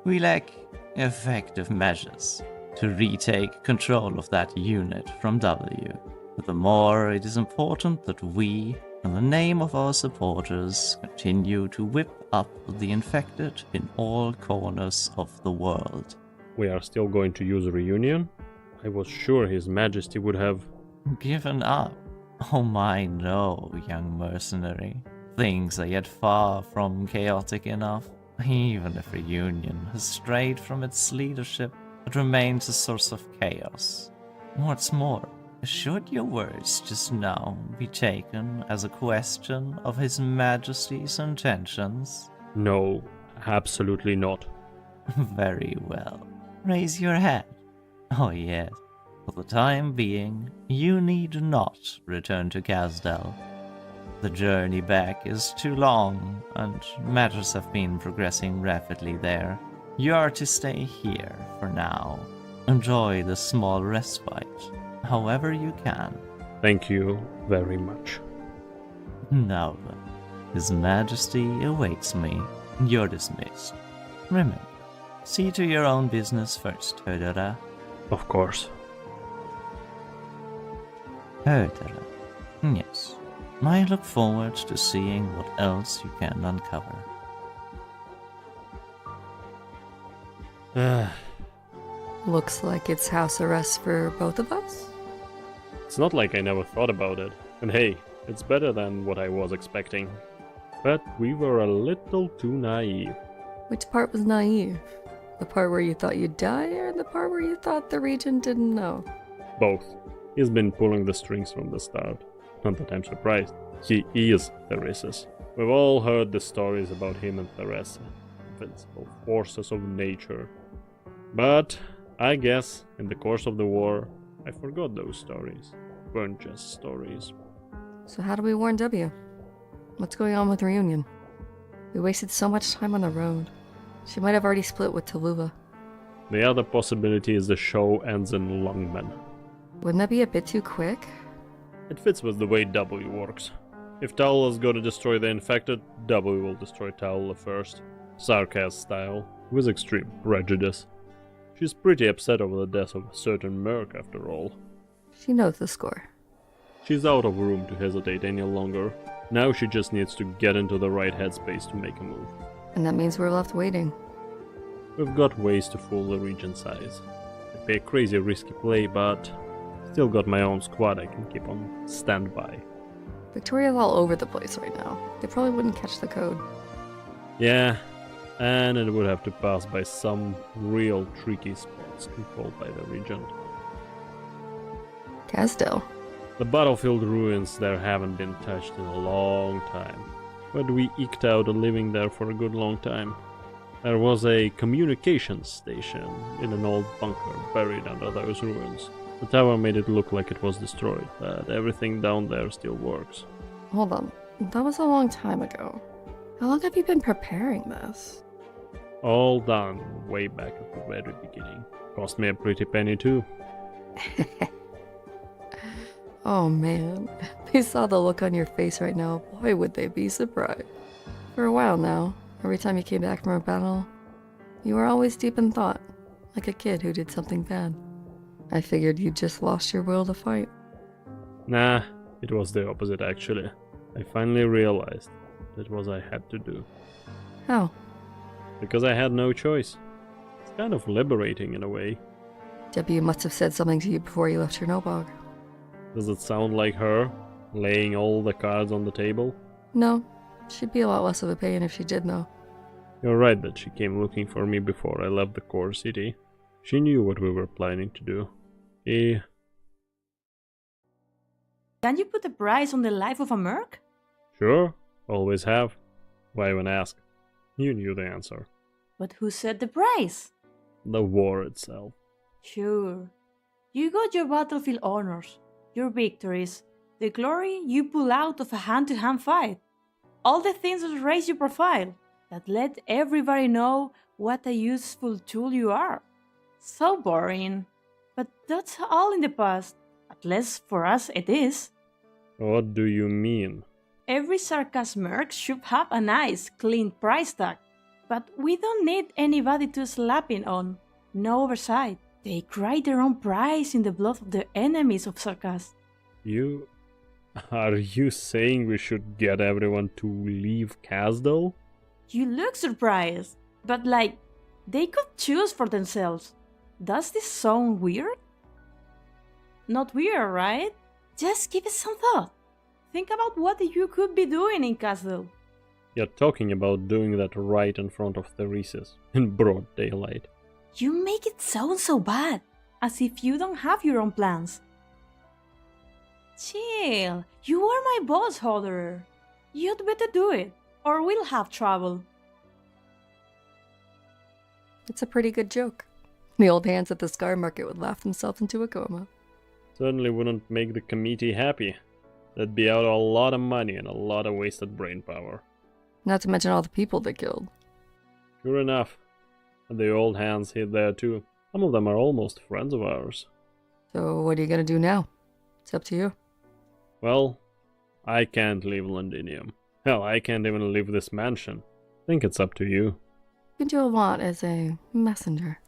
We lack effective measures to retake control of that unit from W. Furthermore, it is important that we, in the name of our supporters, continue to whip up the infected in all corners of the world. We are still going to use Reunion? I was sure His Majesty would have... Given up? Oh my, no, young mercenary. Things are yet far from chaotic enough. Even if Reunion has strayed from its leadership, it remains a source of chaos. What's more, should your words just now be taken as a question of His Majesty's intentions? No, absolutely not. Very well. Raise your hand. Oh yes. For the time being, you need not return to Kazdel. The journey back is too long, and matters have been progressing rapidly there. You are to stay here for now. Enjoy the small respite, however you can. Thank you very much. Now then, His Majesty awaits me. You're dismissed. Remember, see to your own business first, Herdera. Of course. Herdera. Yes. I look forward to seeing what else you can uncover. Looks like it's house arrest for both of us? It's not like I never thought about it. And hey, it's better than what I was expecting. But we were a little too naive. Which part was naive? The part where you thought you'd die, or the part where you thought the region didn't know? Both. He's been pulling the strings from the start. Not that I'm surprised. He is Therese's. We've all heard the stories about him and Therese, invincible forces of nature. But I guess in the course of the war, I forgot those stories. Weren't just stories. So how do we warn W? What's going on with Reunion? We wasted so much time on the road. She might have already split with Tuluva. The other possibility is the show ends in Lungmen. Wouldn't that be a bit too quick? It fits with the way W works. If Taula's gonna destroy the infected, W will destroy Taula first. Sarkaz style, with extreme prejudice. She's pretty upset over the death of a certain merc after all. She knows the score. She's out of room to hesitate any longer. Now she just needs to get into the right headspace to make a move. And that means we're left waiting. We've got ways to fool the region size. I pay a crazy risky play, but still got my own squad I can keep on standby. Victoria's all over the place right now. They probably wouldn't catch the code. Yeah, and it would have to pass by some real tricky spots controlled by the regent. Casdell. The battlefield ruins there haven't been touched in a long time, but we eked out a living there for a good long time. There was a communications station in an old bunker buried under those ruins. The tower made it look like it was destroyed, but everything down there still works. Hold on. That was a long time ago. How long have you been preparing this? All done way back at the very beginning. Cost me a pretty penny too. Oh man, if they saw the look on your face right now, boy would they be surprised. For a while now, every time you came back from a battle, you were always deep in thought, like a kid who did something bad. I figured you'd just lost your will to fight. Nah, it was the opposite actually. I finally realized that what I had to do. How? Because I had no choice. It's kind of liberating in a way. W must have said something to you before you left Chernobog. Does it sound like her, laying all the cards on the table? No, she'd be a lot less of a pain if she did though. You're right that she came looking for me before I left the core city. She knew what we were planning to do. Can you put a price on the life of a merc? Sure, always have. Why even ask? You knew the answer. But who set the price? The war itself. Sure. You got your battlefield honors, your victories, the glory you pull out of a hand-to-hand fight. All the things that raise your profile, that let everybody know what a useful tool you are. So boring. But that's all in the past. At least for us it is. What do you mean? Every Sarkaz merc should have a nice, clean price tag. But we don't need anybody to slap it on. No oversight. They write their own price in the blood of the enemies of Sarkaz. Are you saying we should get everyone to leave Casdell? You look surprised, but like, they could choose for themselves. Does this sound weird? Not weird, right? Just give it some thought. Think about what you could be doing in Casdell. You're talking about doing that right in front of Therese's, in broad daylight. You make it sound so bad, as if you don't have your own plans. Chill, you are my boss, Hodder. You'd better do it, or we'll have trouble. It's a pretty good joke. The old hands at the Scar Market would laugh themselves into a coma. Certainly wouldn't make the committee happy. That'd be out a lot of money and a lot of wasted brain power. Not to mention all the people they killed. Sure enough. And the old hands hid there too. Some of them are almost friends of ours. So what are you gonna do now? It's up to you. Well, I can't leave Londinium. Hell, I can't even leave this mansion. I think it's up to you. You can do a lot as a messenger.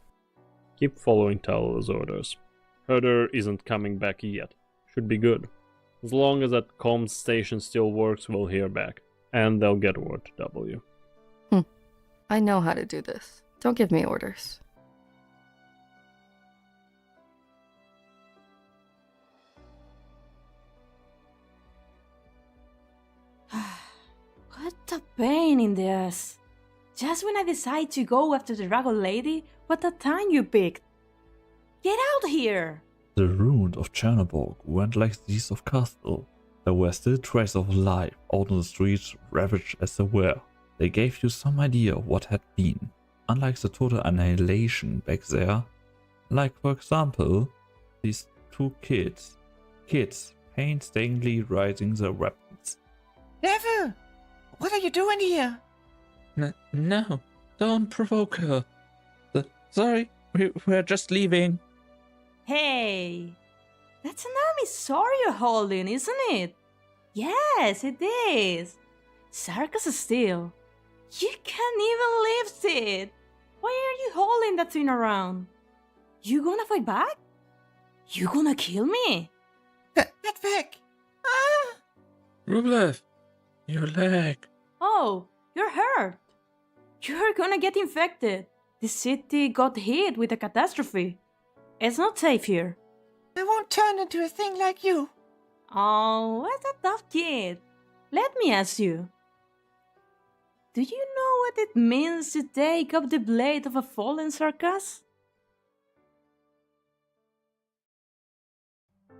Keep following Taula's orders. Herder isn't coming back yet. Should be good. As long as that comms station still works, we'll hear back. And they'll get word to W. I know how to do this. Don't give me orders. What a pain in the ass. Just when I decide to go after the dragon lady, what a time you picked. Get out here! The ruins of Chernobyl weren't like these of Castle. There were still traces of life out on the streets, ravaged as they were. They gave you some idea of what had been, unlike the total annihilation back there. Like, for example, these two kids painstakingly raising their weapons. Devil! What are you doing here? No, don't provoke her. Sorry, we're just leaving. Hey! That's an army sword you're holding, isn't it? Yes, it is. Sarkaz steel. You can't even lift it. Why are you holding that thing around? You gonna fight back? You gonna kill me? Get back! Ah! Rublev, your leg. Oh, you're hurt. You're gonna get infected. The city got hit with a catastrophe. It's not safe here. I won't turn into a thing like you. Oh, what a tough kid. Let me ask you. Do you know what it means to take up the blade of a fallen Sarkaz?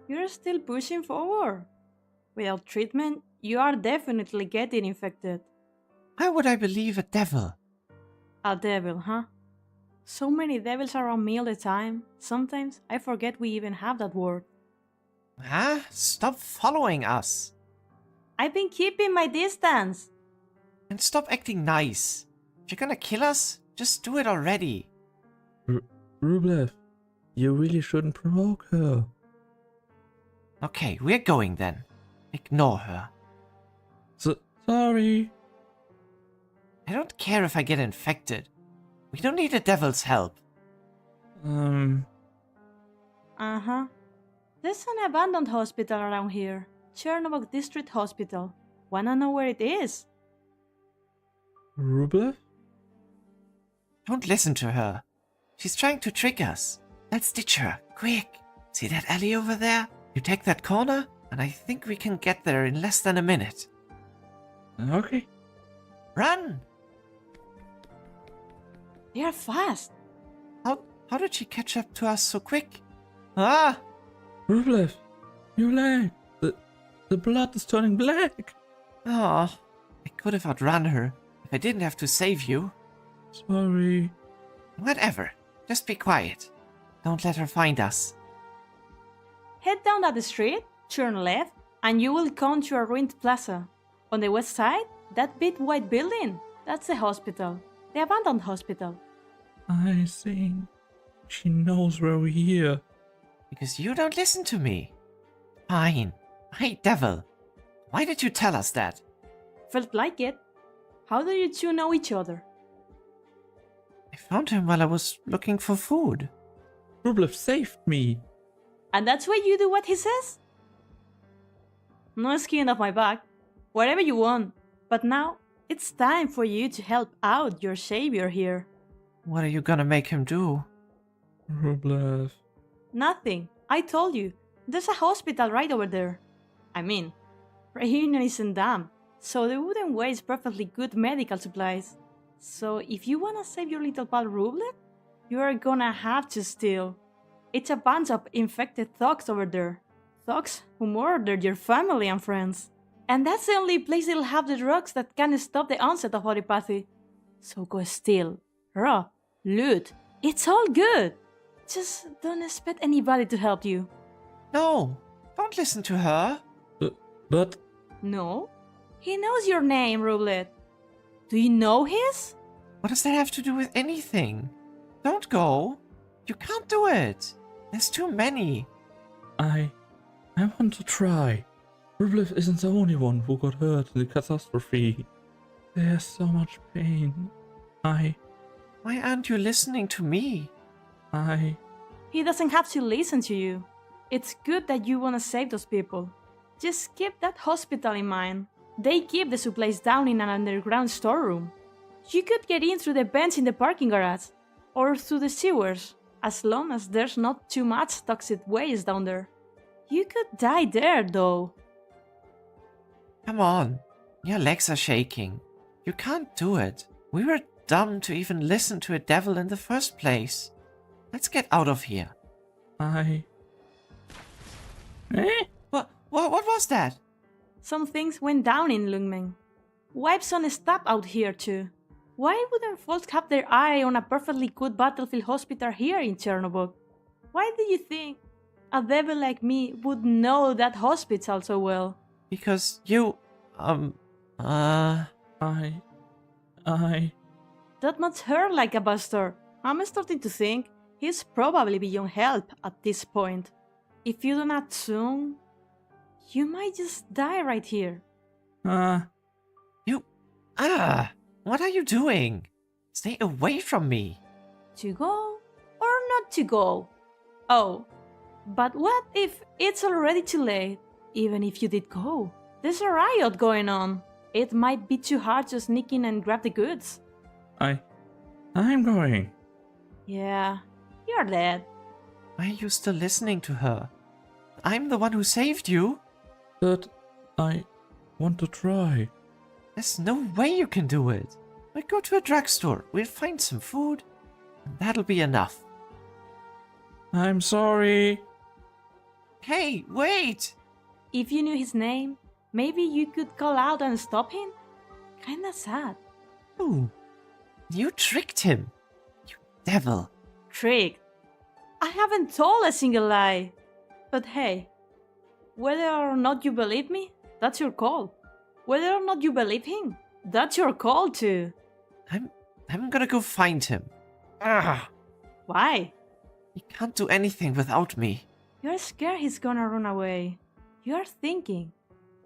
You're still pushing forward. Without treatment, you are definitely getting infected. Why would I believe a devil? A devil, huh? So many devils around me all the time. Sometimes I forget we even have that word. Huh? Stop following us. I've been keeping my distance. And stop acting nice. If you're gonna kill us, just do it already. Rublev, you really shouldn't provoke her. Okay, we're going then. Ignore her. Sorry. I don't care if I get infected. We don't need a devil's help. Uh-huh. There's an abandoned hospital around here. Chernobyl District Hospital. Wanna know where it is? Rublev? Don't listen to her. She's trying to trick us. Let's ditch her, quick. See that alley over there? You take that corner, and I think we can get there in less than a minute. Okay. Run! They are fast. How did she catch up to us so quick? Ah! Rublev, your leg. The blood is turning black. Oh, I could have outrun her if I didn't have to save you. Sorry. Whatever. Just be quiet. Don't let her find us. Head down that street, turn left, and you will come to a ruined plaza. On the west side, that big white building, that's the hospital. The abandoned hospital. I think she knows we're here. Because you don't listen to me. Fine. Hey, devil. Why did you tell us that? Felt like it. How do you two know each other? I found him while I was looking for food. Rublev saved me. And that's why you do what he says? No skin off my back. Whatever you want. But now, it's time for you to help out your savior here. What are you gonna make him do? Rublev. Nothing. I told you. There's a hospital right over there. I mean, Reunion isn't damp, so they wouldn't waste perfectly good medical supplies. So if you wanna save your little pal Rublev, you're gonna have to steal. It's a bunch of infected thugs over there. Thugs who murdered your family and friends. And that's the only place they'll have the drugs that can stop the onset of homeopathy. So go steal, rob, loot. It's all good. Just don't expect anybody to help you. No, don't listen to her. But... No? He knows your name, Rublev. Do you know his? What does that have to do with anything? Don't go. You can't do it. There's too many. I want to try. Rublev isn't the only one who got hurt in the catastrophe. There's so much pain. Why aren't you listening to me? He doesn't have to listen to you. It's good that you want to save those people. Just keep that hospital in mind. They keep the supplies down in an underground storeroom. You could get in through the vents in the parking garage, or through the sewers, as long as there's not too much toxic waste down there. You could die there, though. Come on. Your legs are shaking. You can't do it. We were dumb to even listen to a devil in the first place. Let's get out of here. Eh? What was that? Some things went down in Lungmeng. Wipes on a stab out here too. Why wouldn't folks have their eye on a perfectly good battlefield hospital here in Chernobyl? Why do you think a devil like me would know that hospital so well? Because you, I... That must hurt like a bastard. I'm starting to think he's probably beyond help at this point. If you don't act soon, you might just die right here. what are you doing? Stay away from me. To go or not to go? Oh, but what if it's already too late? Even if you did go, there's a riot going on. It might be too hard to sneak in and grab the goods. I'm going. Yeah, you're dead. Why are you still listening to her? I'm the one who saved you. But I want to try. There's no way you can do it. We'll go to a drugstore. We'll find some food. And that'll be enough. I'm sorry. Hey, wait! If you knew his name, maybe you could call out and stop him? Kinda sad. Ooh, you tricked him. You devil. Tricked. I haven't told a single lie. But hey, whether or not you believe me, that's your call. Whether or not you believe him, that's your call too. I'm gonna go find him. Ah, Why? he can't do anything without me. You're scared he's gonna run away. You're thinking,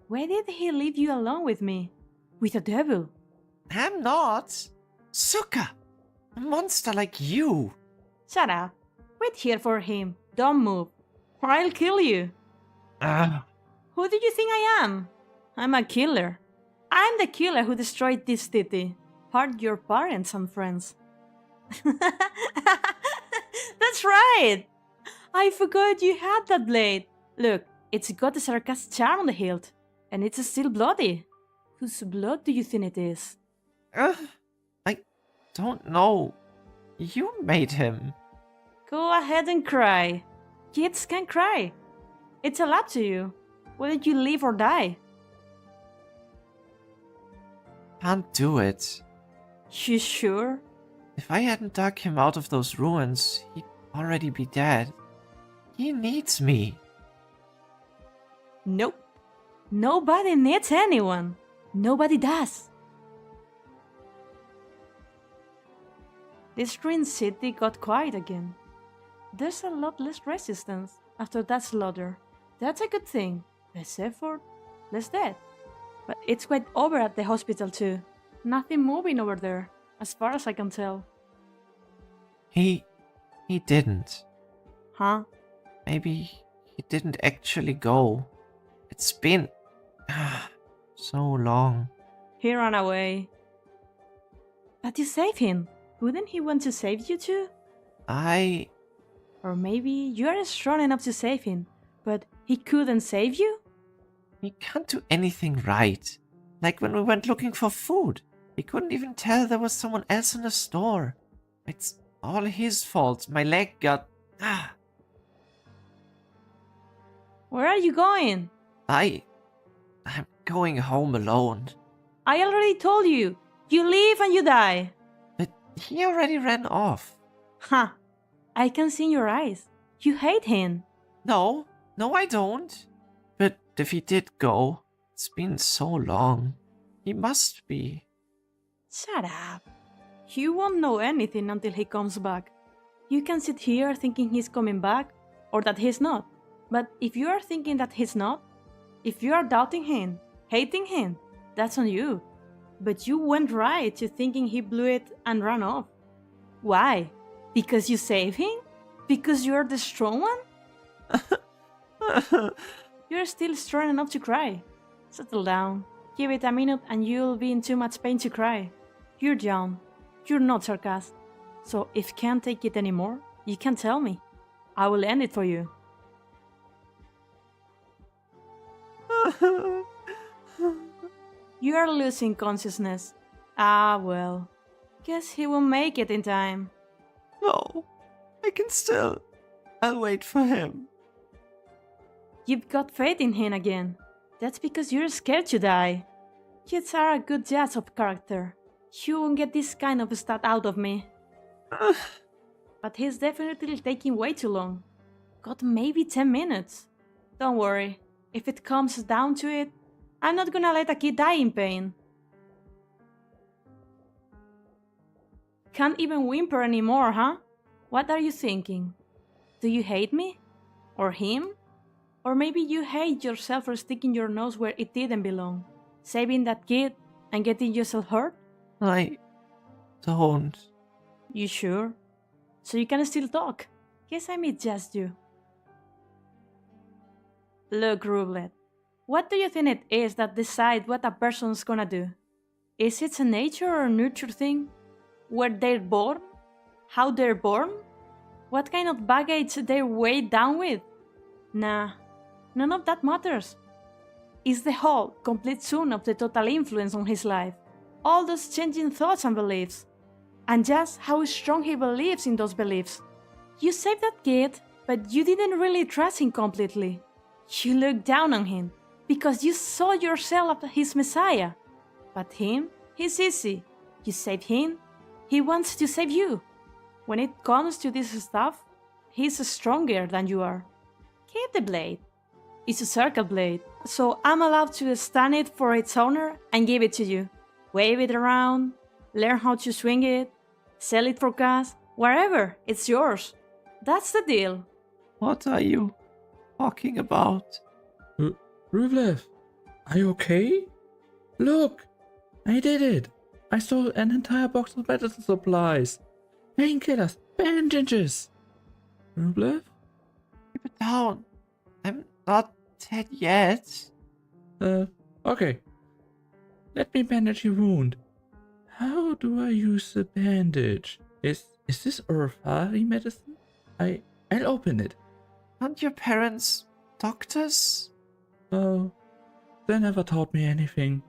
why did he leave you alone with me? With a devil? I'm not. Suka! A monster like you. Shut up. Wait here for him. Don't move, or I'll kill you. Ah, Who do you think I am? I'm a killer. I'm the killer who destroyed this city. Part your parents and friends. That's right! I forgot you had that blade. Look, it's got a Sarkaz charm on the hilt. And it's still bloody. Whose blood do you think it is? I don't know. You made him. Go ahead and cry. Kids can cry. It's all up to you. Whether you live or die. Can't do it. You sure? If I hadn't dug him out of those ruins, he'd already be dead. He needs me. Nope. Nobody needs anyone. Nobody does. This ruined city got quiet again. There's a lot less resistance after that slaughter. That's a good thing. Less effort, less death. But it's quite over at the hospital too. Nothing moving over there, as far as I can tell. He didn't. Huh? Maybe he didn't actually go. It's been so long. He ran away. But you saved him. Wouldn't he want to save you too? Or maybe you are strong enough to save him, but he couldn't save you? He can't do anything right. Like when we went looking for food. He couldn't even tell there was someone else in the store. It's all his fault. My leg got... Where are you going? I'm going home alone. I already told you. You live and you die. But he already ran off. Huh. I can see in your eyes. You hate him. No, I don't. But if he did go, it's been so long. He must be. Shut up. You won't know anything until he comes back. You can sit here thinking he's coming back, or that he's not. But if you are thinking that he's not, if you are doubting him, hating him, that's on you. But you went right to thinking he blew it and ran off. Why? Because you saved him? Because you're the strong one? You're still strong enough to cry. Settle down. Give it a minute and you'll be in too much pain to cry. You're young. You're not Sarkaz. So if you can't take it anymore, you can tell me. I will end it for you. You are losing consciousness. Ah, well. Guess he will make it in time. No, I can still. I'll wait for him. You've got faith in him again. That's because you're scared to die. Kids are a good judge of character. You won't get this kind of stat out of me. But he's definitely taking way too long. Got maybe 10 minutes. Don't worry, if it comes down to it, I'm not gonna let a kid die in pain. Can't even whimper anymore, huh? What are you thinking? Do you hate me? Or him? Or maybe you hate yourself for sticking your nose where it didn't belong, saving that kid and getting yourself hurt? I don't. You sure? So you can still talk. Guess I misjudged you. Look, Rublet, what do you think it is that decides what a person's gonna do? Is it a nature or nurture thing? Where they're born? How they're born? What kind of baggage they're weighed down with? Nah, none of that matters. It's the whole, complete sum of the total influence on his life. All those changing thoughts and beliefs. And just how strong he believes in those beliefs. You saved that kid, but you didn't really trust him completely. You looked down on him, because you saw yourself as his messiah. But him, he's easy. You save him, he wants to save you. When it comes to this stuff, he's stronger than you are. Keep the blade. It's a circle blade, so I'm allowed to stand it for its owner and give it to you. Wave it around, learn how to swing it, sell it for cash, wherever, it's yours. That's the deal. What are you talking about? Rublev, are you okay? Look, I did it. I stole an entire box of medicine supplies. Painkillers, bandages. Rublev? Keep it down. I'm not dead yet. Okay. Let me bandage your wound. How do I use the bandage? Is this Orifari medicine? I'll open it. Aren't your parents doctors? Oh, they never taught me anything.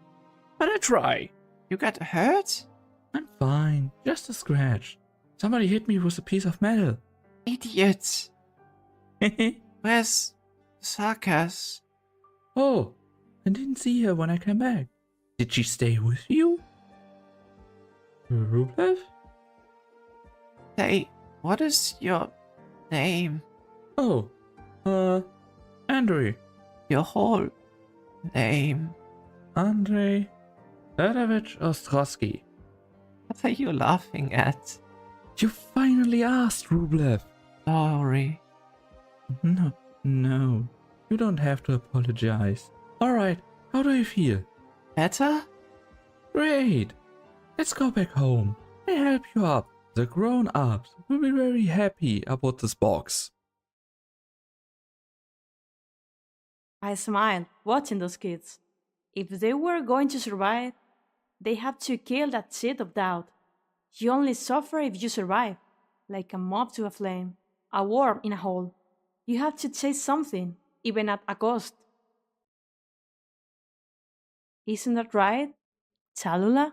But I try. You got hurt? I'm fine, just a scratch. Somebody hit me with a piece of metal. Idiot. Where's Sarkaz? Oh, I didn't see her when I came back. Did she stay with you? Rublev? Hey, what is your name? Oh, Andrei. Your whole name? Andrei Serevich Ostrowski. What are you laughing at? You finally asked, Rublev. Sorry. No. You don't have to apologize. Alright, how do you feel? Better? Great. Let's go back home. I help you up. The grown-ups will be very happy about this box. I smiled, watching those kids. If they were going to survive, they have to kill that seed of doubt. You only suffer if you survive, like a moth to a flame, a worm in a hole. You have to chase something, even at a cost. Isn't that right, Chalula?